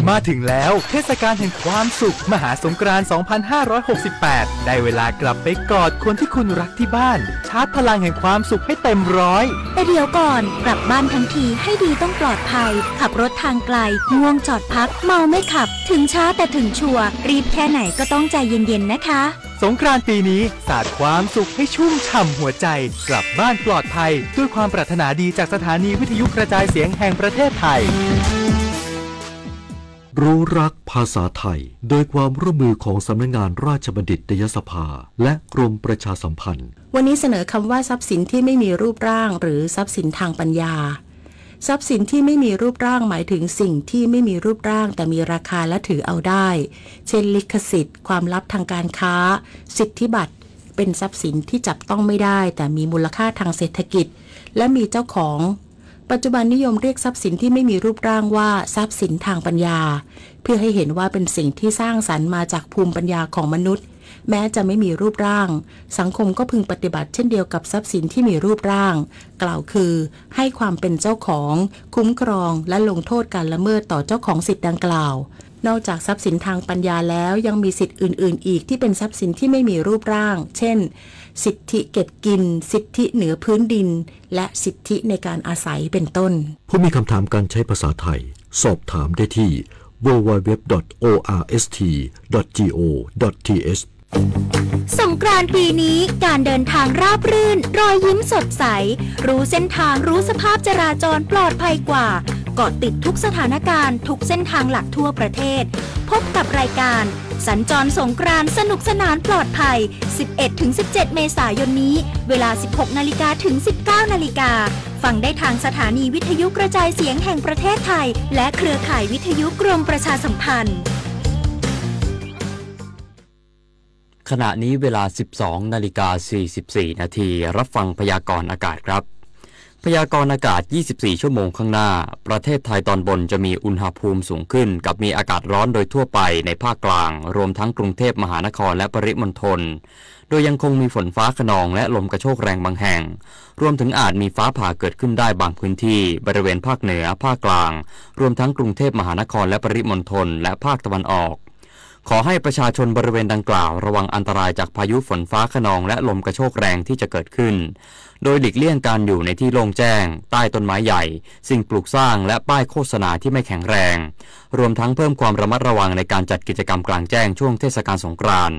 มาถึงแล้วเทศกาลแห่งความสุขมหาสงกรานต์ 2568 ได้เวลากลับไปกอดคนที่คุณรักที่บ้านชาร์จพลังแห่งความสุขให้เต็มร้อยแต่เดี๋ยวก่อนกลับบ้านทั้งทีให้ดีต้องปลอดภัยขับรถทางไกลง่วงจอดพักเมาไม่ขับถึงช้าแต่ถึงชัวร์รีบแค่ไหนก็ต้องใจเย็นๆนะคะสงกรานต์ปีนี้สาดความสุขให้ชุ่มฉ่ำหัวใจกลับบ้านปลอดภัยด้วยความปรารถนาดีจากสถานีวิทยุกระจายเสียงแห่งประเทศไทยรู้รักภาษาไทยโดยความร่วมมือของสำนักงานราชบัณฑิตยสภาและกรมประชาสัมพันธ์วันนี้เสนอคำว่าทรัพย์สินที่ไม่มีรูปร่างหรือทรัพย์สินทางปัญญาทรัพย์สินที่ไม่มีรูปร่างหมายถึงสิ่งที่ไม่มีรูปร่างแต่มีราคาและถือเอาได้เช่นลิขสิทธิ์ความลับทางการค้าสิทธิบัตรเป็นทรัพย์สินที่จับต้องไม่ได้แต่มีมูลค่าทางเศรษฐกิจและมีเจ้าของปัจจุบันนิยมเรียกทรัพย์สินที่ไม่มีรูปร่างว่าทรัพย์สินทางปัญญาเพื่อให้เห็นว่าเป็นสิ่งที่สร้างสรรค์มาจากภูมิปัญญาของมนุษย์แม้จะไม่มีรูปร่างสังคมก็พึงปฏิบัติเช่นเดียวกับทรัพย์สินที่มีรูปร่างกล่าวคือให้ความเป็นเจ้าของคุ้มครองและลงโทษการละเมิดต่อเจ้าของสิทธิ์ดังกล่าวนอกจากทรัพย์สินทางปัญญาแล้วยังมีสิทธิ์อื่นๆอีกที่เป็นทรัพย์สินที่ไม่มีรูปร่างเช่นสิทธิเก็บกินสิทธิเหนือพื้นดินและสิทธิในการอาศัยเป็นต้นผู้มีคำถามการใช้ภาษาไทยสอบถามได้ที่ www.orst.go.th สงกรานต์ปีนี้การเดินทางราบรื่นรอยยิ้มสดใสรู้เส้นทางรู้สภาพจราจรปลอดภัยกว่าเกาะติดทุกสถานการณ์ทุกเส้นทางหลักทั่วประเทศพบกับรายการสัญจรสงกรานต์สนุกสนานปลอดภัย 11-17 เมษายนนี้เวลา 16 นาฬิกาถึง 19 นาฬิกาฟังได้ทางสถานีวิทยุกระจายเสียงแห่งประเทศไทยและเครือข่ายวิทยุกรมประชาสัมพันธ์ขณะนี้เวลา 12:44 นาทีรับฟังพยากรณ์อากาศครับพยากรณ์อากาศ 24 ชั่วโมงข้างหน้าประเทศไทยตอนบนจะมีอุณหภูมิสูงขึ้นกับมีอากาศร้อนโดยทั่วไปในภาคกลางรวมทั้งกรุงเทพมหานครและปริมณฑลโดยยังคงมีฝนฟ้าคะนองและลมกระโชกแรงบางแห่งรวมถึงอาจมีฟ้าผ่าเกิดขึ้นได้บางพื้นที่บริเวณภาคเหนือภาคกลางรวมทั้งกรุงเทพมหานครและปริมณฑลและภาคตะวันออกขอให้ประชาชนบริเวณดังกล่าวระวังอันตรายจากพายุฝนฟ้าคะนองและลมกระโชกแรงที่จะเกิดขึ้นโดยหลีกเลี่ยงการอยู่ในที่โล่งแจ้งใต้ต้นไม้ใหญ่สิ่งปลูกสร้างและป้ายโฆษณาที่ไม่แข็งแรงรวมทั้งเพิ่มความระมัดระวังในการจัดกิจกรรมกลางแจ้งช่วงเทศกาลสงกรานต์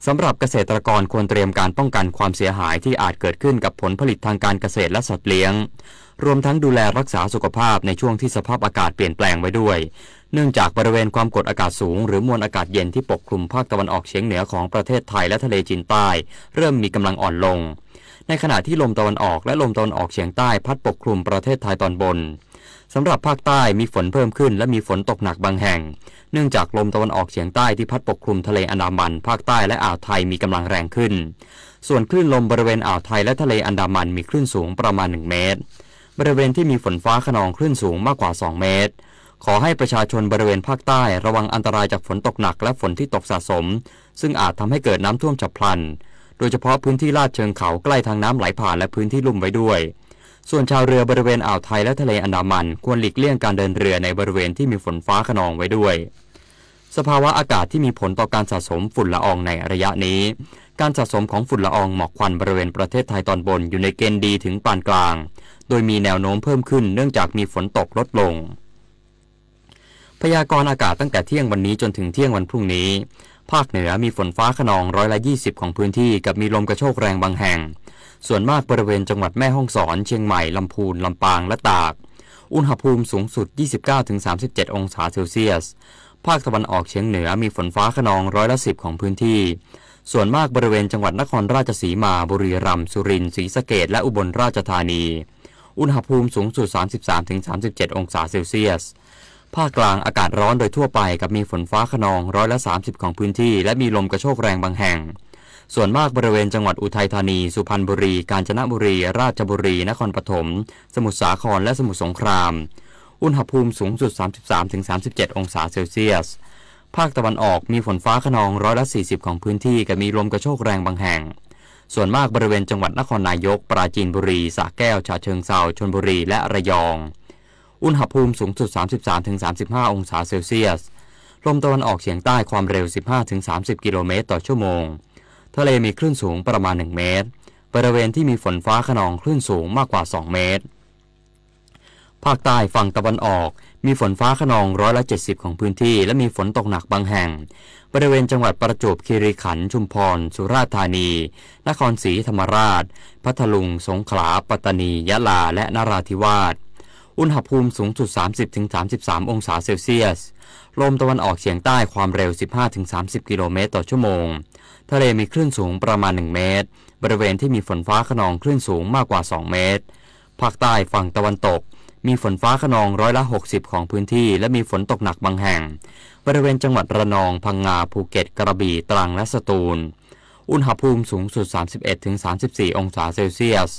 สำหรับเกษตรกรควรเตรียมการป้องกันความเสียหายที่อาจเกิดขึ้นกับผลผลิตทางการเกษตรและสัตว์เลี้ยงรวมทั้งดูแลรักษาสุขภาพในช่วงที่สภาพอากาศเปลี่ยนแปลงไว้ด้วยเนื่องจากบริเวณความกดอากาศสูงหรือมวลอากาศเย็นที่ปกคลุมภาคตะวันออกเฉียงเหนือของประเทศไทยและทะเลจีนใต้เริ่มมีกำลังอ่อนลงในขณะที่ลมตะวันออกและลมตะวันออกเฉียงใต้พัดปกคลุมประเทศไทยตอนบนสำหรับภาคใต้มีฝนเพิ่มขึ้นและมีฝนตกหนักบางแห่งเนื่องจากลมตะวันออกเฉียงใต้ที่พัดปกคลุมทะเลอันดามันภาคใต้และอ่าวไทยมีกำลังแรงขึ้นส่วนคลื่นลมบริเวณอ่าวไทยและทะเลอันดามันมีคลื่นสูงประมาณ1 เมตรบริเวณที่มีฝนฟ้าคะนองคลื่นสูงมากกว่า2 เมตรขอให้ประชาชนบริเวณภาคใต้ระวังอันตรายจากฝนตกหนักและฝนที่ตกสะสมซึ่งอาจทำให้เกิดน้ำท่วมฉับพลันโดยเฉพาะพื้นที่ลาดเชิงเขาใกล้ทางน้ำไหลผ่านและพื้นที่ลุ่มไว้ด้วยส่วนชาวเรือบริเวณอ่าวไทยและทะเลอันดามันควรหลีกเลี่ยงการเดินเรือในบริเวณที่มีฝนฟ้าคะนองไว้ด้วยสภาวะอากาศที่มีผลต่อการสะสมฝุ่นละอองในระยะนี้การสะสมของฝุ่นละอองหมอกควันบริเวณประเทศไทยตอนบนอยู่ในเกณฑ์ดีถึงปานกลางโดยมีแนวโน้มเพิ่มขึ้นเนื่องจากมีฝนตกลดลงพยากรณ์อากาศตั้งแต่เที่ยงวันนี้จนถึงเที่ยงวันพรุ่งนี้ภาคเหนือมีฝนฟ้าคะนอง120ของพื้นที่กับมีลมกระโชกแรงบางแห่งส่วนมากบริเวณจังหวัดแม่ฮ่องสอนเชียงใหม่ลำพูนลำปางและตากอุณหภูมิสูงสุด 29-37 องศาเซลเซียสภาคตะวันออกเฉียงเหนือมีฝนฟ้าคะนอง10%ของพื้นที่ส่วนมากบริเวณจังหวัดนครราชสีมาบุรีรัมย์สุรินทร์ศรีสะเกษและอุบลราชธานีอุณหภูมิสูงสุด 33-37 องศาเซลเซียสภาคกลางอากาศร้อนโดยทั่วไปกับมีฝนฟ้าคะนอง30%ของพื้นที่และมีลมกระโชกแรงบางแห่งส่วนมากบริเวณจังหวัดอุทัยธานีสุพรรณบุรีกาญจนบุรีราชบุรีนครปฐมสมุทรสาครและสมุทรสงครามอุณหภูมิสูงสุด 33-37 องศาเซลเซียสภาคตะวันออกมีฝนฟ้าคะนอง40%ของพื้นที่กับมีลมกระโชกแรงบางแห่งส่วนมากบริเวณจังหวัดนครนายกปราจีนบุรีสระแก้วฉะเชิงเทราชลบุรีและระยอง อุณหภูมิสูงสุด 33-35 องศาเซลเซียสลมตะวันออกเฉียงใต้ความเร็ว 15-30 กิโลเมตรต่อชั่วโมงทะเลมีคลื่นสูงประมาณ1เมตรบริเวณที่มีฝนฟ้าคะนองคลื่นสูงมากกว่า2เมตรภาคใต้ฝั่งตะวันออกมีฝนฟ้าคะนอง170%ของพื้นที่และมีฝนตกหนักบางแห่งบริเวณจังหวัดประจวบคีรีขันธ์ชุมพรสุราษฎร์ธานีนครศรีธรรมราชพัทลุงสงขลาปัตตานียะลาและนราธิวาสอุณหภูมิสูงสุด 30-33 องศาเซลเซียสลมตะวันออกเฉียงใต้ความเร็ว 15-30 กิโลเมตรต่อชั่วโมงทะเลมีคลื่นสูงประมาณ1เมตรบริเวณที่มีฝนฟ้าคะนองคลื่นสูงมากกว่า2เมตรภาคใต้ฝั่งตะวันตกมีฝนฟ้าคะนอง60%ของพื้นที่และมีฝนตกหนักบางแห่งบริเวณจังหวัดระนองพังงาภูเก็ตกระบี่ตรังและสตูลอุณหภูมิสูงสุด 31-34 องศาเซลเซียส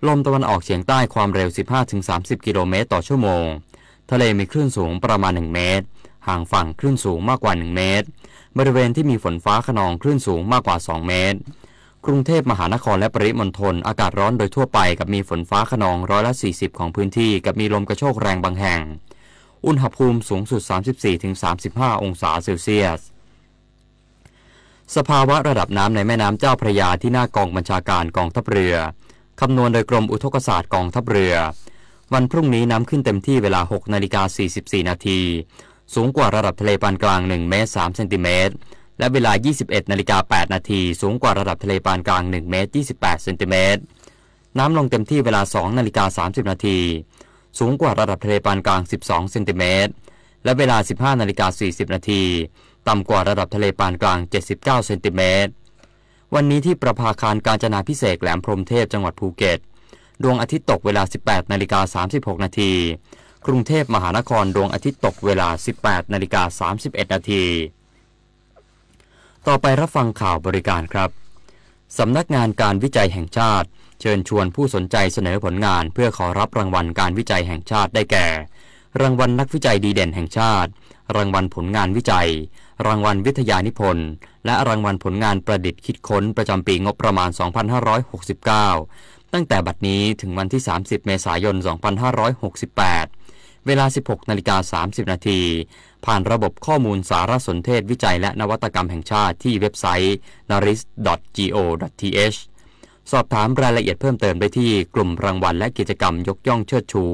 ลมตะวันออกเฉียงใต้ความเร็ว 15-30 กิโลเมตรต่อชั่วโมงทะเลมีคลื่นสูงประมาณ1เมตรห่างฝั่งคลื่นสูงมากกว่า1เมตรบริเวณที่มีฝนฟ้าคะนองคลื่นสูงมากกว่า2เมตรกรุงเทพมหานครและปริมณฑลอากาศร้อนโดยทั่วไปกับมีฝนฟ้าคะนอง40%ของพื้นที่กับมีลมกระโชกแรงบางแห่งอุณหภูมิสูงสุด 34-35 องศาเซลเซียสสภาวะระดับน้ำในแม่น้ำเจ้าพระยาที่หน้ากองบัญชาการกองทัพเรือคำนวณโดยกรมอุทกศาสตร์กองทัพเรือวันพรุ่งนี้น้ำขึ้นเต็มที่เวลา 6:44 นาทีสูงกว่าระดับทะเลปานกลาง1 เมตร 3 เซนติเมตรและเวลา 21:08 นาทีสูงกว่าระดับทะเลปานกลาง1 เมตร 28 เซนติเมตรน้ำลงเต็มที่เวลา 2:30 นาทีสูงกว่าระดับทะเลปานกลาง12 เซนติเมตรและเวลา 15:40 นาทีต่ำกว่าระดับทะเลปานกลาง79 เซนติเมตรวันนี้ที่ประภาคารกาญจนาภิเษกแหลมพรหมเทพจังหวัดภูเก็ตดวงอาทิตย์ตกเวลา 18:36 นาทีกรุงเทพมหานครดวงอาทิตย์ตกเวลา 18:31 นาทีต่อไปรับฟังข่าวบริการครับสำนักงานการวิจัยแห่งชาติเชิญชวนผู้สนใจเสนอผลงานเพื่อขอรับรางวัลการวิจัยแห่งชาติได้แก่รางวัลนักวิจัยดีเด่นแห่งชาติรางวัลผลงานวิจัยรางวัลวิทยานิพนธ์และรางวัลผลงานประดิษฐ์คิดค้นประจำปีงบประมาณ 2569 ตั้งแต่บัดนี้ถึงวันที่ 30 เมษายน 2568 เวลา 16:30 นาทีผ่านระบบข้อมูลสารสนเทศวิจัยและนวัตกรรมแห่งชาติที่เว็บไซต์ naris.go.th สอบถามรายละเอียดเพิ่มเติมได้ที่กลุ่มรางวัลและกิจกรรมยกย่องเชิดชู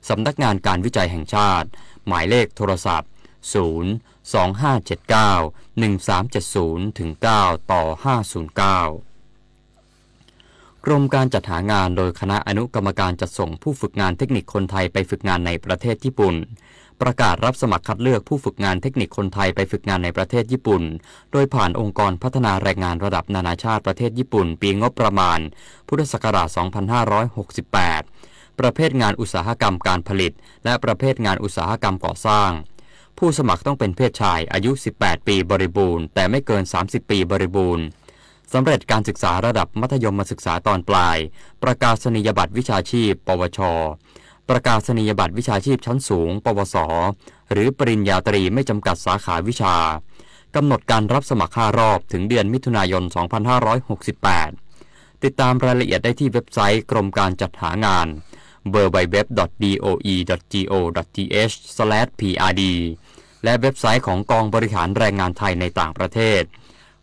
สำนักงานการวิจัยแห่งชาติหมายเลขโทรศัพท์ 025791370-9/509 กรมการจัดหางานโดยคณะอนุกรรมการจัดส่งผู้ฝึกงานเทคนิคคนไทยไปฝึกงานในประเทศญี่ปุ่นประกาศรับสมัครคัดเลือกผู้ฝึกงานเทคนิคคนไทยไปฝึกงานในประเทศญี่ปุ่นโดยผ่านองค์กรพัฒนาแรงงานระดับนานาชาติประเทศญี่ปุ่นปีงบประมาณพุทธศักราช 2568 ประเภทงานอุตสาหกรรมการผลิตและประเภทงานอุตสาหกรรมก่อสร้างผู้สมัครต้องเป็นเพศชายอายุ 18 ปีบริบูรณ์แต่ไม่เกิน 30 ปีบริบูรณ์สำเร็จการศึกษาระดับมัธยมศึกษาตอนปลายประกาศนียบัตรวิชาชีพปวชประกาศนียบัตรวิชาชีพชั้นสูงปวสหรือปริญญาตรีไม่จำกัดสาขาวิชากำหนดการรับสมัคร5รอบถึงเดือนมิถุนายน 2568 ติดตามรายละเอียดได้ที่เว็บไซต์กรมการจัดหางาน www.doe.go.th/prd และเว็บไซต์ของกองบริหารแรงงานไทยในต่างประเทศ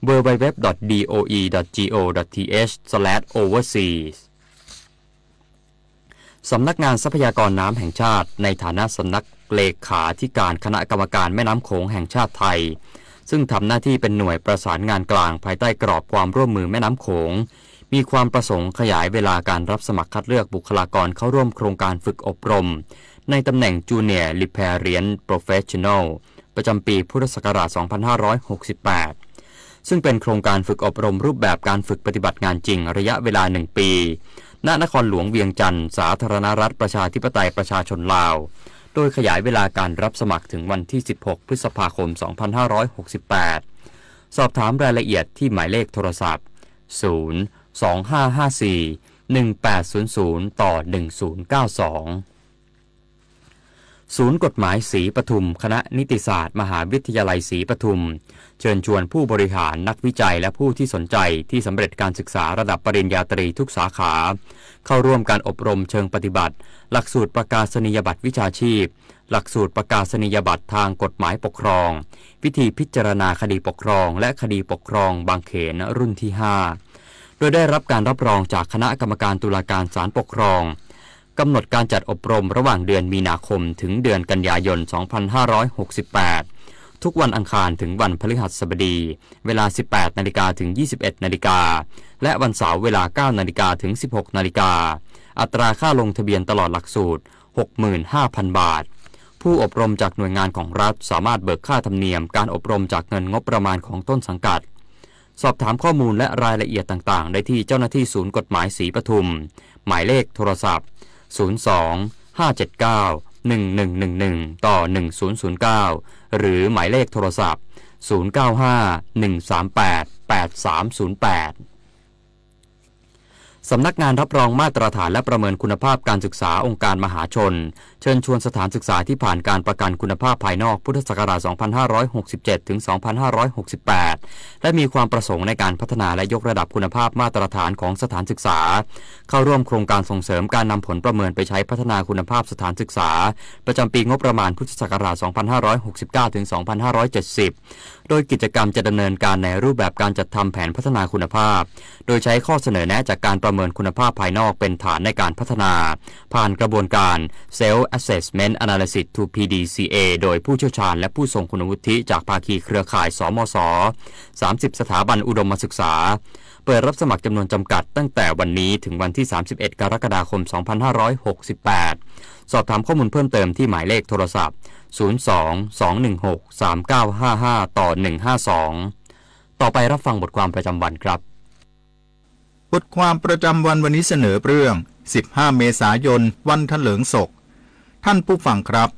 www.doe.go.th/overseas สำนักงานทรัพยากรน้ำแห่งชาติในฐานะสำนักเลขาธิการคณะกรรมการแม่น้ำโขงแห่งชาติไทยซึ่งทำหน้าที่เป็นหน่วยประสานงานกลางภายใต้กรอบความร่วมมือแม่น้ำโขงมีความประสงค์ขยายเวลาการรับสมัครคัดเลือกบุคลากรเข้าร่วมโครงการฝึกอบรมในตำแหน่ง Junior Riparian Professional ประจำปีพุทธศักราช 2568 ซึ่งเป็นโครงการฝึกอบรมรูปแบบการฝึกปฏิบัติงานจริงระยะเวลา1 ปีณนครหลวงเวียงจันทร์สาธารณรัฐประชาธิปไตยประชาชนลาวโดยขยายเวลาการรับสมัครถึงวันที่ 16 พฤษภาคม 2568 สอบถามรายละเอียดที่หมายเลขโทรศัพท์ 025541800-1092 ศูนย์กฎหมายศรีปทุมคณะนิติศาสตร์มหาวิทยาลัยศรีปทุมเชิญชวนผู้บริหารนักวิจัยและผู้ที่สนใจที่สำเร็จการศึกษาระดับปริญญาตรีทุกสาขาเข้าร่วมการอบรมเชิงปฏิบัติหลักสูตรประกาศนียบัตรวิชาชีพหลักสูตรประกาศนียบัตรทางกฎหมายปกครองวิธีพิจารณาคดีปกครองและคดีปกครองบางเขนรุ่นที่5โดยได้รับการรับรองจากคณะกรรมการตุลาการศาลปกครองกำหนดการจัดอบรมระหว่างเดือนมีนาคมถึงเดือนกันยายน 2568 ทุกวันอังคารถึงวันพฤหัสบดีเวลา 18 นาฬิกาถึง 21 นาฬิกาและวันเสาร์เวลา 9 นาฬิกาถึง 16 นาฬิกาอัตราค่าลงทะเบียนตลอดหลักสูตร 65,000 บาทผู้อบรมจากหน่วยงานของรัฐสามารถเบิกค่าธรรมเนียมการอบรมจากเงินงบประมาณของต้นสังกัดสอบถามข้อมูลและรายละเอียดต่างๆได้ที่เจ้าหน้าที่ศูนย์กฎหมายศรีปทุมหมายเลขโทรศัพท์02-579-1111 ต่อ 1009 หรือหมายเลขโทรศัพท์ 095-138-8308 สำนักงานรับรองมาตรฐานและประเมินคุณภาพการศึกษาองค์การมหาชนเชิญชวนสถานศึกษาที่ผ่านการประกันคุณภาพภายนอกพุทธศักราช 2567 ถึง 2568 และมีความประสงค์ในการพัฒนาและยกระดับคุณภาพมาตรฐานของสถานศึกษาเข้าร่วมโครงการส่งเสริมการนำผลประเมินไปใช้พัฒนาคุณภาพสถานศึกษาประจำปีงบประมาณพุทธศักราช 2569 ถึง 2570 โดยกิจกรรมจะดำเนินการในรูปแบบการจัดทำแผนพัฒนาคุณภาพโดยใช้ข้อเสนอแนะจากการประเมินคุณภาพภายนอกเป็นฐานในการพัฒนาผ่านกระบวนการ Self Assessment Analysis to PDCA โดยผู้เชี่ยวชาญและผู้ทรงคุณวุฒิจากภาคีเครือข่ายสมส30 สถาบันอุดมศึกษาเปิดรับสมัครจำนวนจำกัดตั้งแต่วันนี้ถึงวันที่ 31 กรกฎาคม 2568 สอบถามข้อมูลเพิ่มเติมที่หมายเลขโทรศัพท์ 02-216-3955 ต่อ 152 ต่อไปรับฟังบทความประจำวันครับบทความประจำวันวันนี้เสนอเรื่อง 15 เมษายน วันเถลิงศกท่านผู้ฟังครับ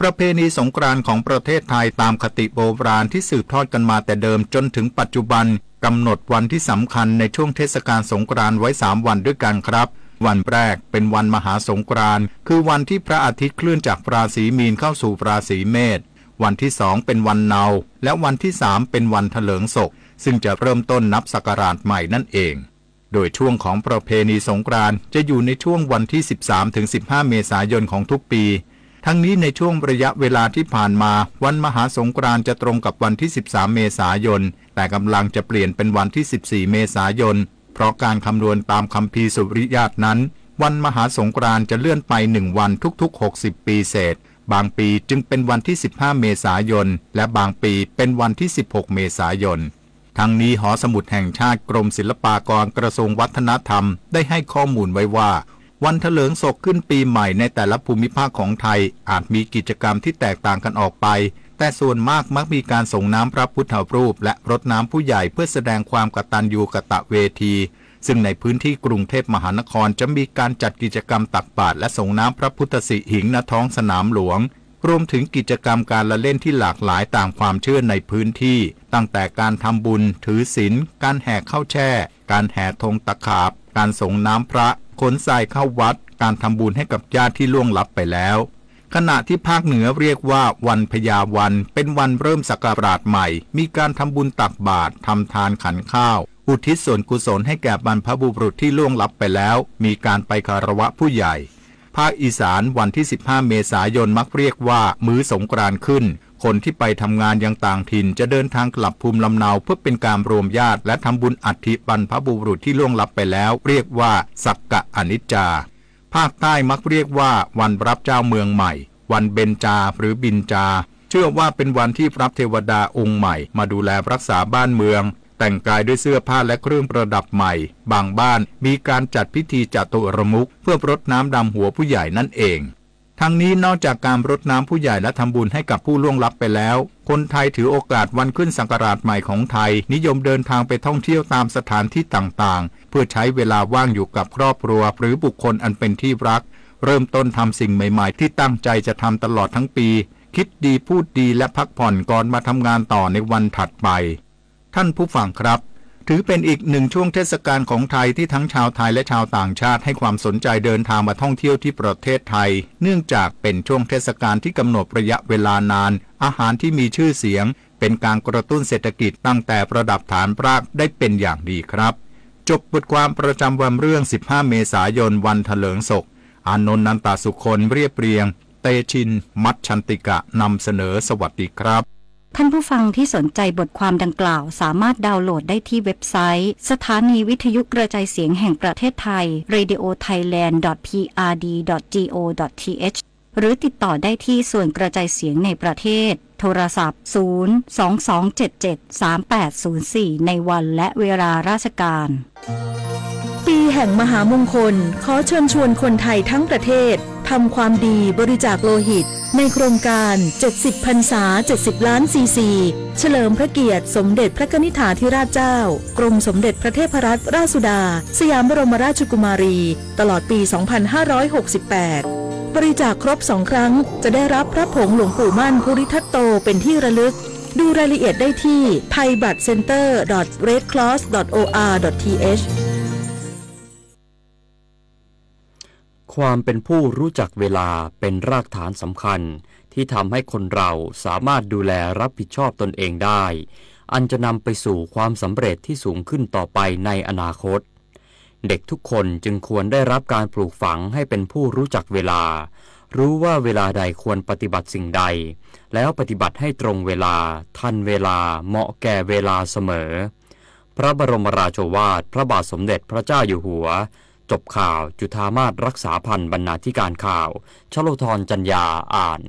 ประเพณีสงกรานต์ของประเทศไทยตามคติโบราณที่สืบทอดกันมาแต่เดิมจนถึงปัจจุบันกำหนดวันที่สำคัญในช่วงเทศกาลสงกรานต์ไว้ 3 วันด้วยกันครับวันแรกเป็นวันมหาสงกรานต์คือวันที่พระอาทิตย์เคลื่อนจากราศีมีนเข้าสู่ราศีเมษวันที่2เป็นวันเนาและวันที่3เป็นวันเถลิงศกซึ่งจะเริ่มต้นนับศักราชใหม่นั่นเองโดยช่วงของประเพณีสงกรานต์จะอยู่ในช่วงวันที่ 13-15 เมษายนของทุกปีทั้งนี้ในช่วงระยะเวลาที่ผ่านมาวันมหาสงกรานต์จะตรงกับวันที่ 13 เมษายนแต่กำลังจะเปลี่ยนเป็นวันที่ 14 เมษายนเพราะการคำนวณตามคัมภีร์สุริยาตนั้นวันมหาสงกรานต์จะเลื่อนไป1วันทุกๆ60ปีเศษบางปีจึงเป็นวันที่ 15 เมษายนและบางปีเป็นวันที่ 16 เมษายนทั้งนี้หอสมุดแห่งชาติกรมศิลปากรกระทรวงวัฒนธรรมได้ให้ข้อมูลไว้ว่าวันเถลิงศกขึ้นปีใหม่ในแต่ละภูมิภาคของไทยอาจมีกิจกรรมที่แตกต่างกันออกไปแต่ส่วนมากมักมีการส่งน้ำพระพุทธรูปและรดน้ำผู้ใหญ่เพื่อแสดงความกตัญญูกตเวทีซึ่งในพื้นที่กรุงเทพมหานครจะมีการจัดกิจกรรมตักบาตรและส่งน้ำพระพุทธสิหิงณท้องสนามหลวงรวมถึงกิจกรรมการละเล่นที่หลากหลายตามความเชื่อในพื้นที่ตั้งแต่การทำบุญถือศีลการแห่ข้าวแช่การแห่ธงตะขาบการส่งน้ำพระขนทรายเข้าวัดการทำบุญให้กับญาติที่ล่วงลับไปแล้วขณะที่ภาคเหนือเรียกว่าวันพญาวันเป็นวันเริ่มศักราชใหม่มีการทำบุญตักบาตรทำทานขันข้าวอุทิศส่วนกุศลให้แก่บรรพบุรุษที่ล่วงลับไปแล้วมีการไปคารวะผู้ใหญ่ภาคอีสานวันที่ 15 เมษายนมักเรียกว่ามื้อสงกรานต์ขึ้นคนที่ไปทำงานยังต่างถิ่นจะเดินทางกลับภูมิลำเนาเพื่อเป็นการรวมญาติและทำบุญอัฐิบรรพบุรุษที่ล่วงลับไปแล้วเรียกว่าสักกะอนิจจาภาคใต้มักเรียกว่าวันรับเจ้าเมืองใหม่วันเบญจาหรือบินจาเชื่อว่าเป็นวันที่รับเทวดาองค์ใหม่มาดูแลรักษาบ้านเมืองแต่งกายด้วยเสื้อผ้าและเครื่องประดับใหม่บางบ้านมีการจัดพิธีจตุรมุขเพื่อรดน้ำดำหัวผู้ใหญ่นั่นเองทั้งนี้นอกจากการรดน้ำผู้ใหญ่และทำบุญให้กับผู้ล่วงลับไปแล้วคนไทยถือโอกาสวันขึ้นศักราชใหม่ของไทยนิยมเดินทางไปท่องเที่ยวตามสถานที่ต่างๆเพื่อใช้เวลาว่างอยู่กับครอบครัวหรือบุคคลอันเป็นที่รักเริ่มต้นทำสิ่งใหม่ๆที่ตั้งใจจะทำตลอดทั้งปีคิดดีพูดดีและพักผ่อนก่อนมาทำงานต่อในวันถัดไปท่านผู้ฟังครับ ถือเป็นอีกหนึ่งช่วงเทศกาลของไทยที่ทั้งชาวไทยและชาวต่างชาติให้ความสนใจเดินทางมาท่องเที่ยวที่ประเทศไทยเนื่องจากเป็นช่วงเทศกาลที่กำหนดระยะเวลานานอาหารที่มีชื่อเสียงเป็นการกระตุ้นเศรษฐกิจตั้งแต่ระดับฐานรากได้เป็นอย่างดีครับจบบทความประจำวันเรื่อง15เมษายนวันเถลิงศกอานนท์ นันตสุคนเรียบเรียงเตชินมัชชันติกะนำเสนอสวัสดีครับท่านผู้ฟังที่สนใจบทความดังกล่าวสามารถดาวน์โหลดได้ที่เว็บไซต์สถานีวิทยุกระจายเสียงแห่งประเทศไทย radiothailand.prd.go.th หรือติดต่อได้ที่ส่วนกระจายเสียงในประเทศโทรศัพท์ 022773804 ในวันและเวลาราชการปีแห่งมหามงคลขอเชิญชวนคนไทยทั้งประเทศทำความดีบริจาคโลหิตในโครงการ70พรรษา70ล้านซีซีเฉลิมพระเกียรติสมเด็จพระกนิษฐาธิราชเจ้ากรมสมเด็จพระเทพรัตนราชสุดาสยามบรมราชกุมารีตลอดปี2568บริจาคครบ2ครั้งจะได้รับพระผงหลวงปู่มั่นภูริทัตโตเป็นที่ระลึกดูรายละเอียดได้ที่ thaibatcenter.redcross.or.thความเป็นผู้รู้จักเวลาเป็นรากฐานสำคัญที่ทำให้คนเราสามารถดูแลรับผิดชอบตนเองได้อันจะนำไปสู่ความสำเร็จที่สูงขึ้นต่อไปในอนาคตเด็กทุกคนจึงควรได้รับการปลูกฝังให้เป็นผู้รู้จักเวลารู้ว่าเวลาใดควรปฏิบัติสิ่งใดแล้วปฏิบัติให้ตรงเวลาทันเวลาเหมาะแก่เวลาเสมอพระบรมราโชวาทพระบาทสมเด็จพระเจ้าอยู่หัวจบข่าวจุฑามาสรักษาพันธ์บรรณาธิการข่าวชโลธรจัญญาอ่าน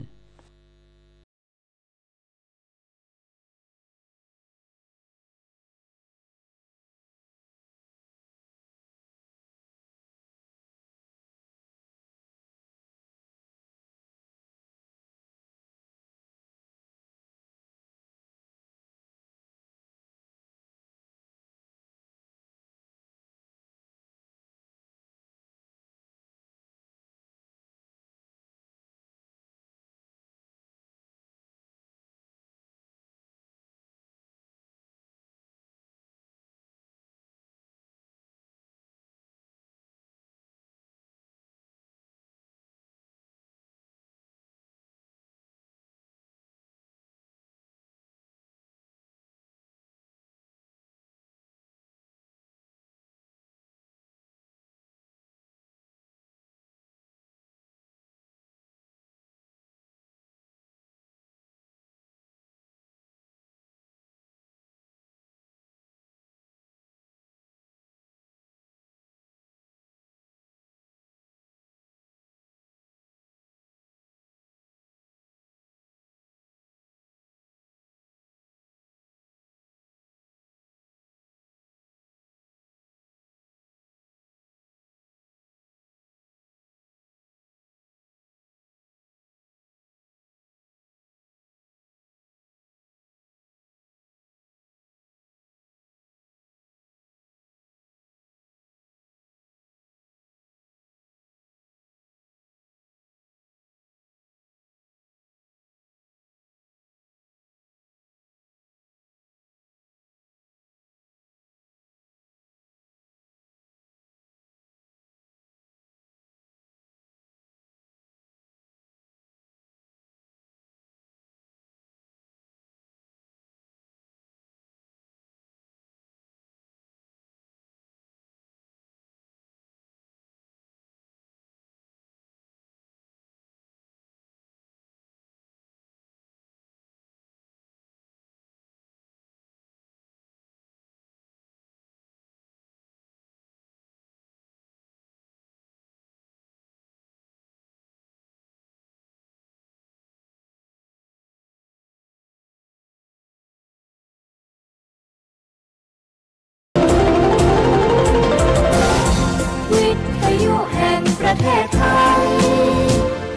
ประเทศไทย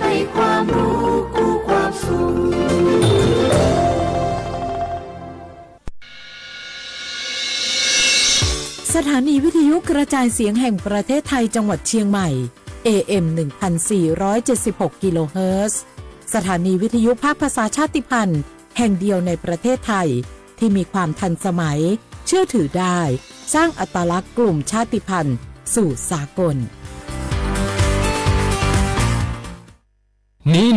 ให้ความรู้กู้ความสุขสถานีวิทยุกระจายเสียงแห่งประเทศไทยจังหวัดเชียงใหม่ AM 1476 กิโลเฮิรตซ์สถานีวิทยุภาคภาษาชาติพันธุ์แห่งเดียวในประเทศไทยที่มีความทันสมัยเชื่อ ชื่อถือได้สร้างอัตลักษณ์กลุ่มชาติพันธุ์สู่สากล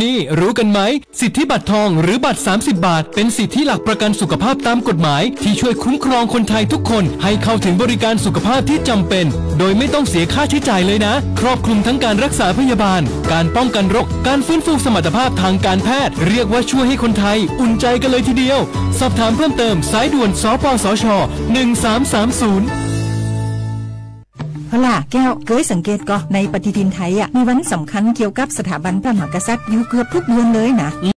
นี่รู้กันไหมสิทธิบัตรทองหรือบัตร30 บาทเป็นสิทธิหลักประกันสุขภาพตามกฎหมายที่ช่วยคุ้มครองคนไทยทุกคนให้เข้าถึงบริการสุขภาพที่จำเป็นโดยไม่ต้องเสียค่าใช้จ่ายเลยนะครอบคลุมทั้งการรักษาพยาบาลการป้องกันโรคการฟื้นฟูสมรรถภาพทางการแพทย์เรียกว่าช่วยให้คนไทยอุ่นใจกันเลยทีเดียวสอบถามเพิ่มเติมสายด่วนสปสช1330ฮล่ะแก้วเคยสังเกตก็ในปฏิทินไทยมีวันสำคัญเกี่ยวกับสถาบันพระมหากษัตริย์อยู่เกือบทุกเดือนเลยนะ